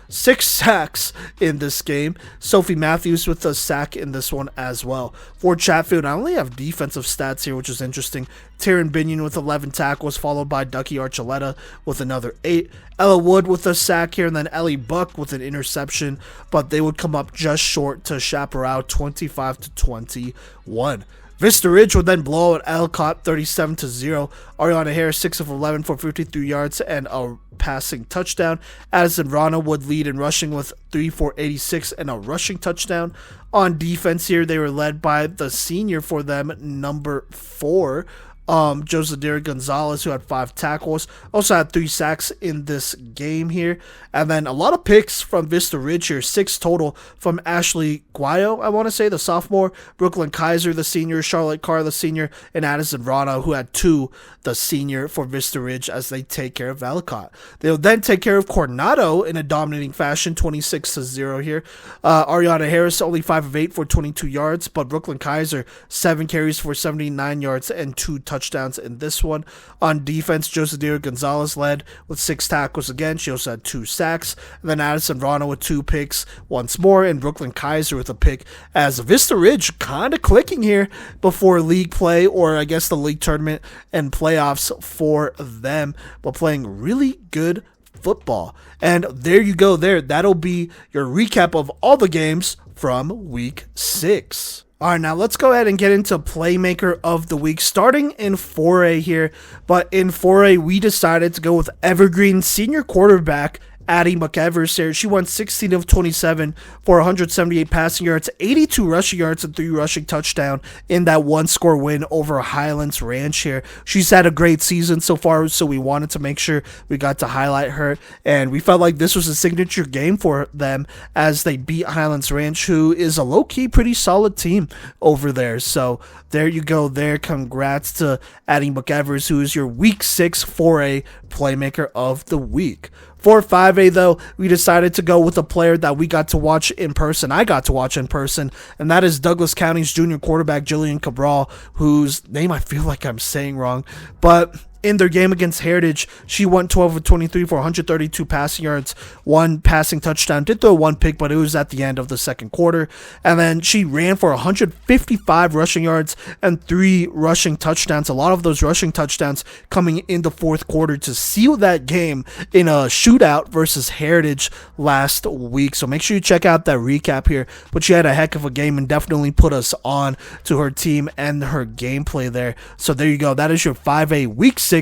6 sacks in this game. Sophie Matthews with a sack in this one as well. For Chatfield, I only have defensive stats here, which is interesting. Taryn Binion with 11 tackles, followed by Ducky Archuleta with another 8. Ella Wood with a sack here, and then Ellie Buck with an interception, but they would come up just short to Chaparral, 25-21. Vista Ridge would then blow out Elcott 37-0. Ariana Harris 6 of 11 for 53 yards and a passing touchdown. Addison Rana would lead in rushing with 3 for 86 and a rushing touchdown. On defense here, they were led by the senior for them, number 4. Josadira Gonzalez, who had 5 tackles, also had 3 sacks in this game here. And then a lot of picks from Vista Ridge here, 6 total from Ashley Guayo, I want to say, the sophomore, Brooklyn Kaiser, the senior, Charlotte Carr, the senior, and Addison Rana, who had 2, the senior, for Vista Ridge as they take care of Ellicott. They'll then take care of Coronado in a dominating fashion, 26-0 here. Ariana Harris, only 5 of 8 for 22 yards, but Brooklyn Kaiser, 7 carries for 79 yards and 2 touchdowns in this one. On defense, Josadira Gonzalez led with 6 tackles again. She also had 2 sacks. And then Addison Rana with 2 picks once more, and Brooklyn Kaiser with a pick, as Vista Ridge kind of clicking here before league play, or I guess the league tournament and playoffs for them, but playing really good football. And there you go there. That'll be your recap of all the games from week 6. All right, now let's go ahead and get into Playmaker of the Week, starting in 4A here. But in 4A, we decided to go with Evergreen senior quarterback Addie McEvers here. She won 16 of 27 for 178 passing yards, 82 rushing yards, and 3 rushing touchdown in that 1-score win over Highlands Ranch here. She's had a great season so far, so we wanted to make sure we got to highlight her, and we felt like this was a signature game for them as they beat Highlands Ranch, who is a low-key pretty solid team over there. So there you go there. Congrats to Addie McEvers, who is your Week 6 4A Playmaker of the Week. For 5A, though, we decided to go with a player that we got to watch in person. I got to watch in person, and that is Douglas County's junior quarterback, Jillian Cabral, whose name I feel like I'm saying wrong. But in their game against Heritage, she went 12 of 23 for 132 passing yards, 1 passing touchdown. Did throw 1 pick, but it was at the end of the second quarter. And then she ran for 155 rushing yards and 3 rushing touchdowns. A lot of those rushing touchdowns coming in the fourth quarter to seal that game in a shootout versus Heritage last week. So make sure you check out that recap here. But she had a heck of a game and definitely put us on to her team and her gameplay there. So there you go. That is your 5A Week 6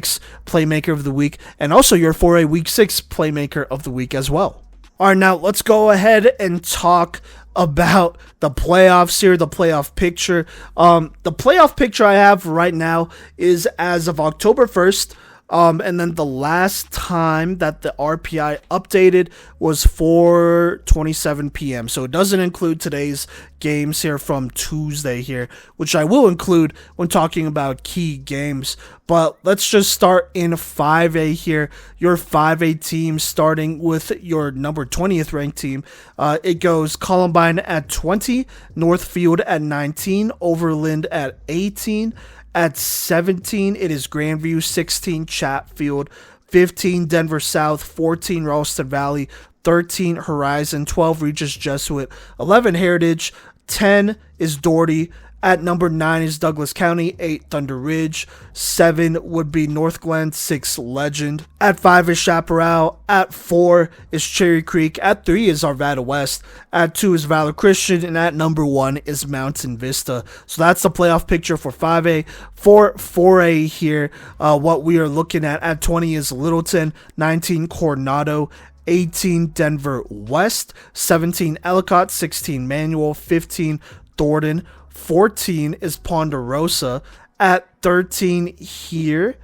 Playmaker of the Week, and also your 4A Week 6 Playmaker of the Week as well. All right, now let's go ahead and talk about the playoffs here, the playoff picture. The playoff picture I have right now is as of October 1st. And then the last time that the RPI updated was 4:27 p.m. So it doesn't include today's games here from Tuesday here, which I will include when talking about key games. But let's just start in 5A here. Your 5A team, starting with your number 20th ranked team. It goes Columbine at 20, Northfield at 19, Overland at 18. At 17, it is Grandview, 16, Chatfield, 15, Denver South, 14, Ralston Valley, 13, Horizon, 12, Regis Jesuit, 11, Heritage, 10 is Doherty. At number 9 is Douglas County, 8 Thunder Ridge, 7 would be North Glen, 6 Legend. At 5 is Chaparral, at 4 is Cherry Creek, at 3 is Arvada West, at 2 is Valor Christian, and at number 1 is Mountain Vista. So that's the playoff picture for 5A. For 4A here, what we are looking at 20 is Littleton, 19 Coronado, 18 Denver West, 17 Ellicott, 16 Manual, 15 Thornton, 14 is Ponderosa. At 13 here,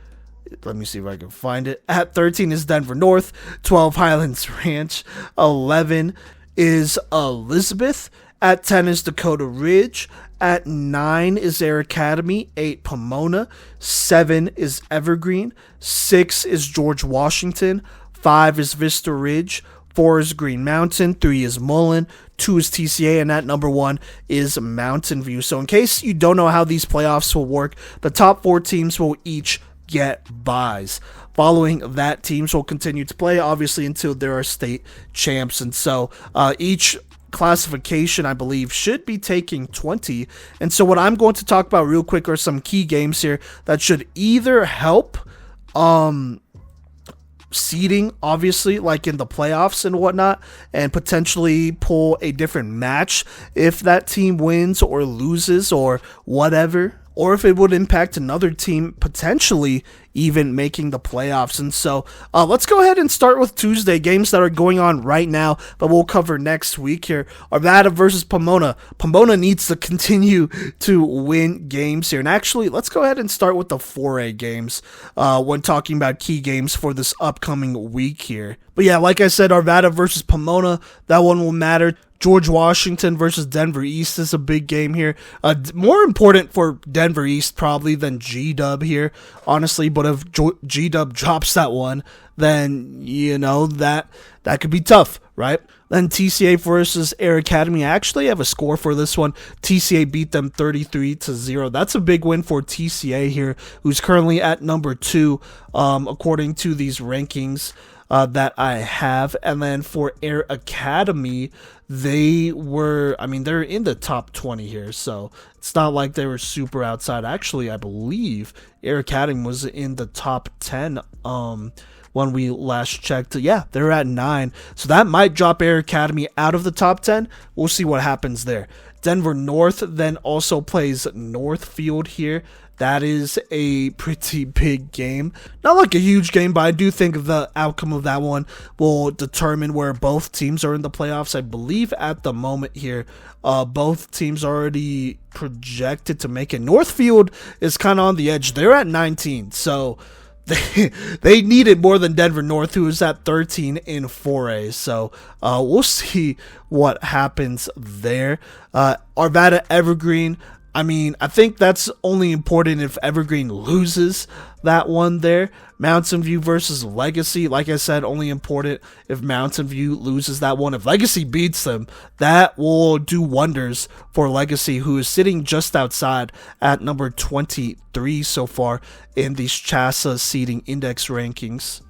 let me see if I can find it. At 13 is Denver North, 12 Highlands Ranch, 11 is Elizabeth. At 10 is Dakota Ridge. At 9 is Air Academy, 8 Pomona, 7 is Evergreen, 6 is George Washington, 5 is Vista Ridge, 4 is Green Mountain, 3 is Mullen, 2 is TCA, and at number 1 is Mountain View. So in case you don't know how these playoffs will work, the top 4 teams will each get buys. Following that, teams will continue to play, obviously, until there are state champs. And so each classification, I believe, should be taking 20. And so what I'm going to talk about real quick are some key games here that should either help seeding, obviously, like in the playoffs and whatnot, and potentially pull a different match if that team wins or loses or whatever, or if it would impact another team potentially even making the playoffs. And so let's go ahead and start with Tuesday games that are going on right now, but we'll cover next week here. Arvada versus Pomona. Pomona needs to continue to win games here. And actually, let's go ahead and start with the 4A games when talking about key games for this upcoming week here. But yeah, like I said, Arvada versus Pomona, that one will matter. George Washington versus Denver East is a big game here. More important for Denver East probably than G-Dub here, honestly. But if G-Dub drops that one, then, you know, that could be tough, right? Then TCA versus Air Academy. I actually have a score for this one. TCA beat them 33-0. That's a big win for TCA here, who's currently at number 2 according to these rankings that I have. And then for Air Academy, they're in the top 20 here, so it's not like they were super outside. Actually, I believe Air Academy was in the top 10 when we last checked. Yeah, they're at 9, so that might drop Air Academy out of the top 10. We'll see what happens there. Denver North then also plays Northfield here. That is a pretty big game. Not like a huge game, but I do think the outcome of that one will determine where both teams are in the playoffs. I believe at the moment here, both teams are already projected to make it. Northfield is kind of on the edge. They're at 19, so they need it more than Denver North, who is at 13 in 4A. So we'll see what happens there. Arvada Evergreen. I mean, I think that's only important if Evergreen loses that one there. Mountain View versus Legacy, like I said, only important if Mountain View loses that one. If Legacy beats them, that will do wonders for Legacy, who is sitting just outside at number 23 so far in these CHASA seeding index rankings.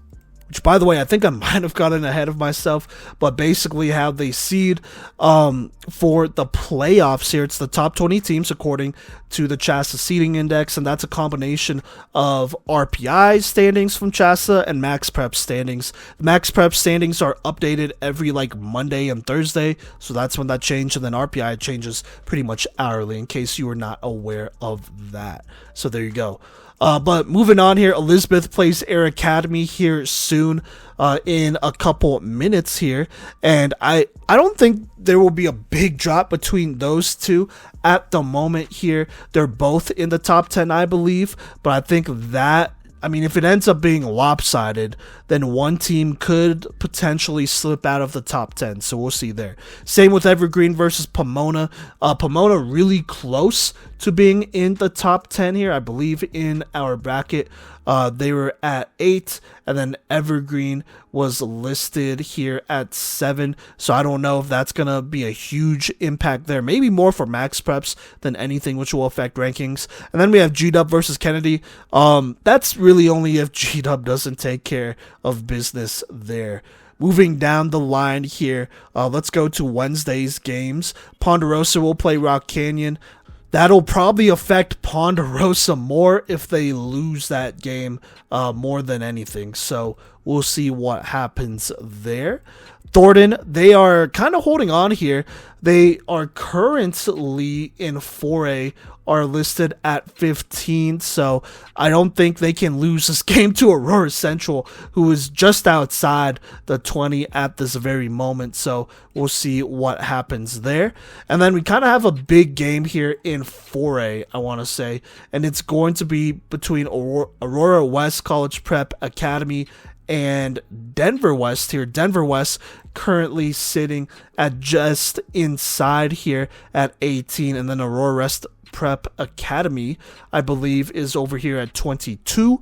Which, by the way, I think I might have gotten ahead of myself, but basically how they seed for the playoffs here, it's the top 20 teams according to the CHASA seeding index, and that's a combination of RPI standings from CHASA and Max Prep standings. The Max Prep standings are updated every Monday and Thursday, so that's when that changed, and then RPI changes pretty much hourly in case you were not aware of that. So there you go. But moving on here, Elizabeth plays Air Academy here soon in a couple minutes here. And I don't think there will be a big drop between those two at the moment here. They're both in the top 10, I believe. But I think that, if it ends up being lopsided, then one team could potentially slip out of the top 10. So we'll see there. Same with Evergreen versus Pomona. Pomona really close to being in the top 10 here. I believe in our bracket, they were at 8, and then Evergreen was listed here at 7. So I don't know if that's going to be a huge impact there. Maybe more for Max Preps than anything, which will affect rankings. And then we have G-Dub versus Kennedy. That's really only if G-Dub doesn't take care of business there. Moving down the line here, let's go to Wednesday's games. Ponderosa will play Rock Canyon. That'll probably affect Ponderosa more if they lose that game more than anything. So we'll see what happens there. Thornton, they are kind of holding on here. They are currently in 4A, are listed at 15, so I don't think they can lose this game to Aurora Central, who is just outside the 20 at this very moment, so we'll see what happens there. And then we kind of have a big game here in 4A, I want to say, and it's going to be between Aurora West College Prep Academy and Denver West here. Denver West currently sitting at just inside here at 18, and then Aurora West Prep Academy, I believe, is over here at 22.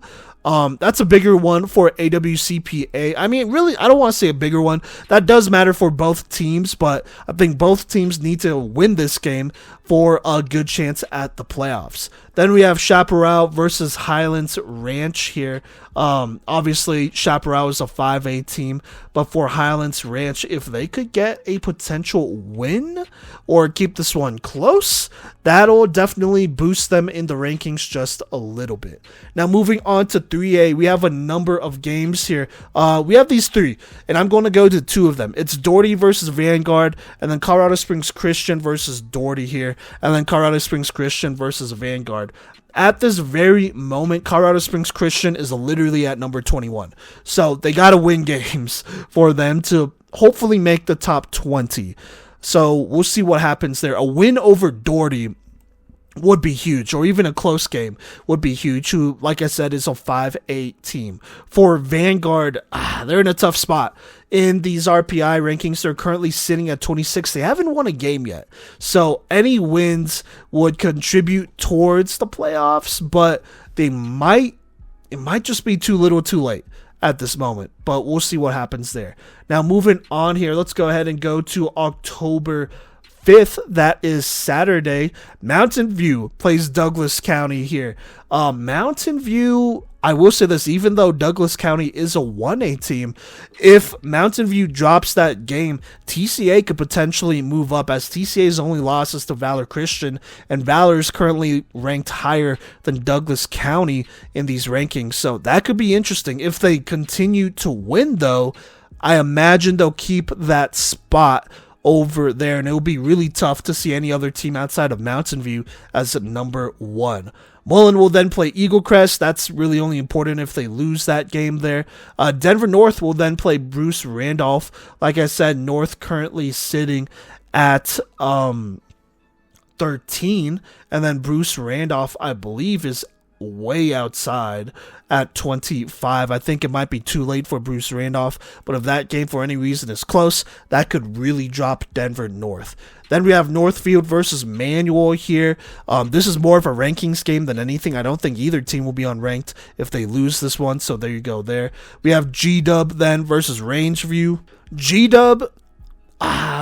That's a bigger one for AWCPA. I mean, really, I don't want to say a bigger one. That does matter for both teams, but I think both teams need to win this game for a good chance at the playoffs. Then we have Chaparral versus Highlands Ranch here. Obviously, Chaparral is a 5A team, but for Highlands Ranch, if they could get a potential win or keep this one close, that'll definitely boost them in the rankings just a little bit. Now, moving on to 3A, we have a number of games here. We have these three, and I'm going to go to two of them. It's Doherty versus Vanguard, and then Colorado Springs Christian versus Doherty here, and then Colorado Springs Christian versus Vanguard. At this very moment, Colorado Springs Christian is literally at number 21. So they got to win games for them to hopefully make the top 20. So we'll see what happens there. A win over Doherty would be huge, or even a close game would be huge, who, like I said, is a 5A team. For Vanguard, they're in a tough spot. In these RPI rankings, they're currently sitting at 26. They haven't won a game yet. So any wins would contribute towards the playoffs, but it might just be too little too late at this moment, but we'll see what happens there. Now, moving on here, let's go ahead and go to October 5th, that is Saturday. Mountain View plays Douglas County here. Mountain View, I will say this, even though Douglas County is a 1A team, if Mountain View drops that game, TCA could potentially move up, as TCA's only loss is to Valor Christian, and Valor is currently ranked higher than Douglas County in these rankings. So that could be interesting. If they continue to win, though, I imagine they'll keep that spot over there, and it will be really tough to see any other team outside of Mountain View as number one. Mullen will then play Eagle Crest. That's really only important if they lose that game there. Denver North will then play Bruce Randolph. Like I said, North currently sitting at 13, and then Bruce Randolph, I believe, is way outside at 25. I think it might be too late for Bruce Randolph, but if that game for any reason is close, that could really drop Denver North. Then we have Northfield versus Manual here. This is more of a rankings game than anything. I don't think either team will be unranked if they lose this one, so there you go there. We have G-Dub then versus Rangeview. G-Dub,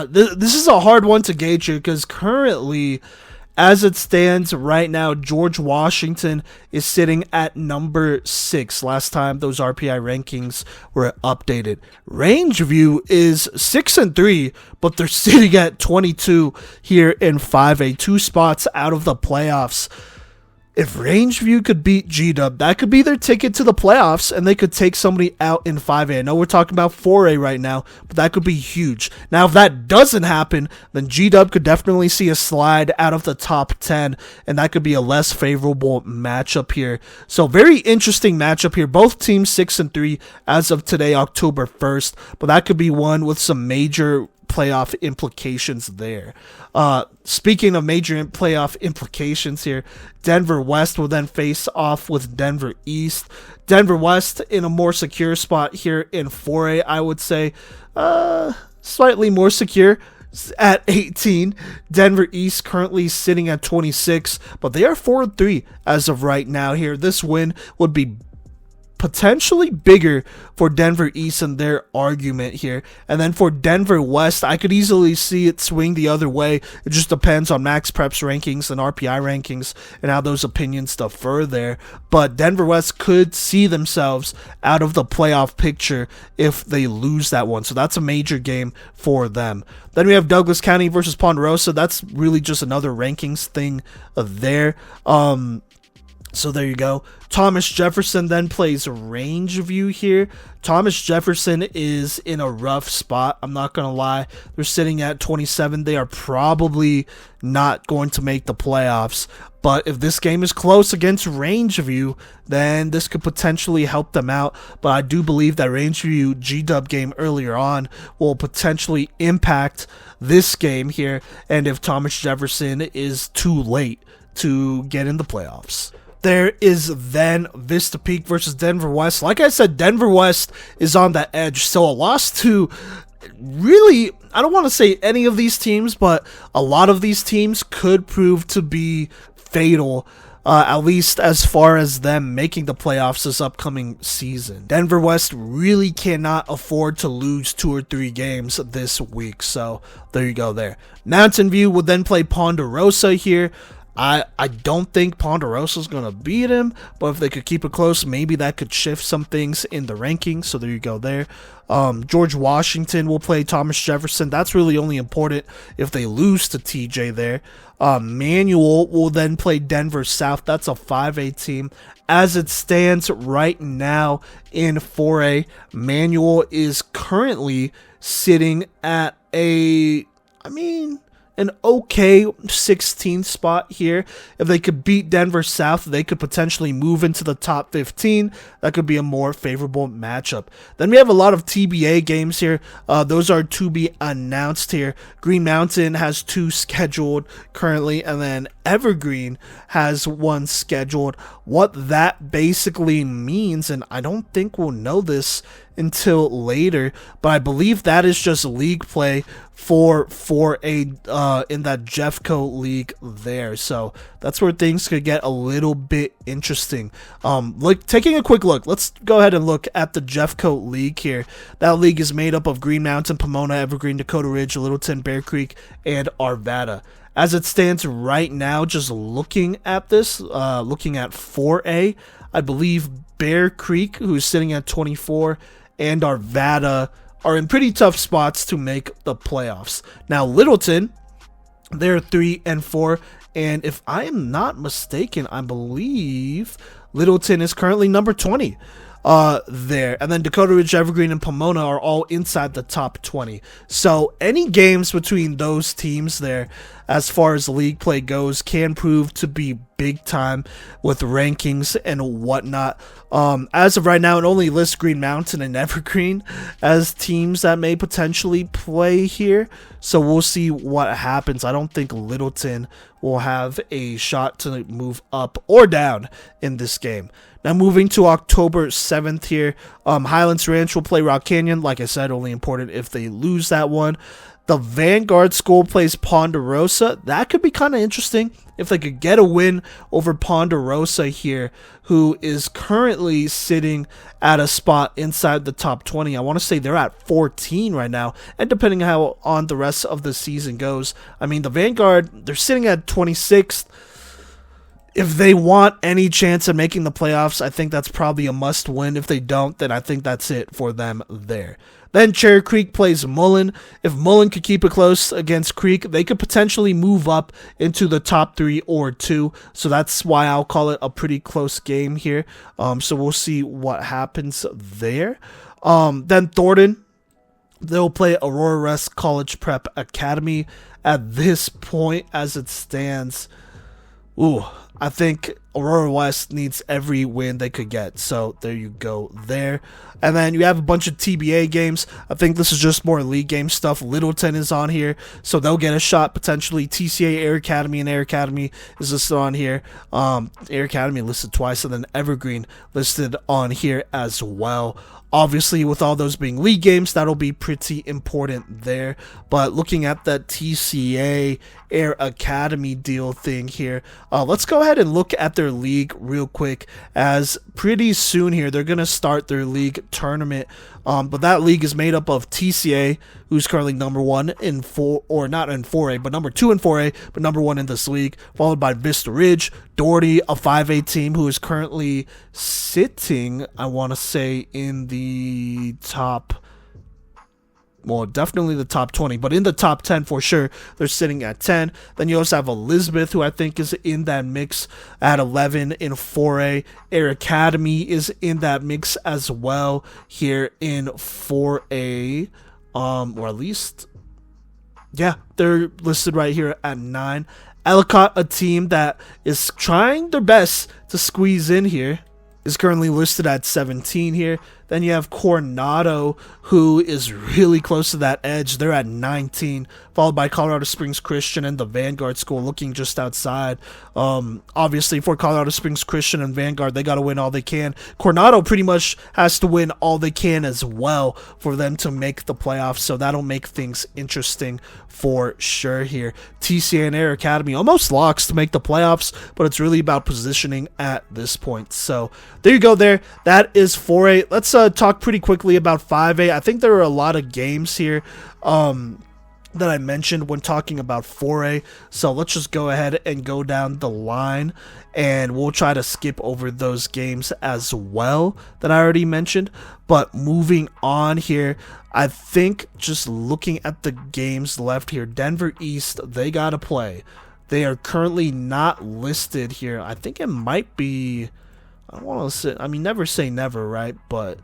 this is a hard one to gauge here, because currently, as it stands right now, George Washington is sitting at number 6. Last time those RPI rankings were updated. Rangeview is 6-3, but they're sitting at 22 here in 5A, 2 spots out of the playoffs. If Rangeview could beat G-Dub, that could be their ticket to the playoffs, and they could take somebody out in 5A. I know we're talking about 4A right now, but that could be huge. Now, if that doesn't happen, then G-Dub could definitely see a slide out of the top 10, and that could be a less favorable matchup here. So, very interesting matchup here. Both teams 6-3 as of today, October 1st, but that could be one with some major playoff implications there. Speaking of major playoff implications here, Denver West will then face off with Denver East. Denver West in a more secure spot here in 4A, I would say. Slightly more secure at 18. Denver East currently sitting at 26, but they are 4-3 as of right now here. This win would be potentially bigger for Denver East in their argument here. And then for Denver West, I could easily see it swing the other way. It just depends on Max Prep's rankings and RPI rankings and how those opinions differ there. But Denver West could see themselves out of the playoff picture if they lose that one. So that's a major game for them. Then we have Douglas County versus Ponderosa. That's really just another rankings thing there. So there you go. Thomas Jefferson then plays Rangeview here. Thomas Jefferson is in a rough spot. I'm not going to lie. They're sitting at 27. They are probably not going to make the playoffs. But if this game is close against Rangeview, then this could potentially help them out. But I do believe that Rangeview G-Dub game earlier on will potentially impact this game here. And if Thomas Jefferson is too late to get in the playoffs. There is then Vista Peak versus Denver West. Like I said, Denver West is on that edge. So a loss to really, I don't want to say any of these teams, but a lot of these teams could prove to be fatal, at least as far as them making the playoffs this upcoming season. Denver West really cannot afford to lose 2 or 3 games this week. So there you go there. Mountain View will then play Ponderosa here. I don't think Ponderosa's going to beat him, but if they could keep it close, maybe that could shift some things in the rankings. So there you go there. George Washington will play Thomas Jefferson. That's really only important if they lose to TJ there. Manual will then play Denver South. That's a 5A team. As it stands right now in 4A, Manual is currently sitting at an okay 16th spot here. If they could beat Denver South, they could potentially move into the top 15. That could be a more favorable matchup. Then we have a lot of TBA games here. Those are to be announced here. Green Mountain has 2 scheduled currently, and then Evergreen has 1 scheduled. What that basically means, and I don't think we'll know this until later, but I believe that is just league play for a in that Jeffco league there. So that's where things could get a little bit interesting. Taking a quick look, let's go ahead and look at the Jeffco league here. That league is made up of Green Mountain, Pomona, Evergreen, Dakota Ridge, Littleton, Bear Creek, and Arvada. As it stands right now, just looking at this, looking at 4A, I believe Bear Creek, who's sitting at 24, and Arvada are in pretty tough spots to make the playoffs. Now, Littleton, they're 3 and 4, and if I am not mistaken, I believe Littleton is currently number 20 there. And then Dakota Ridge, Evergreen, and Pomona are all inside the top 20. So any games between those teams there, as far as league play goes, can prove to be big time with rankings and whatnot. As of right now, it only lists Green Mountain and Evergreen as teams that may potentially play here. So we'll see what happens. I don't think Littleton will have a shot to move up or down in this game. Now moving to October 7th here, Highlands Ranch will play Rock Canyon. Like I said, only important if they lose that one. The Vanguard School plays Ponderosa. That could be kind of interesting if they could get a win over Ponderosa here, who is currently sitting at a spot inside the top 20. I want to say they're at 14 right now, and depending on how on the rest of the season goes, I mean, the Vanguard, they're sitting at 26th. If they want any chance of making the playoffs, I think that's probably a must win. If they don't, then I think that's it for them there. Then Cherry Creek plays Mullen. If Mullen could keep it close against Creek, they could potentially move up into the top 3 or 2. So that's why I'll call it a pretty close game here. So we'll see what happens there. Then Thornton, they'll play Aurora West College Prep Academy. At this point, as it stands, I think Aurora West needs every win they could get. So there you go there. And then you have a bunch of TBA games. I think this is just more league game stuff. Littleton is on here, so they'll get a shot potentially. TCA, Air Academy, and Air Academy is listed on here. Air Academy listed twice, and then Evergreen listed on here as well. Obviously, with all those being league games, that'll be pretty important there. But looking at that TCA Air Academy deal thing here, let's go ahead and look at their league real quick, as pretty soon here they're going to start their league tournament. But that league is made up of TCA, who's currently number 1 in 4, or not in 4A, but number 2 in 4A, but number 1 in this league, followed by Vista Ridge, Doherty, a 5A team who is currently sitting, I want to say, in the top, well, definitely the top 20, but in the top 10 for sure. They're sitting at 10. Then you also have Elizabeth, who I think is in that mix at 11 in 4A. Air Academy is in that mix as well here in 4A. Or at least, yeah, they're listed right here at 9. Ellicott, a team that is trying their best to squeeze in here. is currently listed at 17 here. Then you have Coronado, who is really close to that edge. They're at 19, followed by Colorado Springs Christian and the Vanguard School looking just outside. Obviously, for Colorado Springs Christian and Vanguard, they got to win all they can. Coronado pretty much has to win all they can as well for them to make the playoffs, so that'll make things interesting for sure here. TCA and Air Academy almost locks to make the playoffs, but it's really about positioning at this point. So there you go there. That is 4A. Let's talk pretty quickly about 5A. I think there are a lot of games here that I mentioned when talking about 4A. So let's just go ahead and go down the line, and we'll try to skip over those games as well that I already mentioned. But moving on here, I think just looking at the games left here, Denver East, they got to play. They are currently not listed here. I think it might be, I don't want to say, I mean, never say never, right? But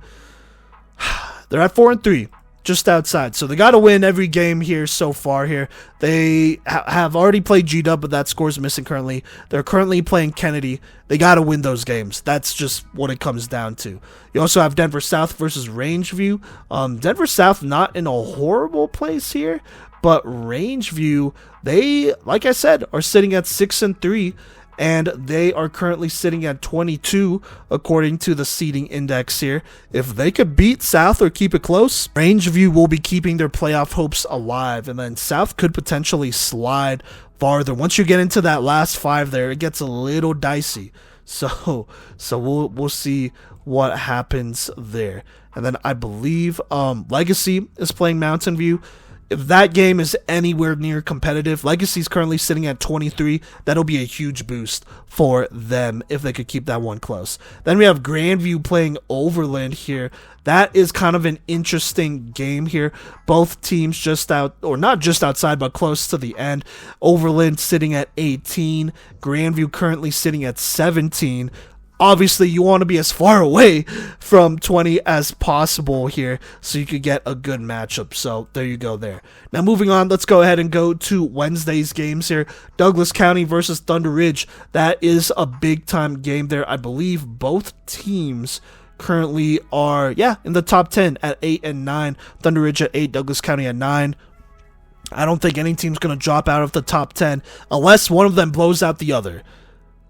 they're at 4-3, just outside. So they got to win every game here so far here. They have already played G-Dub, but that score's missing currently. They're currently playing Kennedy. They got to win those games. That's just what it comes down to. You also have Denver South versus Rangeview. Denver South not in a horrible place here, but Rangeview, they, like I said, are sitting at 6-3. And they are currently sitting at 22 according to the seeding index here. If they could beat South or keep it close, Rangeview will be keeping their playoff hopes alive, and then South could potentially slide farther. Once you get into that last 5 there, it gets a little dicey. So we'll see what happens there. And then I believe Legacy is playing Mountain View. If that game is anywhere near competitive, Legacy's currently sitting at 23. That'll be a huge boost for them if they could keep that one close. Then we have Grandview playing Overland here. That is kind of an interesting game here. Both teams just out, or not just outside, but close to the end. Overland sitting at 18. Grandview currently sitting at 17. Obviously, you want to be as far away from 20 as possible here so you could get a good matchup. So there you go there. Now moving on, let's go ahead and go to Wednesday's games here. Douglas County versus Thunder Ridge. That is a big time game there. I believe both teams currently are, in the top 10 at 8 and 9. Thunder Ridge at 8, Douglas County at 9. I don't think any team's going to drop out of the top 10 unless one of them blows out the other.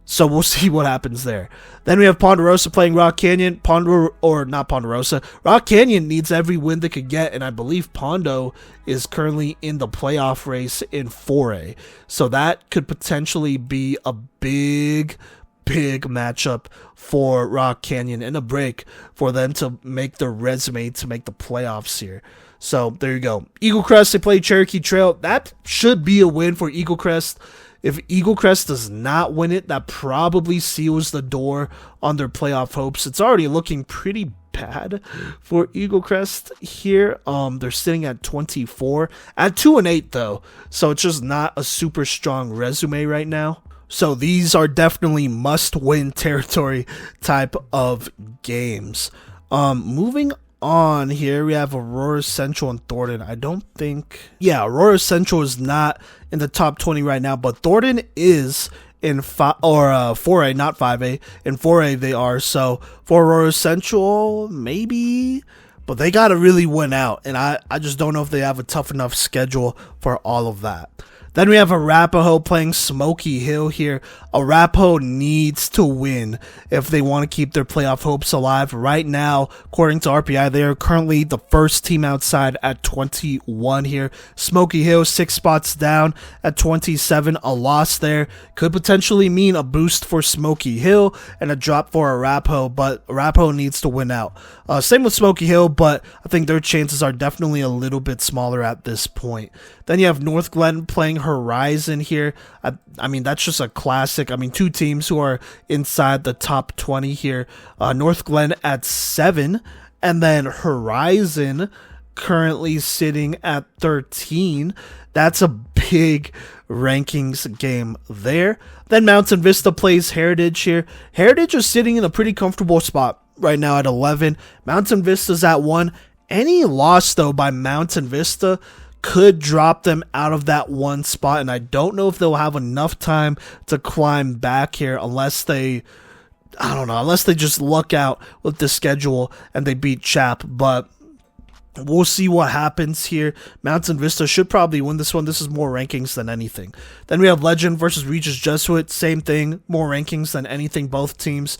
So we'll see what happens there. Then we have Ponderosa playing Rock Canyon. Rock Canyon needs every win they could get, and I believe Pondo is currently in the playoff race in 4A. So that could potentially be a big matchup for Rock Canyon and a break for them to make their resume to make the playoffs here. So there you go. Eagle Crest, they play Cherokee Trail. That should be a win for Eagle Crest. If Eagle Crest does not win it, that probably seals the door on their playoff hopes. It's already looking pretty bad for Eagle Crest here. They're sitting at 24 at 2-8 though, so it's just not a super strong resume right now. So these are definitely must-win territory type of games. Moving on here, we have Aurora Central and Thornton. I don't think, Aurora Central is not in the top 20 right now, but Thornton is in 4A, not 5A. In 4A they are. So for Aurora Central, maybe, but they got to really win out, and I just don't know if they have a tough enough schedule for all of that. Then we have Arapahoe playing Smoky Hill here. Arapahoe needs to win if they want to keep their playoff hopes alive. Right now, according to RPI, they are currently the first team outside at 21 here. Smoky Hill 6 spots down at 27. A loss there could potentially mean a boost for Smoky Hill and a drop for Arapahoe, but Arapahoe needs to win out. Same with Smoky Hill, but I think their chances are definitely a little bit smaller at this point. Then you have North Glen playing Horizon here. I mean, that's just a classic. I mean, two teams who are inside the top 20 here. North Glen at 7, and then Horizon currently sitting at 13. That's a big rankings game there. Then Mountain Vista plays Heritage here. Heritage is sitting in a pretty comfortable spot right now at 11. Mountain Vista's at 1. Any loss, though, by Mountain Vista could drop them out of that 1 spot, and I don't know if they'll have enough time to climb back here unless they I don't know, unless they just luck out with the schedule and they beat Chap, but we'll see what happens here. Mountain Vista should probably win this one. This is more rankings than anything. Then we have Legend versus Regis Jesuit. Same thing, more rankings than anything. Both teams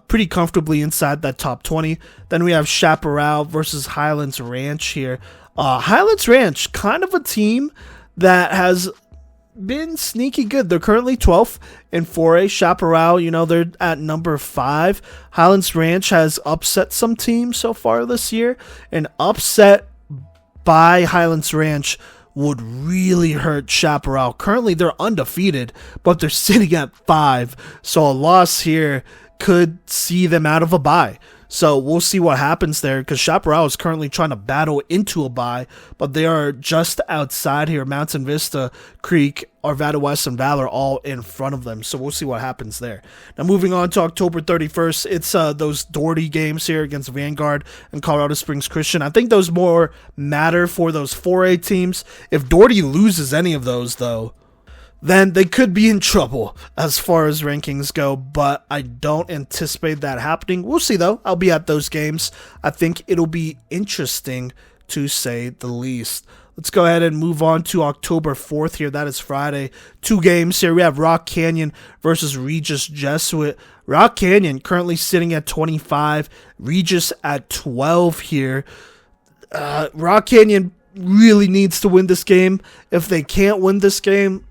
pretty comfortably inside that top 20. Then we have Chaparral versus Highlands Ranch here. Highlands Ranch, kind of a team that has been sneaky good. They're currently 12th in 4A. Chaparral, they're at number 5. Highlands Ranch has upset some teams so far this year. An upset by Highlands Ranch would really hurt Chaparral. Currently, they're undefeated, but they're sitting at 5. So a loss here could see them out of a bye. So we'll see what happens there, because Chaparral is currently trying to battle into a bye, but they are just outside here. Mountain Vista, Creek, Arvada West, and Valor all in front of them. So we'll see what happens there. Now moving on to October 31st, it's those Doherty games here against Vanguard and Colorado Springs Christian. I think those more matter for those 4A teams. If Doherty loses any of those, though, then they could be in trouble as far as rankings go, but I don't anticipate that happening. We'll see, though. I'll be at those games. I think it'll be interesting, to say the least. Let's go ahead and move on to October 4th here. That is Friday. 2 games here. We have Rock Canyon versus Regis Jesuit. Rock Canyon currently sitting at 25. Regis at 12 here. Rock Canyon really needs to win this game. If they can't win this game,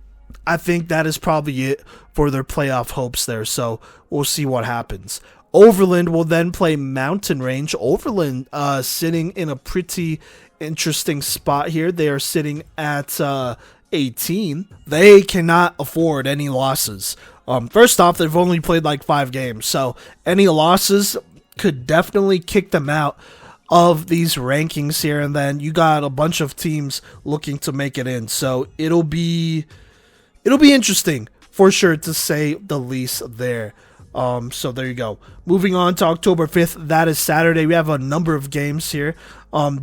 I think that is probably it for their playoff hopes there. So we'll see what happens. Overland will then play Mountain Range. Overland sitting in a pretty interesting spot here. They are sitting at 18. They cannot afford any losses. First off, they've only played like 5 games. So any losses could definitely kick them out of these rankings here. And then you got a bunch of teams looking to make it in. So it'll be interesting for sure, to say the least there. So there you go. Moving on to October 5th, that is Saturday. We have a number of games here.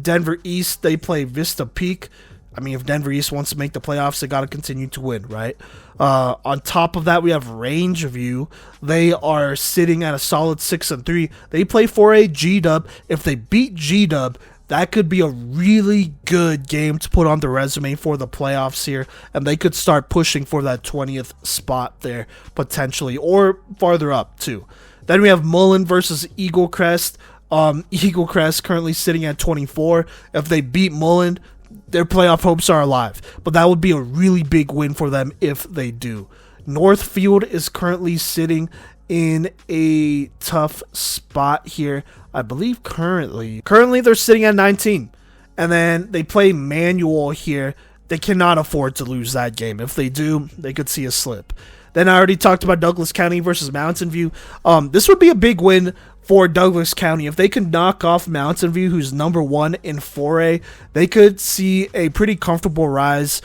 Denver East, they play Vista Peak. I mean, if Denver East wants to make the playoffs, they got to continue to win, right? On top of that, we have Rangeview. They are sitting at a solid 6-3. They play 4A G-Dub. If they beat G-Dub, that could be a really good game to put on the resume for the playoffs here, and they could start pushing for that 20th spot there, potentially, or farther up, too. Then we have Mullen versus Eagle Crest. Eagle Crest currently sitting at 24. If they beat Mullen, their playoff hopes are alive, but that would be a really big win for them if they do. Northfield is currently sitting in a tough spot here. I believe currently they're sitting at 19, and then they play Manual here. They cannot afford to lose that game. If they do, they could see a slip. Then I already talked about Douglas County versus Mountain View. This would be a big win for Douglas County. If they can knock off Mountain View, who's number 1 in 4A, they could see a pretty comfortable rise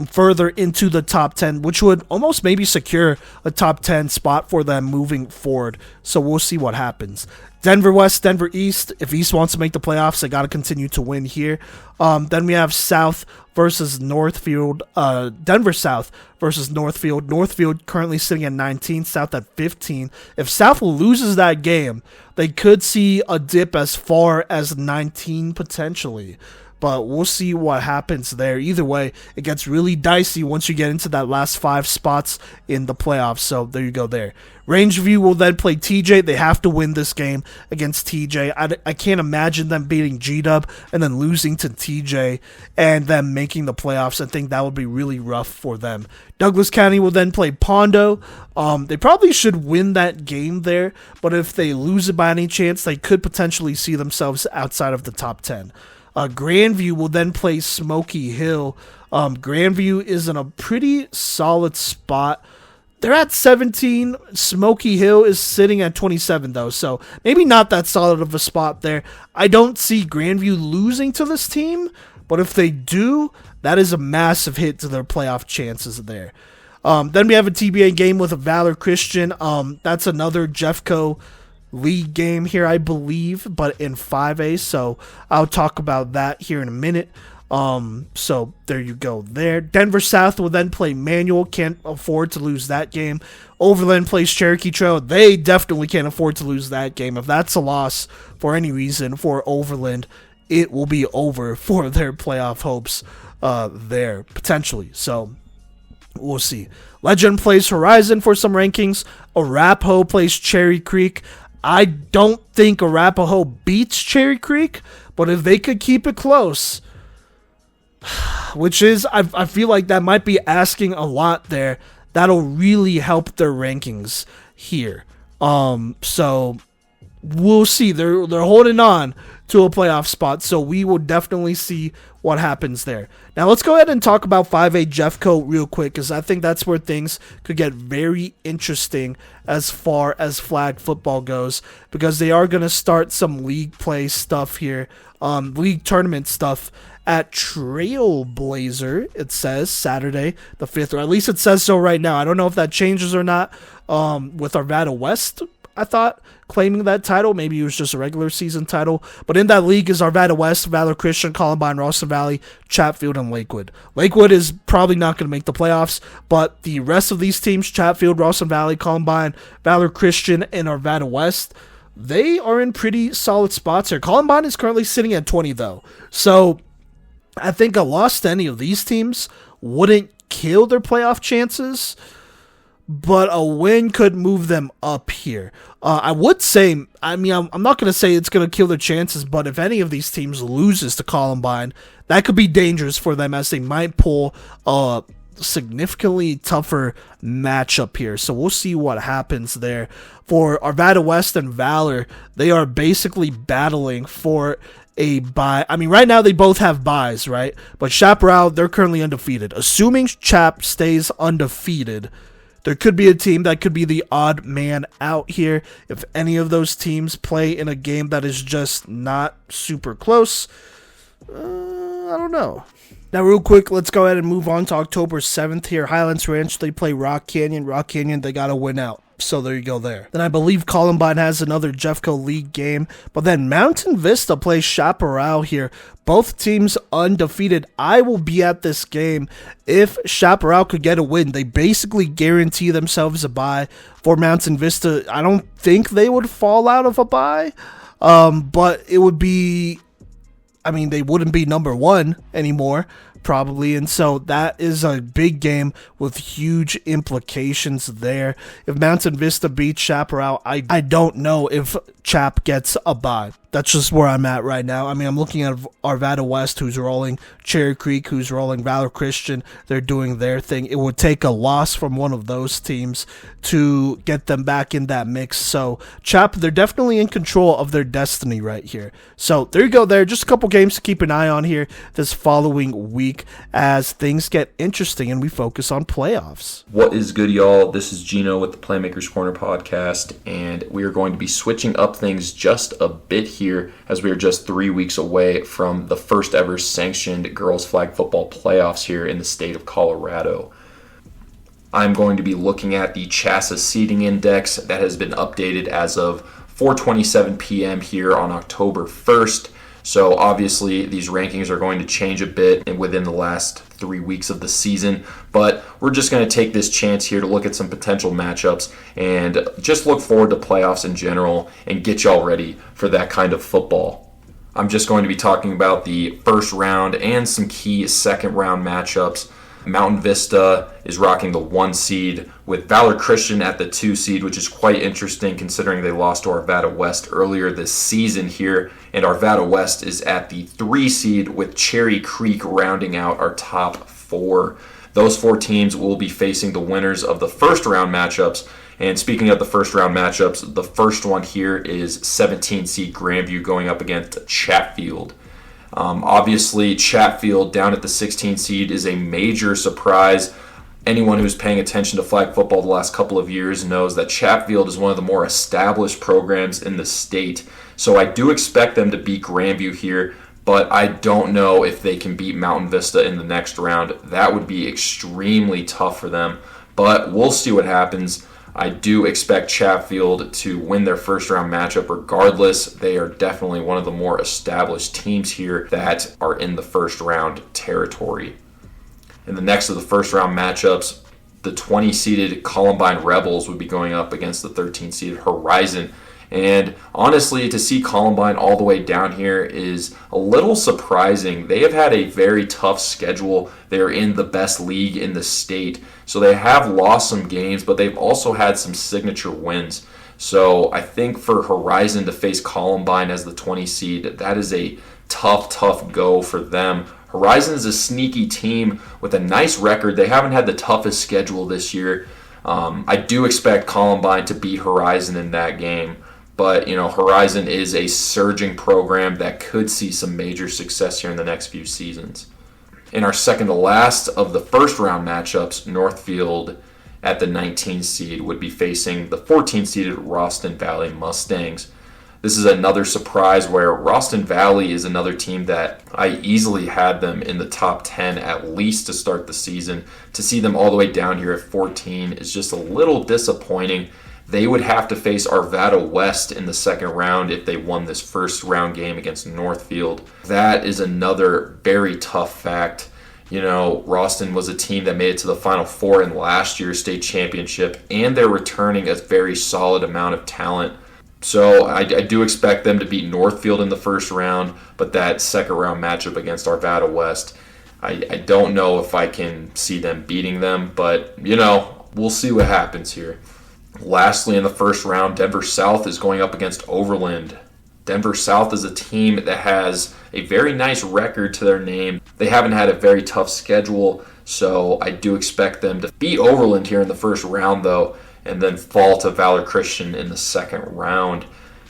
further into the top 10, which would almost maybe secure a top 10 spot for them moving forward. So we'll see what happens. Denver West, Denver East. If East wants to make the playoffs, they got to continue to win here. Then we have South versus Northfield. Denver South versus Northfield. Northfield currently sitting at 19, South at 15. If South loses that game, they could see a dip as far as 19 potentially. But we'll see what happens there. Either way, it gets really dicey once you get into that last 5 spots in the playoffs. So there you go there. Rangeview will then play TJ. They have to win this game against TJ. I can't imagine them beating G-Dub and then losing to TJ and them making the playoffs. I think that would be really rough for them. Douglas County will then play Pondo. They probably should win that game there, but if they lose it by any chance, they could potentially see themselves outside of the top 10. Grandview will then play Smoky Hill. Grandview is in a pretty solid spot. They're at 17. Smoky Hill is sitting at 27, though, so maybe not that solid of a spot there. I don't see Grandview losing to this team, but if they do, that is a massive hit to their playoff chances there. Then we have a TBA game with a Valor Christian. That's another Jeffco league game here, I believe, but in 5A, so I'll talk about that here in a minute. So there you go there. Denver South will then play Manual. Can't afford to lose that game. Overland plays Cherokee Trail. They definitely can't afford to lose that game. If that's a loss for any reason for Overland, it will be over for their playoff hopes there, potentially. So we'll see. Legend plays Horizon for some rankings. Arapahoe plays Cherry Creek. I don't think Arapahoe beats Cherry Creek, but if they could keep it close, which is, I feel like that might be asking a lot there, that'll really help their rankings here. So we'll see. They're holding on to a playoff spot, so we will definitely see what happens there. Now let's go ahead and talk about 5A Jeffco real quick, because I think that's where things could get very interesting as far as flag football goes, because they are going to start some league play stuff here, league tournament stuff at Trailblazer, it says, Saturday the 5th, or at least it says so right now. I don't know if that changes or not with Arvada West, I thought, claiming that title. Maybe it was just a regular season title. But in that league is Arvada West, Valor Christian, Columbine, Ralston Valley, Chatfield, and Lakewood. Lakewood is probably not going to make the playoffs, but the rest of these teams, Chatfield, Ralston Valley, Columbine, Valor Christian, and Arvada West, they are in pretty solid spots here. Columbine is currently sitting at 20, though. So I think a loss to any of these teams wouldn't kill their playoff chances, but a win could move them up here. I would say, I'm not going to say it's going to kill their chances, but if any of these teams loses to Columbine, that could be dangerous for them, as they might pull a significantly tougher matchup here. So we'll see what happens there. For Arvada West and Valor, they are basically battling for a bye. I mean, right now they both have byes, right? But Chaparral, they're currently undefeated. Assuming Chap stays undefeated, there could be a team that could be the odd man out here. If any of those teams play in a game that is just not super close, I don't know. Now, real quick, let's go ahead and move on to October 7th here. Highlands Ranch, they play Rock Canyon. Rock Canyon, they got to win out. So there you go there. Then I believe Columbine has another Jeffco League game. But then Mountain Vista plays Chaparral here. Both teams undefeated. I will be at this game if Chaparral could get a win. They basically guarantee themselves a bye. For Mountain Vista, I don't think they would fall out of a bye. But it would be, I mean, they wouldn't be number one anymore, probably, and so that is a big game with huge implications there. If Mountain Vista beats Chaparral, I don't know if Chap gets a bye. That's just where I'm at right now. I mean, I'm looking at Arvada West, who's rolling, Cherry Creek, who's rolling, Valor Christian, they're doing their thing. It would take a loss from one of those teams to get them back in that mix. So Chap, they're definitely in control of their destiny right here. So there you go there. Just a couple games to keep an eye on here this following week as things get interesting and we focus on playoffs. What is good, y'all? This is Gino with the Playmakers Corner podcast, and we are going to be switching up things just a bit here as we are just 3 weeks away from the first ever sanctioned girls flag football playoffs here in the state of Colorado. I'm going to be looking at the CHASA seeding index that has been updated as of 4:27 p.m. here on October 1st. So obviously these rankings are going to change a bit within the last 3 weeks of the season, but we're just going to take this chance here to look at some potential matchups and just look forward to playoffs in general and get y'all ready for that kind of football. I'm just going to be talking about the first round and some key second round matchups. Mountain Vista is rocking the 1 seed with Valor Christian at the 2 seed, which is quite interesting considering they lost to Arvada West earlier this season here. And Arvada West is at the 3 seed with Cherry Creek rounding out our top 4. Those 4 teams will be facing the winners of the first round matchups. And speaking of the first round matchups, the first one here is 17 seed Grandview going up against Chatfield. Obviously, Chatfield down at the 16 seed is a major surprise. Anyone who's paying attention to flag football the last couple of years knows that Chatfield is one of the more established programs in the state. So I do expect them to beat Grandview here, but I don't know if they can beat Mountain Vista in the next round. That would be extremely tough for them, but we'll see what happens. I do expect Chatfield to win their first round matchup regardless. They are definitely one of the more established teams here that are in the first round territory. In the next of the first round matchups, the 20-seeded Columbine Rebels would be going up against the 13-seeded Horizon. And honestly, to see Columbine all the way down here is a little surprising. They have had a very tough schedule. They're in the best league in the state. So they have lost some games, but they've also had some signature wins. So I think for Horizon to face Columbine as the 20 seed, that is a tough go for them. Horizon is a sneaky team with a nice record. They haven't had the toughest schedule this year. I do expect Columbine to beat Horizon in that game. But, Horizon is a surging program that could see some major success here in the next few seasons. In our second to last of the first round matchups, Northfield at the 19 seed would be facing the 14-seeded Roston Valley Mustangs. This is another surprise where Roston Valley is another team that I easily had them in the top 10 at least to start the season. To see them all the way down here at 14 is just a little disappointing. They would have to face Arvada West in the second round if they won this first round game against Northfield. That is another very tough fact. Roston was a team that made it to the Final Four in last year's state championship, and they're returning a very solid amount of talent. So I do expect them to beat Northfield in the first round, but that second round matchup against Arvada West, I don't know if I can see them beating them, but, we'll see what happens here. Lastly, in the first round, Denver South is going up against Overland. Denver South is a team that has a very nice record to their name. They haven't had a very tough schedule, so I do expect them to beat Overland here in the first round, though, and then fall to Valor Christian in the second round.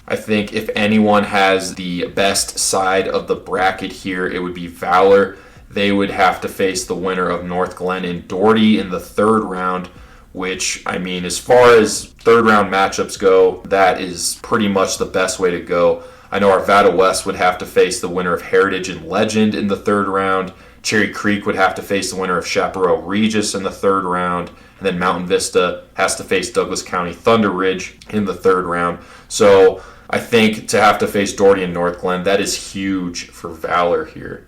I think if anyone has the best side of the bracket here, it would be Valor. They would have to face the winner of North Glen and Doherty in the third round, which, as far as third round matchups go, that is pretty much the best way to go. I know Arvada West would have to face the winner of Heritage and Legend in the third round. Cherry Creek would have to face the winner of Chaparral Regis in the third round. And then Mountain Vista has to face Douglas County Thunder Ridge in the third round. So I think to have to face Doherty and North Glen, that is huge for Valor here.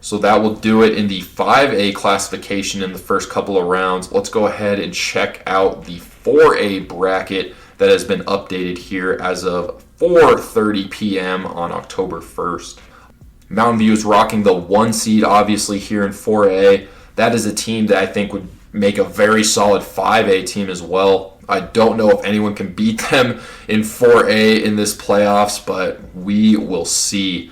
So that will do it in the 5A classification in the first couple of rounds. Let's go ahead and check out the 4A bracket that has been updated here as of 4:30 p.m. on October 1st. Mountain View is rocking the 1 seed, obviously, here in 4A. That is a team that I think would make a very solid 5A team as well. I don't know if anyone can beat them in 4A in this playoffs, but we will see.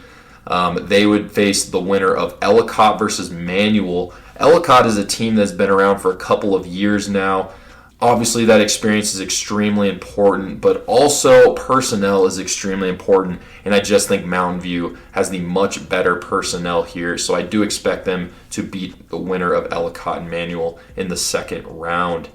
They would face the winner of Ellicott versus Manual. Ellicott is a team that's been around for a couple of years now. Obviously, that experience is extremely important, but also personnel is extremely important, and I just think Mountain View has the much better personnel here, so I do expect them to beat the winner of Ellicott and Manual in the second round.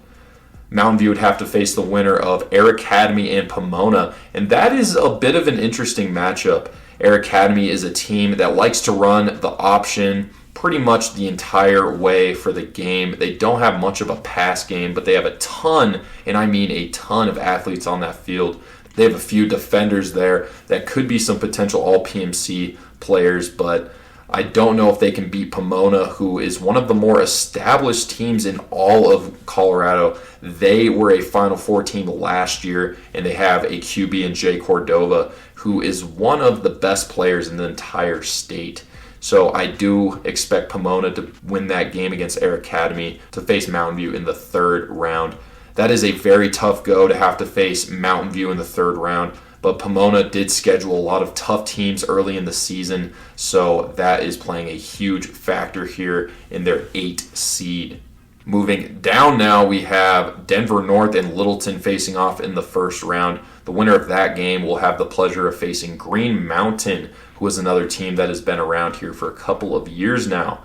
Mountain View would have to face the winner of Air Academy and Pomona, and that is a bit of an interesting matchup. Air Academy is a team that likes to run the option pretty much the entire way for the game. They don't have much of a pass game, but they have a ton, and I mean a ton of athletes on that field. They have a few defenders there that could be some potential all-PMC players, but I don't know if they can beat Pomona, who is one of the more established teams in all of Colorado. They were a Final Four team last year, and they have a QB in Jay Cordova, who is one of the best players in the entire state. So I do expect Pomona to win that game against Air Academy to face Mountain View in the third round. That is a very tough go to have to face Mountain View in the third round, but Pomona did schedule a lot of tough teams early in the season, so that is playing a huge factor here in their 8 seed. Moving down now, we have Denver North and Littleton facing off in the first round. The winner of that game will have the pleasure of facing Green Mountain, who is another team that has been around here for a couple of years now.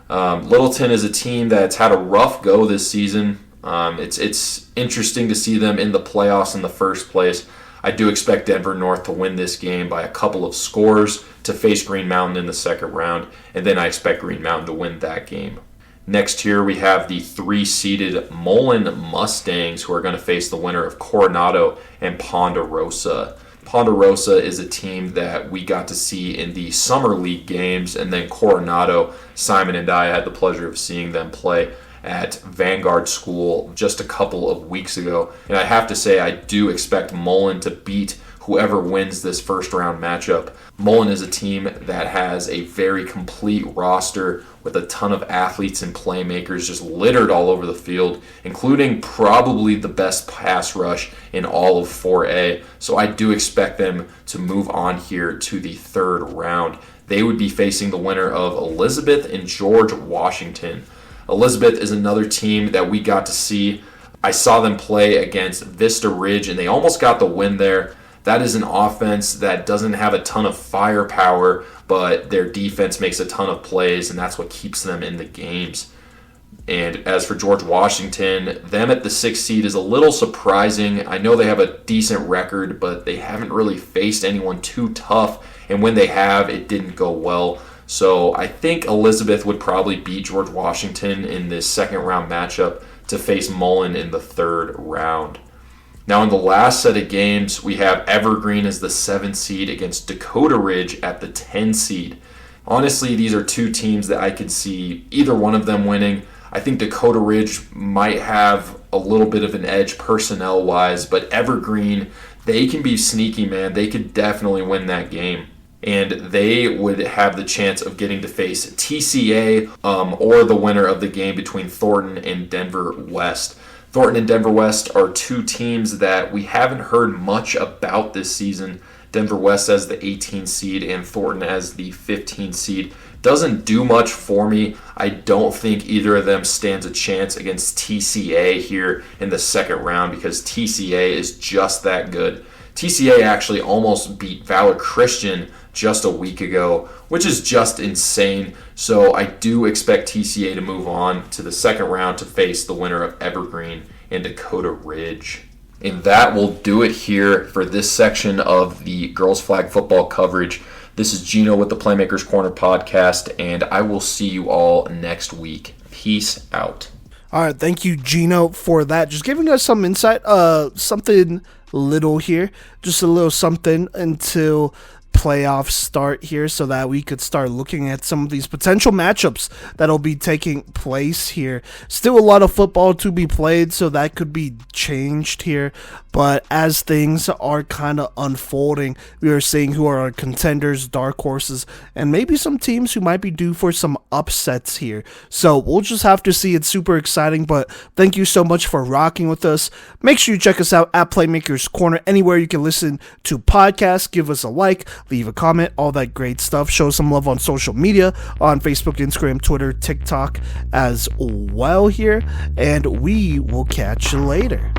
Littleton is a team that's had a rough go this season. It's interesting to see them in the playoffs in the first place. I do expect Denver North to win this game by a couple of scores to face Green Mountain in the second round, and then I expect Green Mountain to win that game. Next here we have the 3-seeded Mullen Mustangs, who are going to face the winner of Coronado and Ponderosa. Ponderosa is a team that we got to see in the Summer League games, and then Coronado, Simon and I had the pleasure of seeing them play at Vanguard School just a couple of weeks ago. And I have to say, I do expect Mullen to beat whoever wins this first round matchup. Mullen is a team that has a very complete roster with a ton of athletes and playmakers just littered all over the field, including probably the best pass rush in all of 4A. So I do expect them to move on here to the third round. They would be facing the winner of Elizabeth and George Washington. Elizabeth is another team that we got to see. I saw them play against Vista Ridge, and they almost got the win there. That is an offense that doesn't have a ton of firepower, but their defense makes a ton of plays, and that's what keeps them in the games. And as for George Washington, them at the 6th seed is a little surprising. I know they have a decent record, but they haven't really faced anyone too tough, and when they have, it didn't go well. So I think Elizabeth would probably beat George Washington in this second round matchup to face Mullen in the third round. Now in the last set of games, we have Evergreen as the 7th seed against Dakota Ridge at the 10 seed. Honestly, these are two teams that I could see either one of them winning. I think Dakota Ridge might have a little bit of an edge personnel-wise, but Evergreen, they can be sneaky, man. They could definitely win that game. And they would have the chance of getting to face TCA or the winner of the game between Thornton and Denver West. Thornton and Denver West are two teams that we haven't heard much about this season. Denver West as the 18 seed and Thornton as the 15 seed. Doesn't do much for me. I don't think either of them stands a chance against TCA here in the second round because TCA is just that good. TCA actually almost beat Valor Christian just a week ago, which is just insane. So I do expect TCA to move on to the second round to face the winner of Evergreen and Dakota Ridge. And that will do it here for this section of the girls flag football coverage. This is Gino with the Playmakers Corner podcast, and I will see you all next week. Peace out. All right, thank you, Gino, for that. Just giving us some insight, something little here, just a little something until playoffs start here so that we could start looking at some of these potential matchups that'll be taking place here. Still a lot of football to be played, so that could be changed here. But as things are kind of unfolding, we are seeing who are our contenders, dark horses, and maybe some teams who might be due for some upsets here. So we'll just have to see. It's super exciting, but thank you so much for rocking with us. Make sure you check us out at Playmakers Corner, anywhere you can listen to podcasts. Give us a like, leave a comment, all that great stuff. Show some love on social media, on Facebook, Instagram, Twitter, TikTok as well here. And we will catch you later.